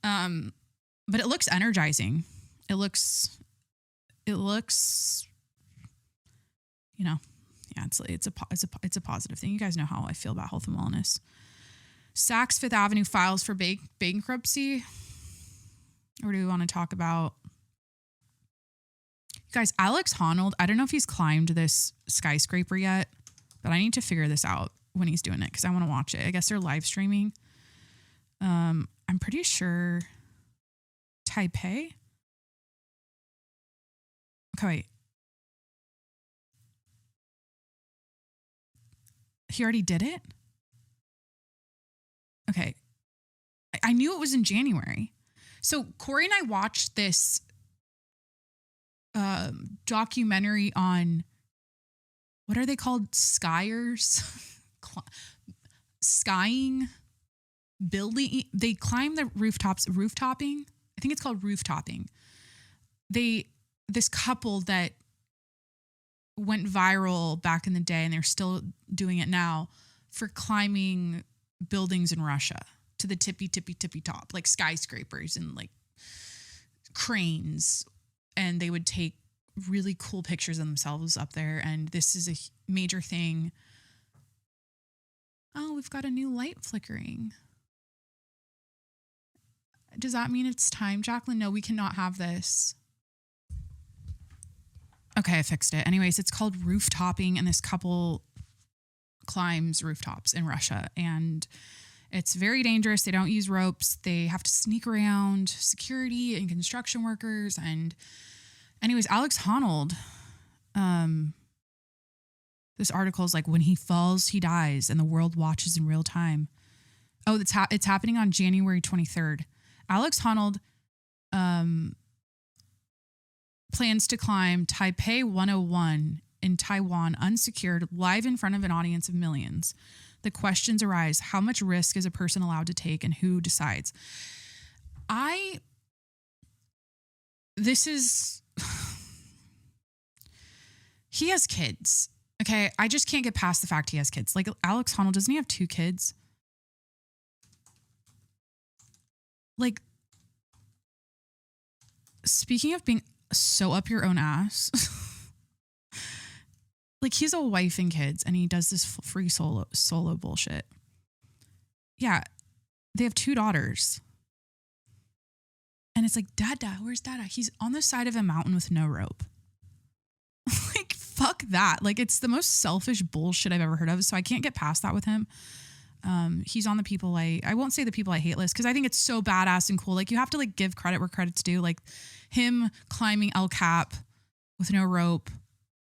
But it looks energizing. It looks, you know, yeah, it's a positive thing. You guys know how I feel about health and wellness. Saks Fifth Avenue files for bankruptcy. Or do we want to talk about? Guys, Alex Honnold, I don't know if he's climbed this skyscraper yet, but I need to figure this out when he's doing it because I want to watch it. I guess they're live streaming. I'm pretty sure Taipei. Okay, wait. He already did it? Okay. I knew it was in January. So Corey and I watched this documentary on, what are they called? Skiers? Skying? Building? They climb the rooftopping? I think it's called rooftopping. This couple that went viral back in the day, and they're still doing it now, for climbing buildings in Russia to the tippy top, like skyscrapers and like cranes. And they would take really cool pictures of themselves up there. And this is a major thing. Oh, we've got a new light flickering. Does that mean it's time, Jacqueline? No, we cannot have this. Okay, I fixed it. Anyways, it's called rooftopping, and this couple climbs rooftops in Russia, and it's very dangerous. They don't use ropes. They have to sneak around security and construction workers. And anyways, Alex Honnold, this article is like, when he falls, he dies, and the world watches in real time. Oh, it's happening on January 23rd. Alex Honnold plans to climb Taipei 101 in Taiwan unsecured, live in front of an audience of millions. The questions arise: how much risk is a person allowed to take, and who decides? He has kids. Okay, I just can't get past the fact he has kids. Like, Alex Honnold, doesn't he have 2 kids? Like, speaking of being so up your own ass, like, he has a wife and kids, and he does this free solo bullshit. Yeah, they have 2 daughters. And it's like, Dada, where's Dada? He's on the side of a mountain with no rope. Like, fuck that. Like, it's the most selfish bullshit I've ever heard of. So I can't get past that with him. He's on the people I won't say the people I hate list, because I think it's so badass and cool. Like, you have to, like, give credit where credit's due. Like, him climbing El Cap with no rope,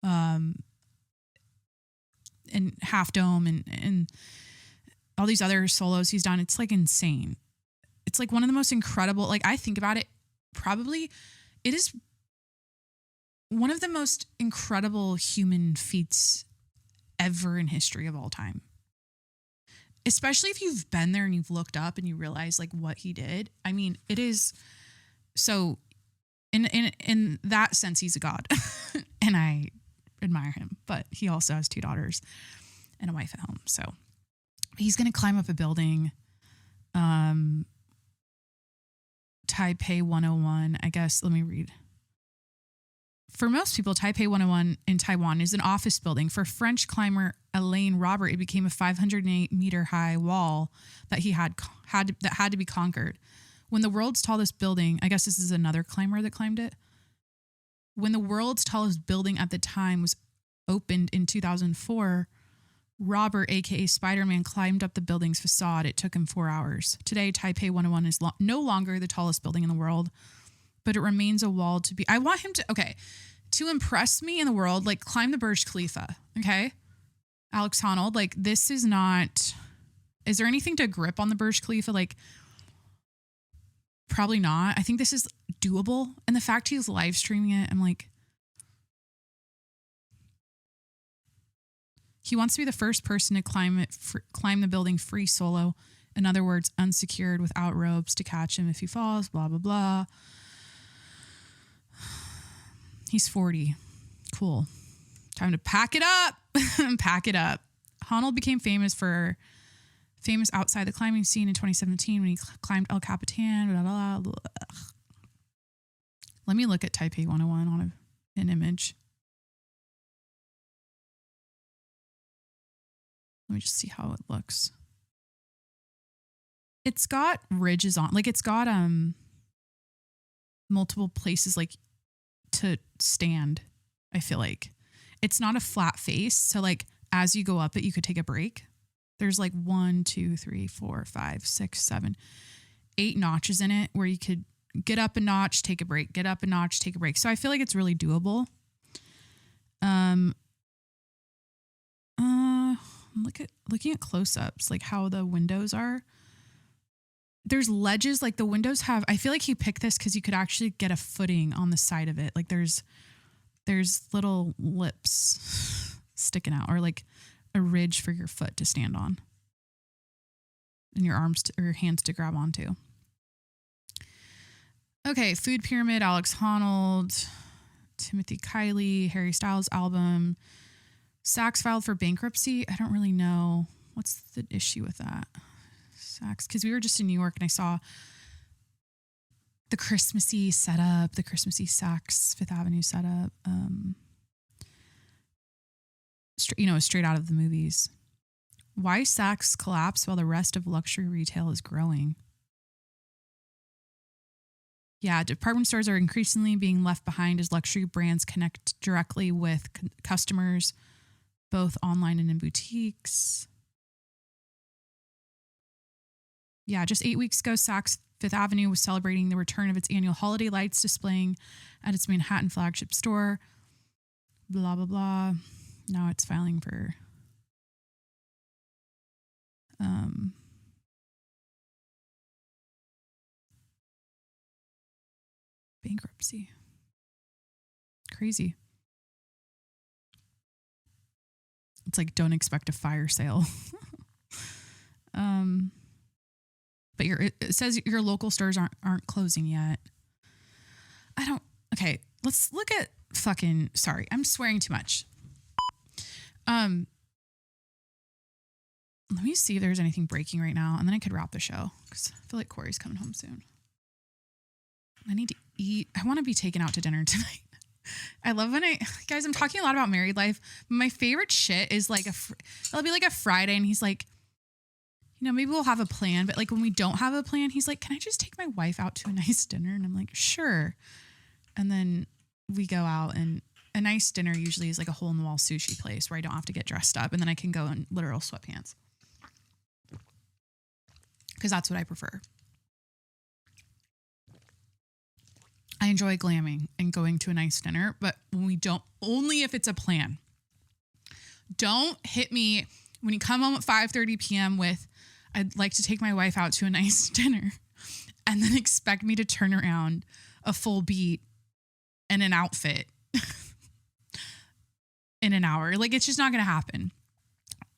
and Half Dome and all these other solos he's done. It's like insane. It's like one of the most incredible, like, I think about it, probably it is one of the most incredible human feats ever in history of all time. Especially if you've been there and you've looked up and you realize, like, what he did. I mean, it is so, in that sense, he's a god. And I admire him, but he also has 2 daughters and a wife at home. So he's going to climb up a building. Taipei 101, I guess. Let me read. For most people, Taipei 101 in Taiwan is an office building. For French climber Alain Robert, it became a 508-meter high wall that had to be conquered. When the world's tallest building, I guess this is another climber that climbed it. When the world's tallest building at the time was opened in 2004, Robert, aka Spider-Man, climbed up the building's facade. It took him 4 hours. Today, Taipei 101 is no longer the tallest building in the world, but it remains a wall to be. I want him to impress me in the world, like, climb the Burj Khalifa, okay? Alex Honnold, like, this is not, is there anything to grip on the Burj Khalifa? Like, probably not. I think this is doable. And the fact he's live streaming it, I'm like, he wants to be the first person to climb the building free solo. In other words, unsecured, without ropes to catch him if he falls, blah, blah, blah. He's 40. Cool. Time to pack it up. Pack it up. Honnold became famous outside the climbing scene in 2017 when he climbed El Capitan. Blah, blah, blah. Let me look at Taipei 101 on an image. Let me just see how it looks. It's got ridges on, like it's got multiple places like to stand. I feel like it's not a flat face. So like as you go up it, you could take a break. There's like 1, 2, 3, 4, 5, 6, 7, 8 notches in it where you could get up a notch, take a break, get up a notch, take a break. So I feel like it's really doable. Looking at close-ups, like how the windows are. There's ledges, like the windows have, I feel like he picked this because you could actually get a footing on the side of it. Like there's little lips sticking out or like a ridge for your foot to stand on and your arms or your hands to grab onto. Okay, Food Pyramid, Alex Honnold, Timothée, Kylie, Harry Styles album. Saks filed for bankruptcy. I don't really know. What's the issue with that? Saks, because we were just in New York and I saw the Christmassy setup, the Christmassy Saks Fifth Avenue setup. Straight out of the movies. Why Saks collapse while the rest of luxury retail is growing? Yeah, department stores are increasingly being left behind as luxury brands connect directly with customers, both online and in boutiques. Yeah, just 8 weeks ago, Saks Fifth Avenue was celebrating the return of its annual holiday lights displaying at its Manhattan flagship store. Blah, blah, blah. Now it's filing for bankruptcy. Crazy. It's like, don't expect a fire sale. But it says your local stores aren't closing yet. Okay, let's look at sorry, I'm swearing too much. Let me see if there's anything breaking right now, and then I could wrap the show because I feel like Corey's coming home soon. I need to eat. I want to be taken out to dinner tonight. I love when guys, I'm talking a lot about married life. My favorite shit is like it'll be like a Friday and he's like, maybe we'll have a plan. But like when we don't have a plan, he's like, can I just take my wife out to a nice dinner? And I'm like, sure. And then we go out, and a nice dinner usually is like a hole in the wall sushi place where I don't have to get dressed up. And then I can go in literal sweatpants. Because that's what I prefer. I enjoy glamming and going to a nice dinner, but when we don't, only if it's a plan. Don't hit me when you come home at 5:30 p.m. with, I'd like to take my wife out to a nice dinner, and then expect me to turn around a full beat and an outfit in an hour. Like, it's just not going to happen,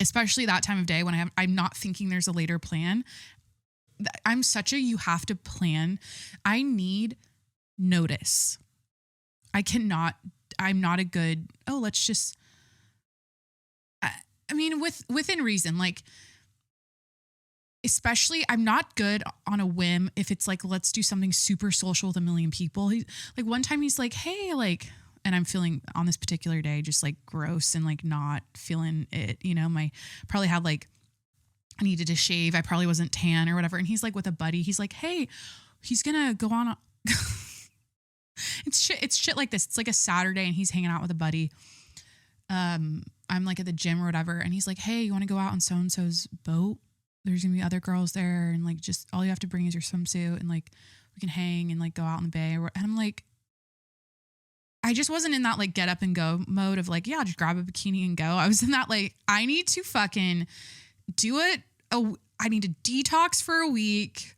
especially that time of day when I'm not thinking there's a later plan. I'm such you have to plan. I need notice. I'm not a good, let's just, within reason, like, especially I'm not good on a whim if it's like, let's do something super social with 1 million people. Like one time he's like, hey, like, and I'm feeling on this particular day, just like gross and like not feeling it, probably had like, I needed to shave. I probably wasn't tan or whatever. And he's like with a buddy, he's like, hey, he's going to go on. It's shit like this. It's like a Saturday and he's hanging out with a buddy. I'm like at the gym or whatever. And he's like, hey, you want to go out on so-and-so's boat? There's gonna be other girls there. And like, just all you have to bring is your swimsuit and like, we can hang and like go out in the bay. And I'm like, I just wasn't in that like get up and go mode of like, yeah, just grab a bikini and go. I was in that like, I need to fucking do it. I need to detox for a week,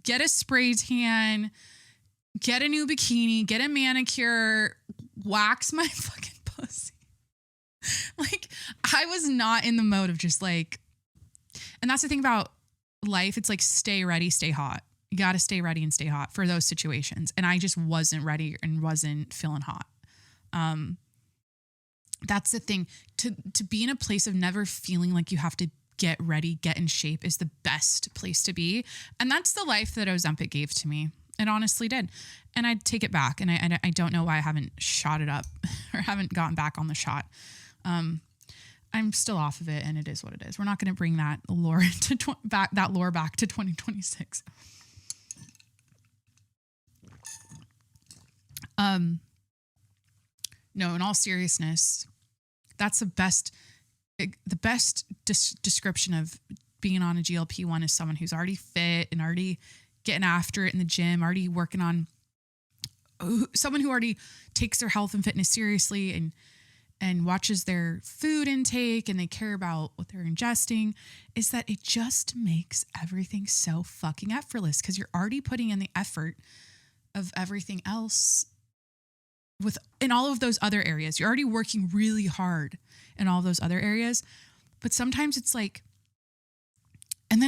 get a spray tan, get a new bikini, get a manicure, wax my fucking pussy. Like, I was not in the mode of just like, and that's the thing about life. It's like, stay ready, stay hot. You got to stay ready and stay hot for those situations. And I just wasn't ready and wasn't feeling hot. That's the thing. To be in a place of never feeling like you have to get ready, get in shape is the best place to be. And that's the life that Ozempic gave to me. It honestly did. And I'd take it back. And I don't know why I haven't shot it up or haven't gotten back on the shot. I'm still off of it, and it is what it is. We're not going to bring that lore back to 2026. No, in all seriousness, that's the best description of being on a GLP-1 is someone who's already fit and already getting after it in the gym, already working on someone who already takes their health and fitness seriously and watches their food intake and they care about what they're ingesting, is that it just makes everything so fucking effortless because you're already putting in the effort of everything else in all of those other areas. You're already working really hard in all of those other areas. But sometimes it's like, and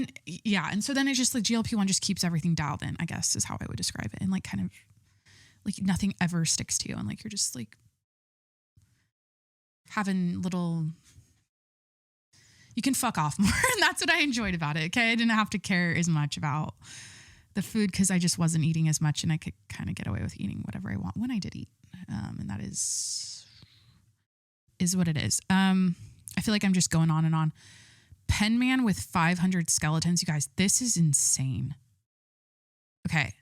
so then it's just like GLP-1 just keeps everything dialed in, I guess is how I would describe it. And like kind of like nothing ever sticks to you. And like, you're just like having you can fuck off more. And that's what I enjoyed about it. Okay. I didn't have to care as much about the food because I just wasn't eating as much and I could kind of get away with eating whatever I want when I did eat. And that is what it is. I feel like I'm just going on and on. Pen man with 500 skeletons. You guys, this is insane. Okay.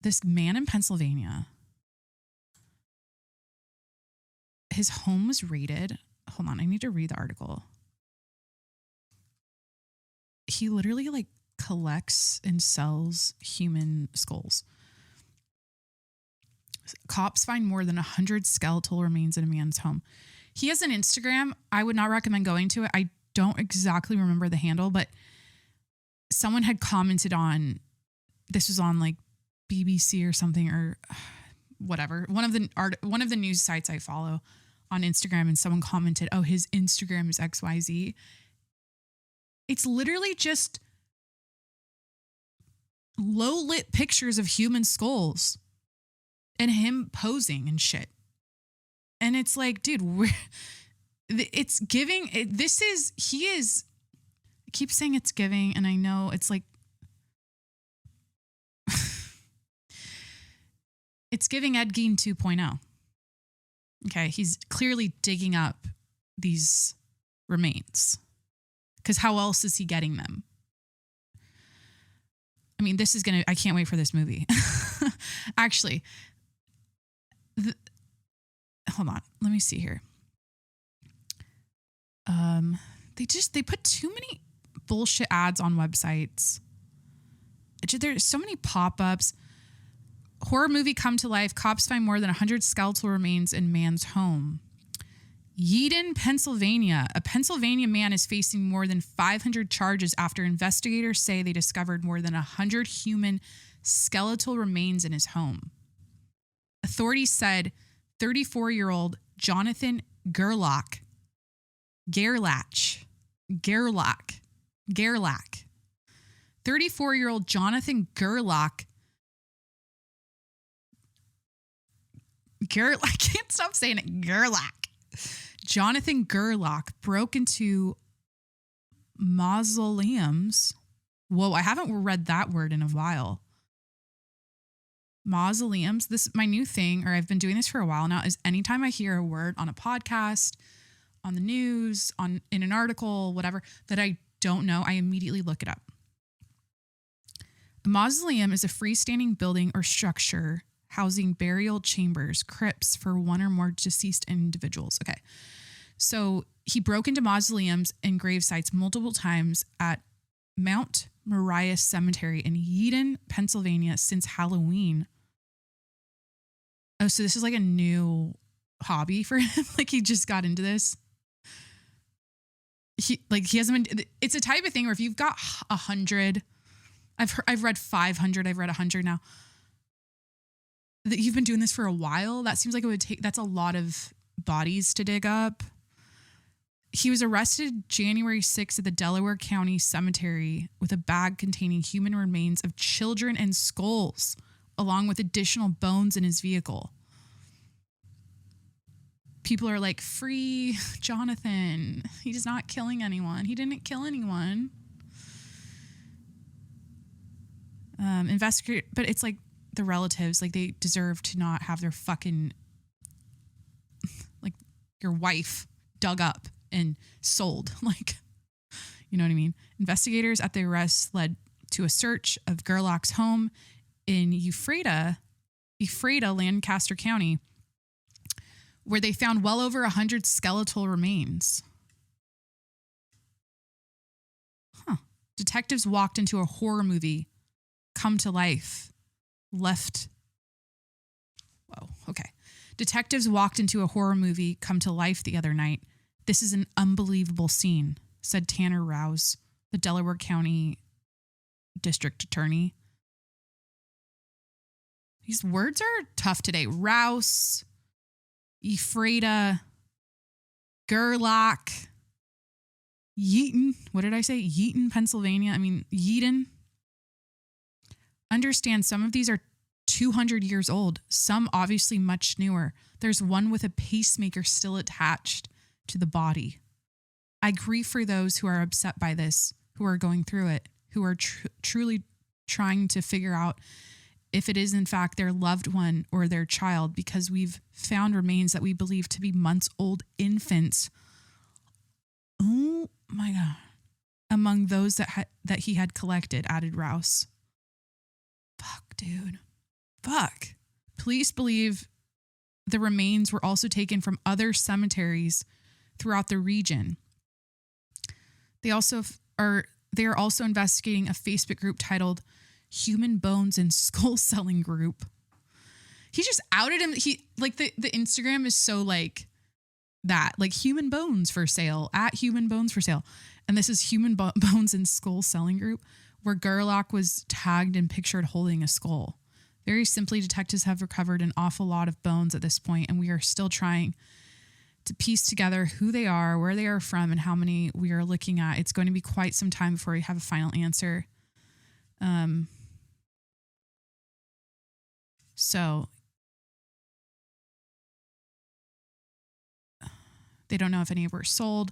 This man in Pennsylvania, his home was raided. Hold on. I need to read the article. He literally like collects and sells human skulls. Cops find more than 100 skeletal remains in a man's home. He has an Instagram. I would not recommend going to it. I don't exactly remember the handle, but someone had commented on, this was on like BBC or something or whatever. One of the news sites I follow on Instagram, and someone commented, oh, his Instagram is XYZ. It's literally just low lit pictures of human skulls and him posing and shit. And it's like, dude, it's giving. I keep saying it's giving, and I know it's like, it's giving Ed Gein 2.0. Okay, he's clearly digging up these remains. Because how else is he getting them? I mean, I can't wait for this movie. Actually, hold on. Let me see here. They put too many bullshit ads on websites. There's so many pop-ups. Horror movie come to life. Cops find more than 100 skeletal remains in man's home. Yeadon, Pennsylvania. A Pennsylvania man is facing more than 500 charges after investigators say they discovered more than 100 human skeletal remains in his home. Authorities said 34-year-old Jonathan Gerlach. 34-year-old Jonathan Gerlach. I can't stop saying it. Gerlach. Jonathan Gerlach broke into mausoleums. Whoa, I haven't read that word in a while. Mausoleums. This is my new thing, or I've been doing this for a while now, is anytime I hear a word on a podcast, on the news, in an article, whatever, that I don't know, I immediately look it up. A mausoleum is a freestanding building or structure housing burial chambers, crypts for one or more deceased individuals. Okay. So he broke into mausoleums and grave sites multiple times at Mount Moriah Cemetery in Yeadon, Pennsylvania since Halloween. Oh, so this is like a new hobby for him. Like he just got into this. He hasn't been, it's a type of thing where if you've got 100, I've read 500, I've read 100 now, that you've been doing this for a while. That seems like that's a lot of bodies to dig up. He was arrested January 6th at the Delaware County Cemetery with a bag containing human remains of children and skulls, along with additional bones in his vehicle. people are like, free Jonathan. He's not killing anyone. He didn't kill anyone. Investigate, but it's like the relatives, like they deserve to not have their fucking, like your wife dug up and sold. Like, you know what I mean? Investigators at the arrest led to a search of Gerlach's home in Ephrata, Lancaster County, where they found well over 100 skeletal remains. Detectives walked into a horror movie come to life. Detectives walked into a horror movie come to life the other night. This is an unbelievable scene, said Tanner Rouse, the Delaware County District Attorney. These words are tough today. Rouse, Ephrata, Gerlach, Yeaton. What did I say? Yeaton, Pennsylvania. Yeaton. Understand some of these are 200 years old, some obviously much newer. There's one with a pacemaker still attached to the body. I grieve for those who are upset by this, who are going through it, who are truly trying to figure out if it is in fact their loved one or their child, because we've found remains that we believe to be months-old infants. Oh my God. Among those that he had collected, added Rouse. Fuck, dude. Fuck. Police believe the remains were also taken from other cemeteries throughout the region. They are also investigating a Facebook group titled Human Bones and Skull Selling Group. He just outed him. He like the Instagram is so like that, like human bones for sale, at human bones for sale. And this is Human Bones and Skull Selling Group, where Gerlach was tagged and pictured holding a skull. Very simply, detectives have recovered an awful lot of bones at this point, and we are still trying to piece together who they are, where they are from, and how many we are looking at. It's going to be quite some time before we have a final answer. So they don't know if any were sold.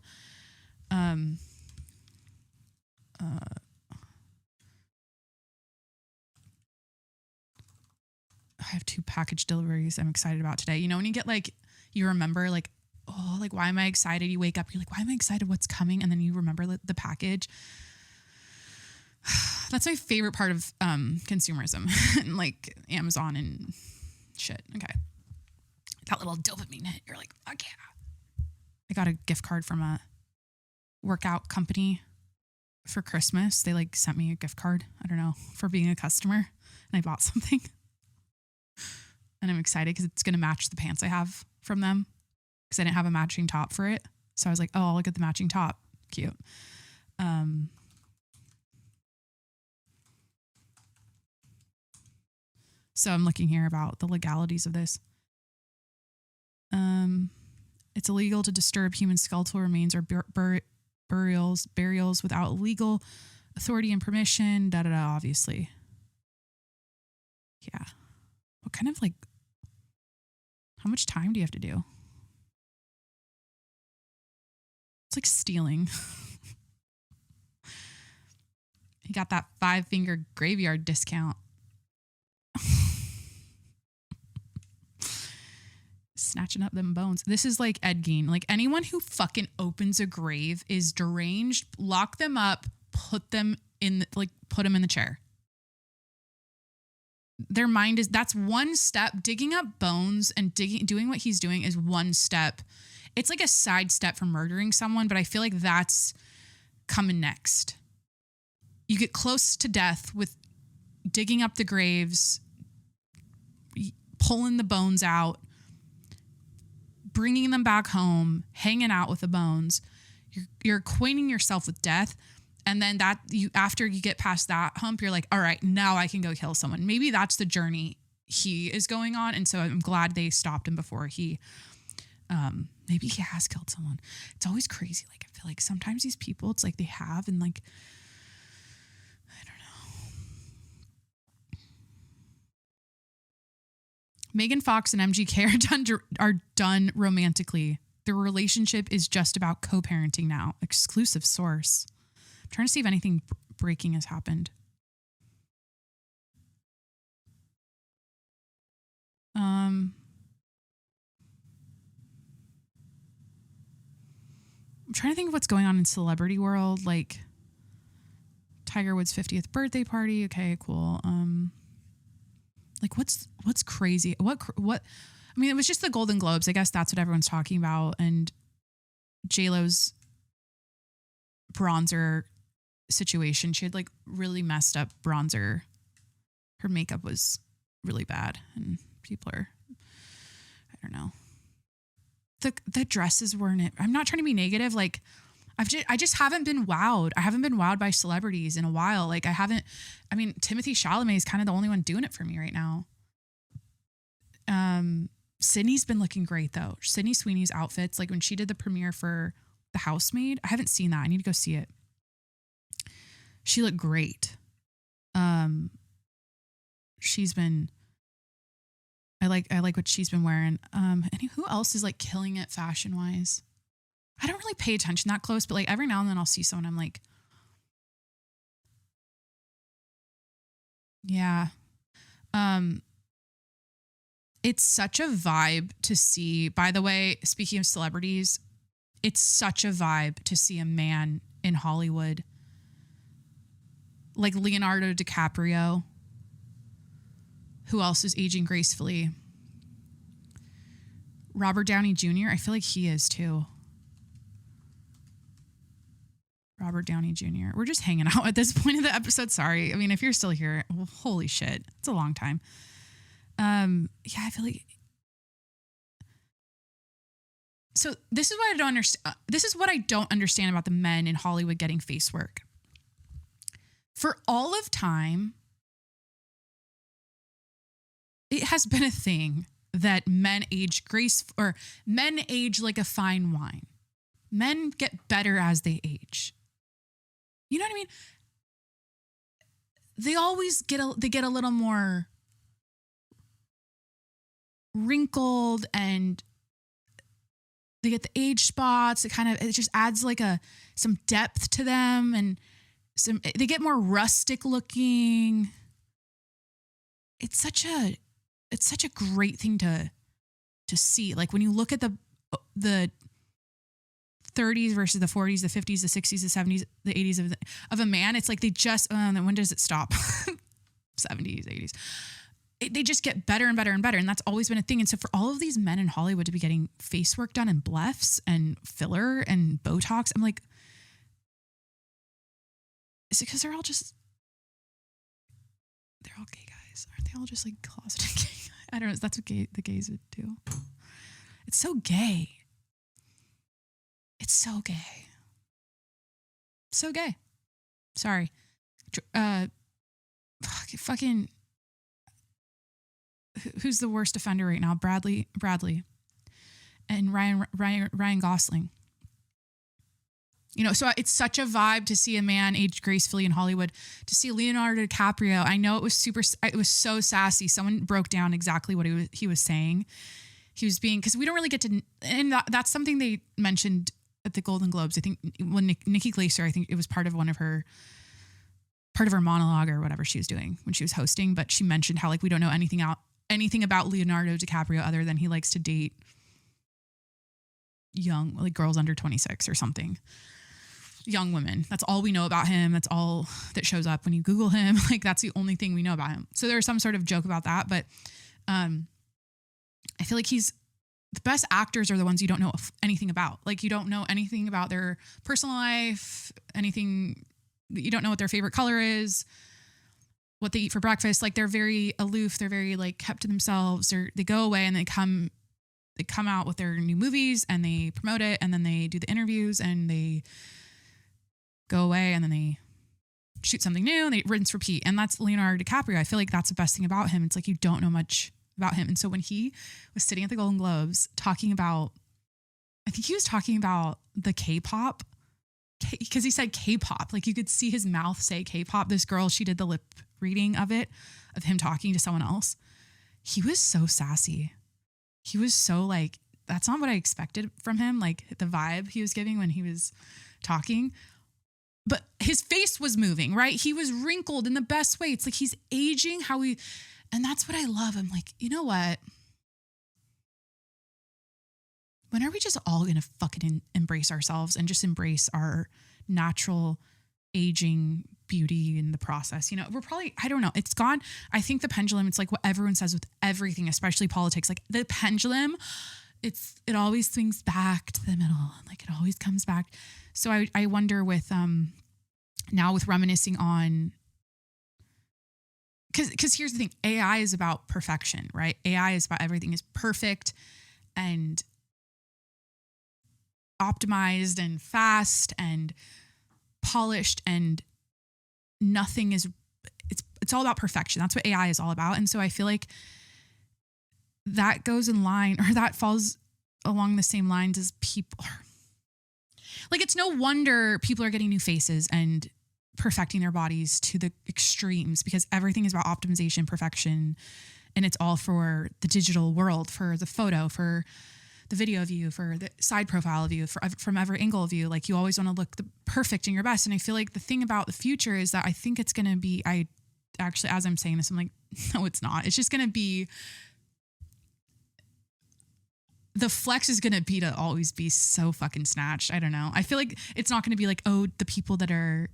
I have 2 package deliveries I'm excited about today. You know, when you get like, you remember like, oh, like, why am I excited? You wake up, you're like, why am I excited? What's coming? And then you remember the package. That's my favorite part of consumerism and like Amazon and shit. Okay. That little dopamine hit. You're like, fuck yeah. I got a gift card from a workout company for Christmas. They like sent me a gift card. I don't know, for being a customer. And I bought something. And I'm excited because it's going to match the pants I have from them, because I didn't have a matching top for it. So I was like, oh, I'll look at the matching top. Cute. So I'm looking here about the legalities of this. It's illegal to disturb human skeletal remains or burials without legal authority and permission. Obviously. Yeah. What kind of like, how much time do you have to do? It's like stealing. He got that 5-finger graveyard discount. Snatching up them bones. This is like Ed Gein. Like, anyone who fucking opens a grave is deranged. Lock them up, put them in the chair. Their mind is, that's one step. Digging up bones and doing what he's doing is one step. It's like a side step from murdering someone, but I feel like that's coming next. You get close to death with digging up the graves, pulling the bones out, bringing them back home, hanging out with the bones. You're acquainting yourself with death. And then after you get past that hump, you're like, all right, now I can go kill someone. Maybe that's the journey he is going on. And so I'm glad they stopped him before he, maybe he has killed someone. It's always crazy. Like, I feel like sometimes these people, it's like they have, and like, I don't know. Megan Fox and MGK are done romantically. Their relationship is just about co-parenting now. Exclusive source. I'm trying to see if anything breaking has happened. I'm trying to think of what's going on in celebrity world, like Tiger Woods' 50th birthday party. Okay, cool. Like what's crazy? What? I mean, it was just the Golden Globes. I guess that's what everyone's talking about. And J-Lo's bronzer situation. She had like really messed up bronzer. Her makeup was really bad, and people are, I don't know. The dresses weren't it. I'm not trying to be negative. Like I just haven't been wowed. I haven't been wowed by celebrities in a while. Like Timothée Chalamet is kind of the only one doing it for me right now. Sydney's been looking great though. Sydney Sweeney's outfits, like when she did the premiere for The Housemaid, I haven't seen that. I need to go see it. She looked great. She's been, I like what she's been wearing. And who else is like killing it fashion wise? I don't really pay attention that close, but like every now and then I'll see someone I'm like, yeah. It's such a vibe to see, by the way, speaking of celebrities, it's such a vibe to see a man in Hollywood like Leonardo DiCaprio. Who else is aging gracefully? Robert Downey Jr. I feel like he is too. Robert Downey Jr. We're just hanging out at this point of the episode. Sorry. I mean, if you're still here, well, holy shit. It's a long time. Yeah, I feel like. So this is what I don't understand. This is what I don't understand about the men in Hollywood getting face work. For all of time, it has been a thing that men age men age like a fine wine. Men get better as they age. You know what I mean? They always get a little more wrinkled, and they get the age spots. It just adds like some depth to them, and they get more rustic looking. It's such a great thing to see. Like when you look at the 30s versus the 40s, the 50s, the 60s, the 70s, the 80s of a man, it's like they just, when does it stop? 70s, 80s. They just get better and better and better. And that's always been a thing. And so for all of these men in Hollywood to be getting face work done and blephs and filler and Botox, I'm like, is it because they're all gay guys? Aren't they all just like closeted gay? I don't know. That's what the gays would do. It's so gay. It's so gay. So gay. Sorry. Fucking. Who's the worst offender right now? Bradley, and Ryan Gosling. You know, so it's such a vibe to see a man age gracefully in Hollywood. To see Leonardo DiCaprio, I know it was so sassy. Someone broke down exactly what he was saying. He was being, because we don't really get to, and that's something they mentioned at the Golden Globes. I think when Nikki Glaser, I think it was part of her monologue or whatever she was doing when she was hosting, but she mentioned how like we don't know anything about Leonardo DiCaprio other than he likes to date young, like girls under 26 or something. Young women. That's all we know about him. That's all that shows up when you Google him. Like that's the only thing we know about him. So there's some sort of joke about that, but I feel like the best actors are the ones you don't know anything about. Like you don't know anything about their personal life, anything. You don't know what their favorite color is, what they eat for breakfast. Like they're very aloof. They're very like kept to themselves. They go away and they come out with their new movies and they promote it, and then they do the interviews and they go away and then they shoot something new and they rinse, repeat. And that's Leonardo DiCaprio. I feel like that's the best thing about him. It's like you don't know much about him. And so when he was sitting at the Golden Globes talking about, I think he was talking about the K-pop, because he said K-pop, like you could see his mouth say K-pop. This girl, she did the lip reading of him talking to someone else. he was so sassy. He was so like, that's not what I expected from him. Like the vibe he was giving when he was talking, but his face was moving, right? He was wrinkled in the best way. It's like he's aging and that's what I love. I'm like, you know what? When are we just all going to fucking embrace ourselves and just embrace our natural aging beauty in the process? You know, we're probably, I don't know. It's gone. I think the pendulum, it's like what everyone says with everything, especially politics, like the pendulum, it always swings back to the middle. Like it always comes back. So I wonder with, now with reminiscing on, cause here's the thing, AI is about perfection, right? AI is about everything is perfect and optimized and fast and polished, and nothing is, it's all about perfection. That's what AI is all about. And so I feel like that goes in line, or that falls along the same lines as people. Like, it's no wonder people are getting new faces and perfecting their bodies to the extremes, because everything is about optimization, perfection, and it's all for the digital world, for the photo, for the video of you, for the side profile of you, from every angle of you. Like, you always want to look the perfect and your best. And I feel like the thing about the future is that I think it's going to be, I actually, as I'm saying this, I'm like, no, it's not. It's just going to be, the flex is going to be to always be so fucking snatched. I don't know. I feel like it's not going to be like, oh, the people that are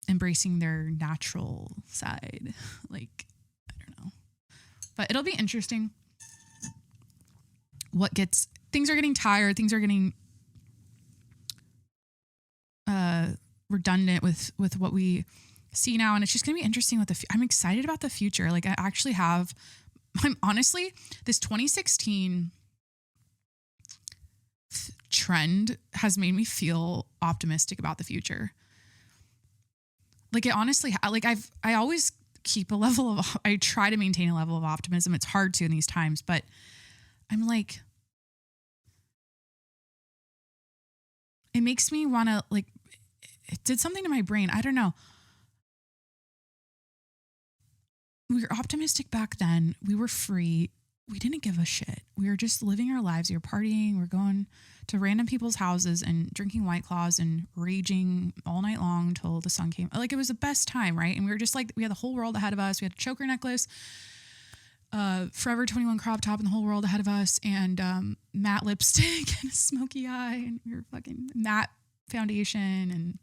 embracing their natural side. Like, I don't know. But it'll be interesting. Things are getting tired. Things are getting redundant with what we see now. And it's just going to be interesting I'm excited about the future. Like, I'm honestly, this 2016 trend has made me feel optimistic about the future. Like, it honestly, like I always keep I try to maintain a level of optimism. It's hard to in these times, but I'm like, it makes me want to, like, it did something to my brain. I don't know. We were optimistic back then. We were free. We didn't give a shit. We were just living our lives. We were partying. We were going to random people's houses and drinking White Claws and raging all night long until the sun came. Like, it was the best time, right? And we were just like, we had the whole world ahead of us. We had a choker necklace, Forever 21 crop top, and the whole world ahead of us, and matte lipstick and a smoky eye, and we were fucking matte foundation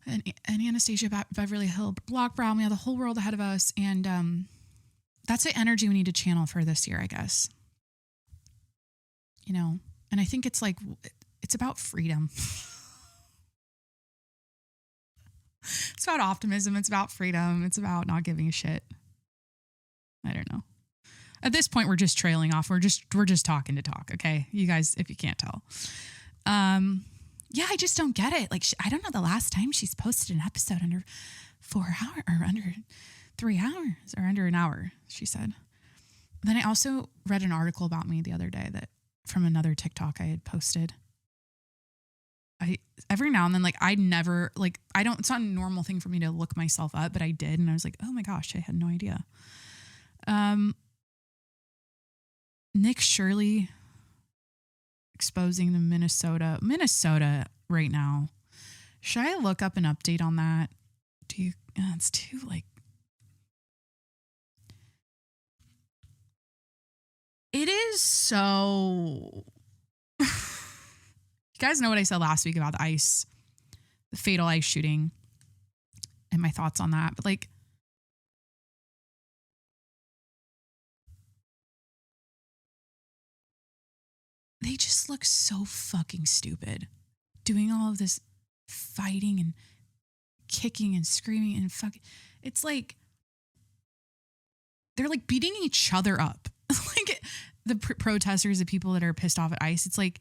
and Anastasia Beverly Hill block brow. And we had the whole world ahead of us, and that's the energy we need to channel for this year, I guess. You know, and I think it's like, it's about freedom. It's about optimism. It's about freedom. It's about not giving a shit. I don't know. At this point, we're just trailing off. We're just talking to talk. Okay. You guys, if you can't tell. Yeah, I just don't get it. Like, I don't know the last time she's posted an episode under 4 hours or under 3 hours or under an hour, she said. Then I also read an article about me the other day that from another TikTok I had posted. Every now and then, like, it's not a normal thing for me to look myself up, but I did. And I was like, oh my gosh, I had no idea. Nick Shirley exposing the Minnesota right now. Should I look up an update on that? It's too, like, it is so, you guys know what I said last week about the fatal ice shooting and my thoughts on that. But, like, they just look so fucking stupid doing all of this fighting and kicking and screaming and fucking. It's like they're like beating each other up. Like, the protesters, the people that are pissed off at ICE, it's like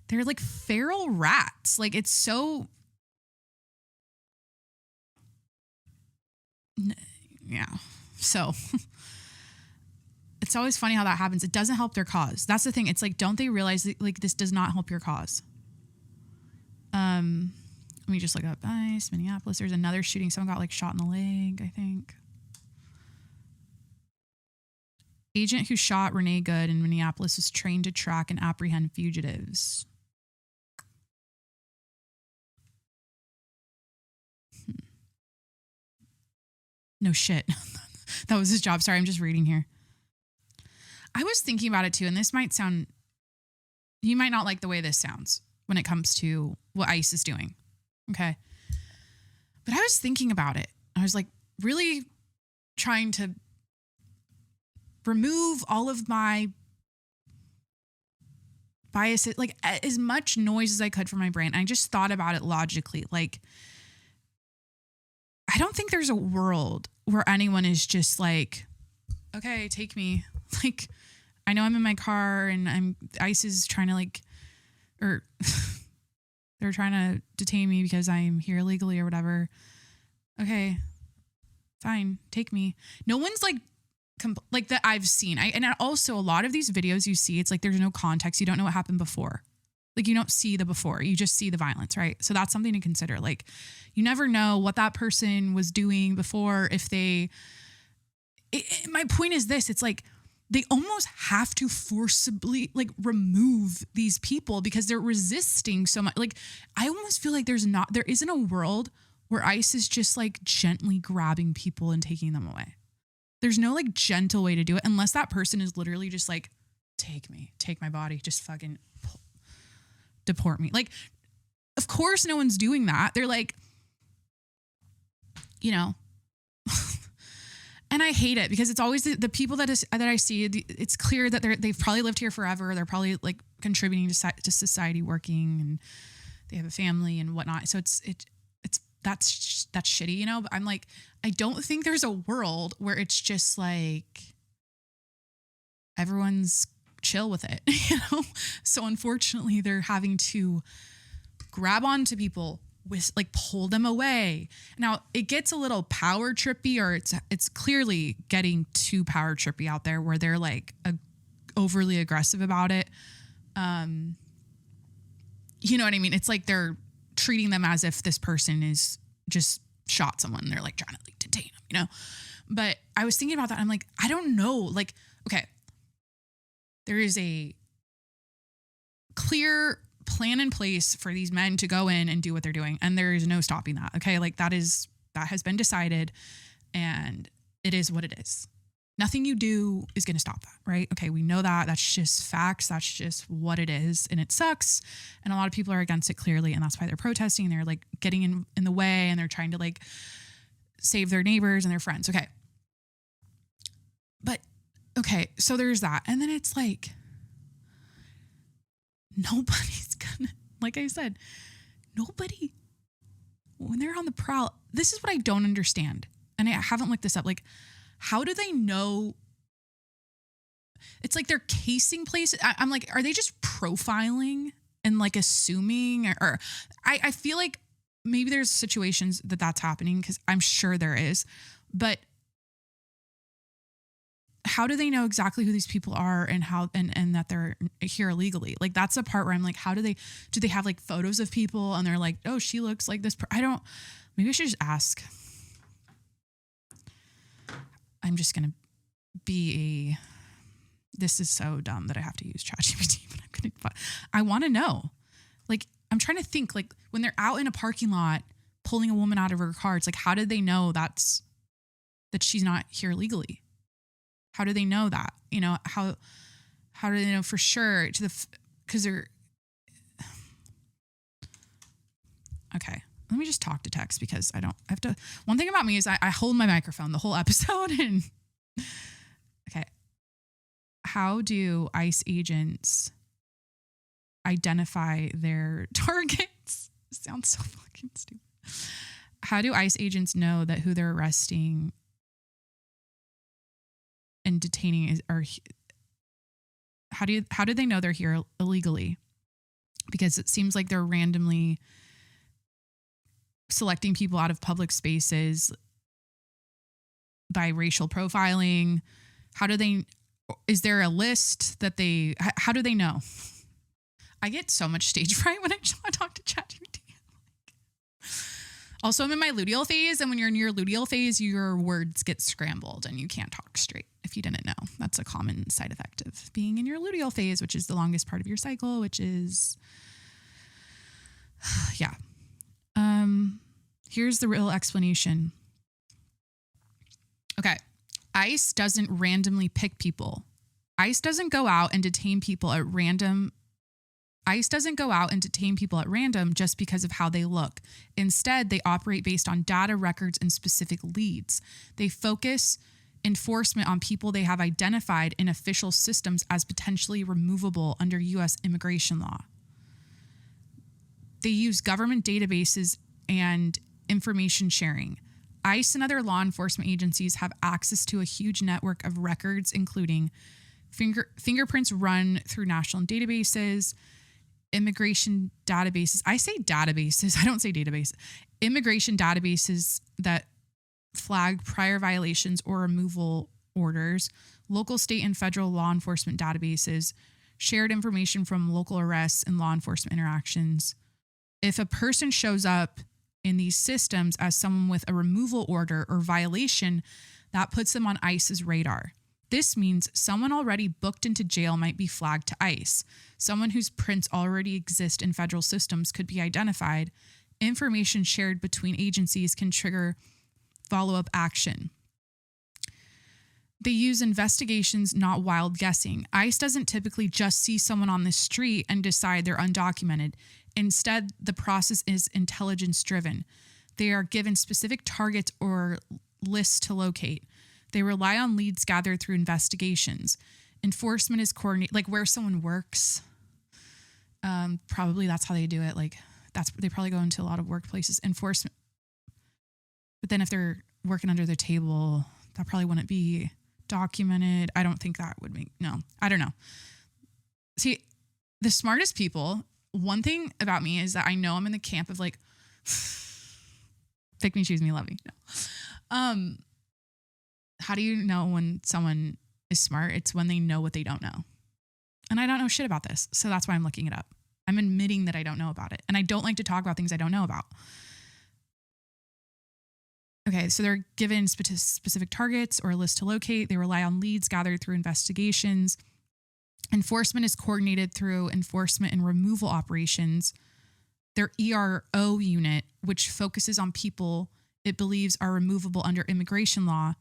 they're like feral rats. Like, it's so, yeah. So it's always funny how that happens. It doesn't help their cause. That's the thing. It's like, don't they realize that, like, this does not help your cause? Let me just look up ICE, Minneapolis. There's another shooting. Someone got, like, shot in the leg, I think. And Indiana State Fair. But, like, they just look so fucking stupid doing all of this fighting and kicking and screaming and fucking. It's like they're like feral rats. Like, it's so, it's always funny how that happens. It doesn't help their cause. That's the thing. It's like, don't they realize that, like, this does not help your cause? Let me just look up ICE, Minneapolis. There's another shooting. Someone got, like, shot in the leg, I think. Agent who shot Renee Good in Minneapolis was trained to track and apprehend fugitives. No shit. That was his job. Sorry, I'm just reading here. I was thinking about it too, and this might sound, you might not like the way this sounds when it comes to what ICE is doing. Okay. But I was thinking about it. I was like really trying to remove all of my biases, like as much noise as I could from my brain. I just thought about it logically. Like, I don't think there's a world where anyone is just like, okay, take me. Like, I know I'm in my car and ICE is trying to like, or they're trying to detain me because I'm here illegally or whatever. Okay, fine, take me. No one's like, like that I've seen. And also a lot of these videos you see, it's like there's no context. You don't know what happened before. Like you don't see the before, you just see the violence, right? So that's something to consider. Like you never know what that person was doing before. If my point is this, it's like they almost have to forcibly like remove these people because they're resisting so much. Like I almost feel like there isn't a world where ICE is just like gently grabbing people and taking them away. There's no like gentle way to do it unless that person is literally just like, take me, take my body, just fucking deport me. Like, of course no one's doing that. They're like, you know, and I hate it because it's always the people that I see, it's clear that they've probably lived here forever. They're probably like contributing to society, working, and they have a family and whatnot. So that's shitty, you know, but I'm like, I don't think there's a world where it's just like everyone's chill with it, you know? So unfortunately they're having to grab onto people with like pull them away. Now it gets a little power trippy, or it's clearly getting too power trippy out there where they're like overly aggressive about it. You know what I mean? It's like they're treating them as if this person is just shot someone and they're like trying to like detain them, you know? But I was thinking about that. I'm like, I don't know. Like, okay, there is a clear plan in place for these men to go in and do what they're doing. And there is no stopping that. Okay. Like that has been decided and it is what it is. Nothing you do is going to stop that, right? Okay, we know that. That's just facts. That's just what it is. And it sucks. And a lot of people are against it clearly. And that's why they're protesting. They're like getting in the way and they're trying to like save their neighbors and their friends. Okay. But, okay, so there's that. And then it's like, nobody's gonna, like I said, nobody, when they're on the prowl, this is what I don't understand. And I haven't looked this up. Like, how do they know? It's like they're casing places. I'm like, are they just profiling and like assuming? Or I feel like maybe there's situations that's happening because I'm sure there is. But how do they know exactly who these people are and how and that they're here illegally? Like that's the part where I'm like, how do they have like photos of people and they're like, oh, she looks like this. Maybe I should just ask. I'm just going to this is so dumb that I have to use ChatGPT, but I want to know. Like, I'm trying to think, like, when they're out in a parking lot pulling a woman out of her car, it's like, how did they know that she's not here legally? How do they know that? You know, how do they know for sure because they're, okay. Let me just talk to text because I have to. One thing about me is I hold my microphone the whole episode. And okay. How do ICE agents identify their targets? It sounds so fucking stupid. How do ICE agents know that who they're arresting and detaining how do they know they're here illegally? Because it seems like they're randomly selecting people out of public spaces by racial profiling. Is there a list that how do they know? I get so much stage fright when I talk to ChatGPT. Also, I'm in my luteal phase, and when you're in your luteal phase, your words get scrambled and you can't talk straight. if you didn't know. That's a common side effect of being in your luteal phase, which is the longest part of your cycle, which is, yeah. Here's the real explanation. Okay. ICE doesn't randomly pick people. ICE doesn't go out and detain people at random. ICE doesn't go out and detain people at random just because of how they look. Instead, they operate based on data, records, and specific leads. They focus enforcement on people they have identified in official systems as potentially removable under U.S. immigration law. They use government databases and information sharing. ICE and other law enforcement agencies have access to a huge network of records, including fingerprints run through national databases, immigration databases. I say databases. I don't say database. Immigration databases that flag prior violations or removal orders, local, state, and federal law enforcement databases, shared information from local arrests and law enforcement interactions. If a person shows up in these systems as someone with a removal order or violation, that puts them on ICE's radar. This means someone already booked into jail might be flagged to ICE. Someone whose prints already exist in federal systems could be identified. Information shared between agencies can trigger follow-up action. They use investigations, not wild guessing. ICE doesn't typically just see someone on the street and decide they're undocumented. Instead, the process is intelligence-driven. They are given specific targets or lists to locate. They rely on leads gathered through investigations. Enforcement is coordinated, like where someone works. Probably that's how they do it. Like they probably go into a lot of workplaces. Enforcement. But then if they're working under the table, that probably wouldn't be documented. I don't think that would make, no, I don't know. See, the smartest people, one thing about me is that I know I'm in the camp of like, pick me, choose me, love me. No. How do you know when someone is smart? It's when they know what they don't know. And I don't know shit about this. So that's why I'm looking it up. I'm admitting that I don't know about it. And I don't like to talk about things I don't know about. Okay, so they're given specific targets or a list to locate. They rely on leads gathered through investigations. Enforcement is coordinated through enforcement and removal operations. Their ERO unit, which focuses on people it believes are removable under immigration law,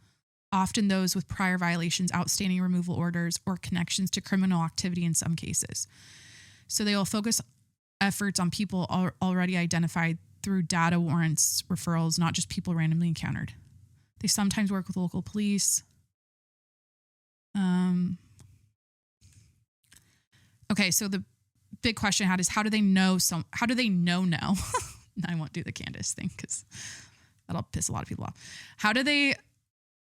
often those with prior violations, outstanding removal orders, or connections to criminal activity in some cases. So they will focus efforts on people already identified through data warrants, referrals, not just people randomly encountered. They sometimes work with local police. Okay, so the big question I had is how do they know no? I won't do the Candace thing because that'll piss a lot of people off. How do they,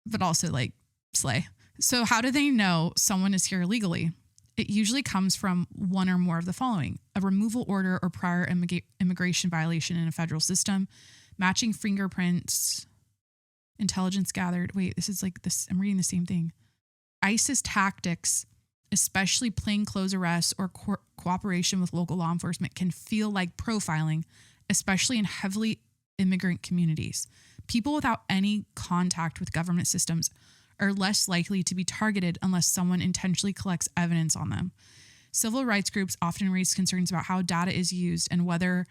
but also like slay. So how do they know someone is here illegally? It usually comes from one or more of the following: a removal order or prior immigration violation in a federal system, matching fingerprints, intelligence gathered. Wait, this is like this. I'm reading the same thing. ICE's tactics, especially plainclothes arrests or cooperation with local law enforcement, can feel like profiling, especially in heavily immigrant communities. People without any contact with government systems are less likely to be targeted unless someone intentionally collects evidence on them. Civil rights groups often raise concerns about how data is used and whether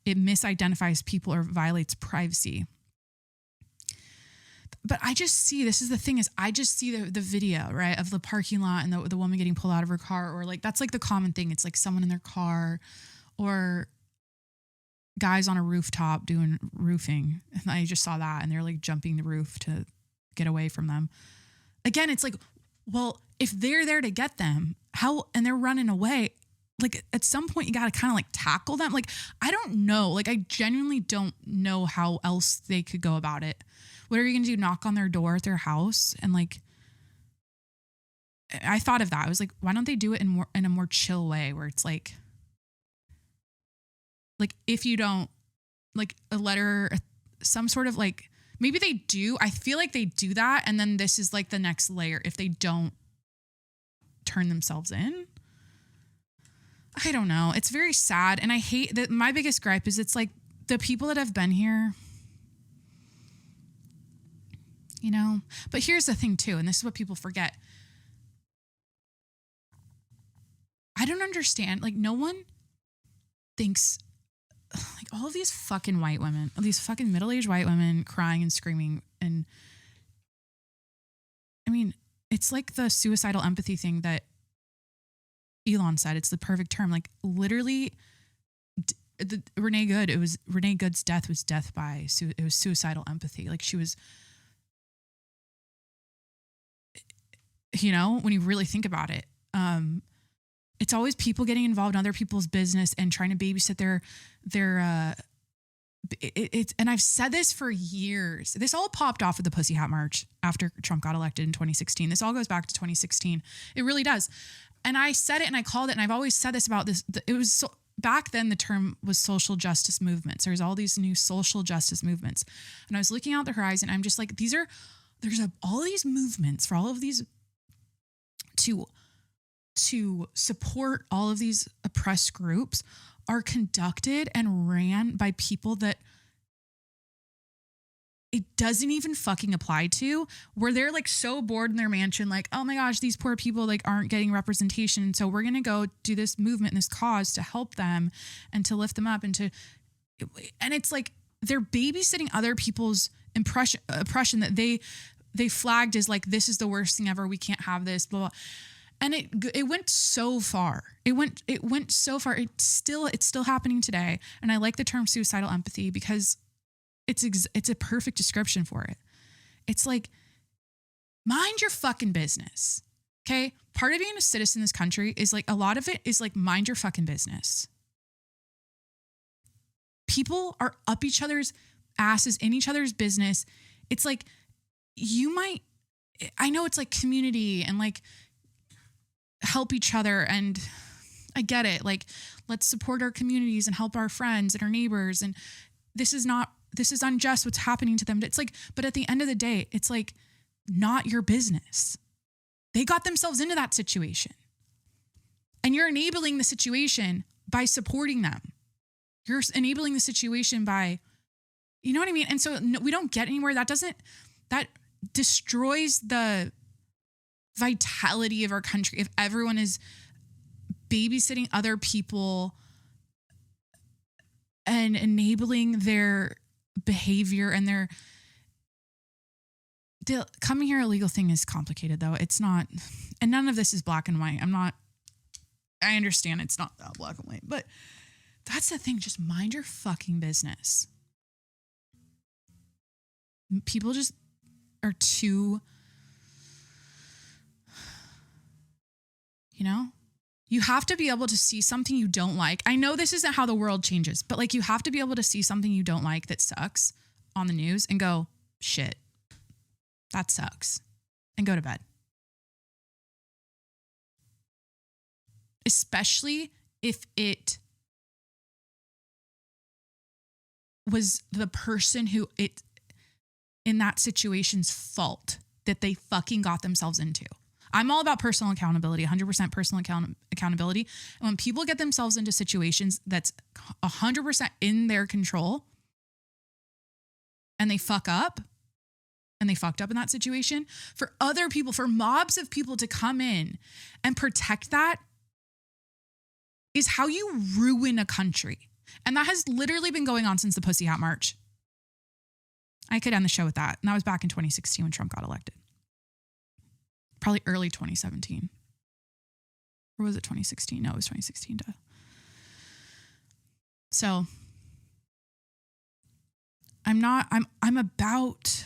it misidentifies people or violates privacy. But I just see, this is the thing, is I just see the video, right, of the parking lot and the woman getting pulled out of her car, or like, that's like the common thing. It's like someone in their car or guys on a rooftop doing roofing. And I just saw that and they're like jumping the roof to get away from them. Again, it's like, well, if they're there to get them, how, and they're running away, like at some point you got to kind of like tackle them. Like, I don't know. Like, I genuinely don't know how else they could go about it. What are you going to do? Knock on their door at their house? And like, I thought of that. I was like, why don't they do it in a more chill way where it's like if you don't, like a letter, some sort of like, maybe they do. I feel like they do that. And then this is like the next layer if they don't turn themselves in. I don't know. It's very sad. And I hate that. My biggest gripe is it's like the people that have been here, You know, but here's the thing too, and this is what people forget. I don't understand. Like, no one thinks, like, all of these fucking white women, all these fucking middle-aged white women crying and screaming. And I mean, it's like the suicidal empathy thing that Elon said. It's the perfect term. Like, literally, Renee Good's death was death by, it was suicidal empathy. Like, she was, you know, when you really think about it, it's always people getting involved in other people's business and trying to babysit and I've said this for years. This all popped off at the Pussy Hat March after Trump got elected in 2016. This all goes back to 2016. It really does. And I said it and I called it, and I've always said this about this. It was so, back then the term was social justice movements. There's all these new social justice movements. And I was looking out the horizon. I'm just like, all these movements for all of these to support all of these oppressed groups are conducted and ran by people that it doesn't even fucking apply to, where they're like so bored in their mansion, like, oh my gosh, these poor people like aren't getting representation. So we're going to go do this movement and this cause to help them and to lift them up and it's like they're babysitting other people's oppression that they flagged as like, this is the worst thing ever. We can't have this, blah, blah. And it went so far. It went so far. It's still happening today. And I like the term suicidal empathy because it's a perfect description for it. It's like, mind your fucking business. Okay? Part of being a citizen in this country is like, a lot of it is like, mind your fucking business. People are up each other's asses, in each other's business. It's like, I know it's like community and like, help each other, and I get it. Like, let's support our communities and help our friends and our neighbors. And this is unjust what's happening to them. It's like, but at the end of the day, it's like not your business. They got themselves into that situation, and you're enabling the situation by supporting them. You're enabling the situation by, you know what I mean? And so we don't get anywhere. That destroys the vitality of our country if everyone is babysitting other people and enabling their behavior and the coming here illegal thing is complicated though. It's not, and none of this is black and white. I understand it's not that black and white, but that's the thing. Just mind your fucking business. People just are too, you know, you have to be able to see something you don't like. I know this isn't how the world changes, but like, you have to be able to see something you don't like that sucks on the news and go, shit, that sucks, and go to bed. Especially if it was the person who in that situation's fault that they fucking got themselves into. I'm all about personal accountability, 100% personal accountability. And when people get themselves into situations that's 100% in their control and they fuck up, and they fucked up in that situation, for other people, for mobs of people to come in and protect that is how you ruin a country. And that has literally been going on since the Pussy Hat March. I could end the show with that. And that was back in 2016 when Trump got elected. Probably early 2017. Or was it 2016? No, it was 2016. So I'm about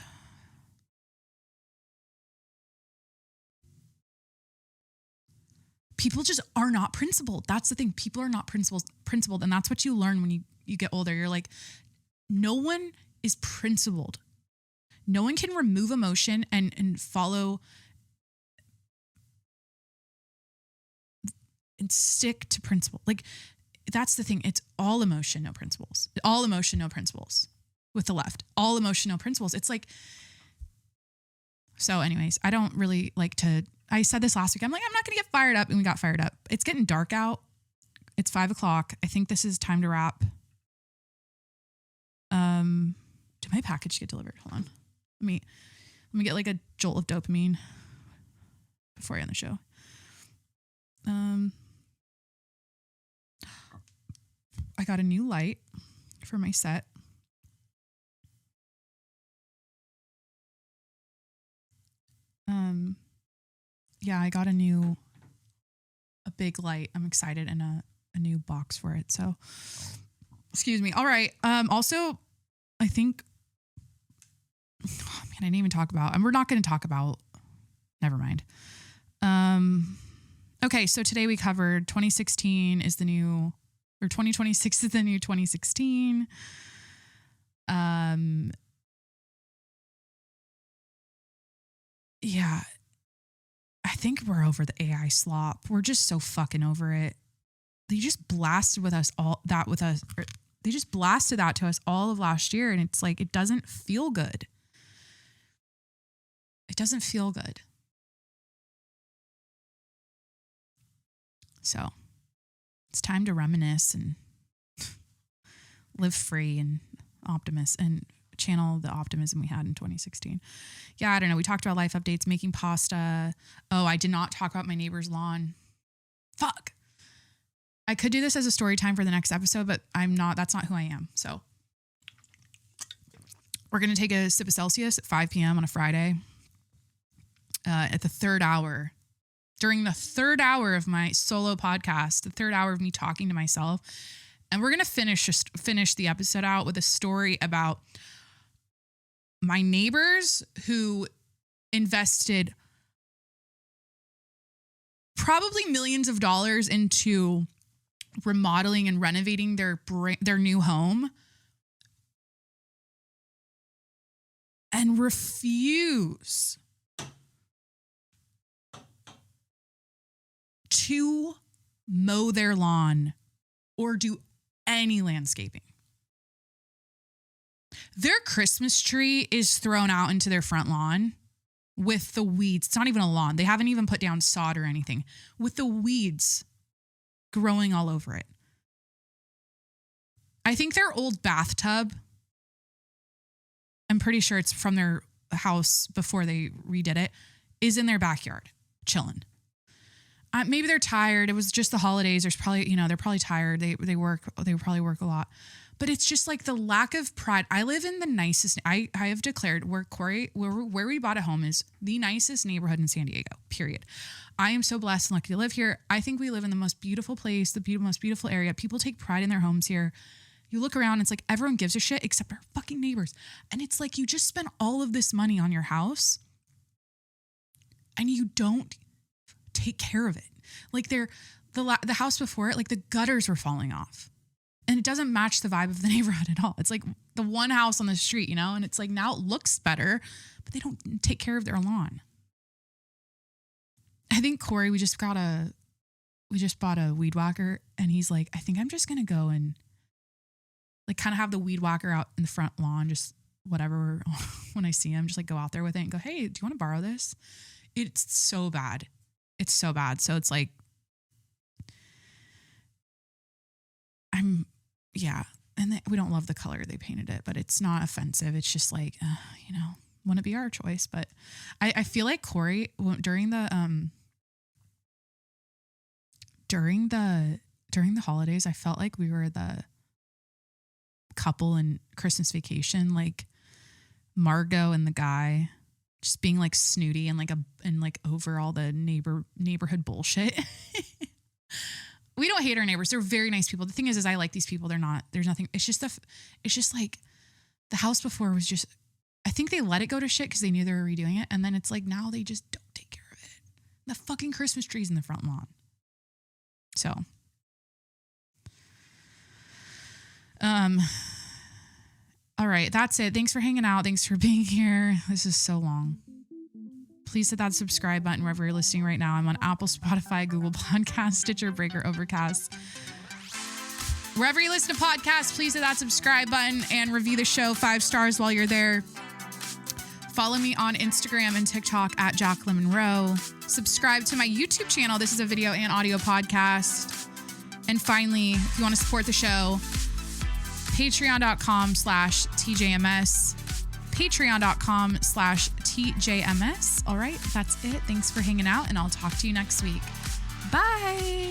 people just are not principled. That's the thing. People are not principled. And that's what you learn when you get older. You're like, no one is principled. No one can remove emotion and follow and stick to principle. Like, that's the thing. It's all emotion, no principles. All emotion, no principles with the left. All emotion, no principles. It's like, so anyways, I don't really like to, I said this last week. I'm like, I'm not going to get fired up. And we got fired up. It's getting dark out. It's 5:00. I think this is time to wrap. Did my package get delivered? Hold on. Let Let me get like a jolt of dopamine before I end the show. I got a new light for my set. Yeah, I got a big light. I'm excited, and a new box for it. So, excuse me. All right. Also, I think, oh man, I didn't even talk about, and we're not going to talk about, never mind. Okay. So today we covered 2016 is the new, or 2026 is the new 2016. Yeah. I think we're over the AI slop. We're just so fucking over it. They just blasted they just blasted that to us all of last year. And it's like, it doesn't feel good. It doesn't feel good. So it's time to reminisce and live free and optimist and channel the optimism we had in 2016. Yeah, I don't know. We talked about life updates, making pasta. Oh, I did not talk about my neighbor's lawn. Fuck. I could do this as a story time for the next episode, but that's not who I am. So we're going to take a sip of Celsius at 5 p.m. on a Friday at the third hour. During the third hour of my solo podcast, the third hour of me talking to myself. And we're going to finish the episode out with a story about my neighbors who invested probably millions of dollars into remodeling and renovating their new home and refuse to mow their lawn or do any landscaping. Their Christmas tree is thrown out into their front lawn with the weeds. It's not even a lawn. They haven't even put down sod or anything, with the weeds growing all over it. I think their old bathtub, I'm pretty sure it's from their house before they redid it, is in their backyard, chilling. Maybe they're tired. It was just the holidays. There's probably, they're probably tired. They probably work a lot. But it's just like the lack of pride. I live in the nicest, I have declared where we bought a home is the nicest neighborhood in San Diego, period. I am so blessed and lucky to live here. I think we live in the most beautiful place, most beautiful area. People take pride in their homes here. You look around, it's like everyone gives a shit except our fucking neighbors. And it's like you just spent all of this money on your house and you don't take care of it. Like the house before it, like the gutters were falling off. And it doesn't match the vibe of the neighborhood at all. It's like the one house on the street, and it's like now it looks better, but they don't take care of their lawn. I think Corey, we just bought a weed whacker, and he's like, I think I'm just going to go and like kind of have the weed whacker out in the front lawn, just whatever. When I see him, just like go out there with it and go, hey, do you want to borrow this? It's so bad. It's so bad. So it's like, and we don't love the color they painted it, but it's not offensive. It's just like, wouldn't be our choice. But I feel like Corey during the holidays, I felt like we were the couple in Christmas Vacation, like Margot and the guy just being like snooty and like over all the neighborhood bullshit. We don't hate our neighbors. They're very nice people. The thing is I like these people. There's nothing. It's just like the house before was just, I think they let it go to shit because they knew they were redoing it. And then it's like, now they just don't take care of it. The fucking Christmas tree's in the front lawn. So, all right, that's it. Thanks for hanging out. Thanks for being here. This is so long. Please hit that subscribe button wherever you're listening right now. I'm on Apple, Spotify, Google Podcasts, Stitcher, Breaker, Overcast. Wherever you listen to podcasts, please hit that subscribe button and review the show 5 stars while you're there. Follow me on Instagram and TikTok at Jacqueline Monroe. Subscribe to my YouTube channel. This is a video and audio podcast. And finally, if you want to support the show, patreon.com/TJMS, patreon.com/TJMS. TJMS. All right, that's it. Thanks for hanging out, and I'll talk to you next week. Bye.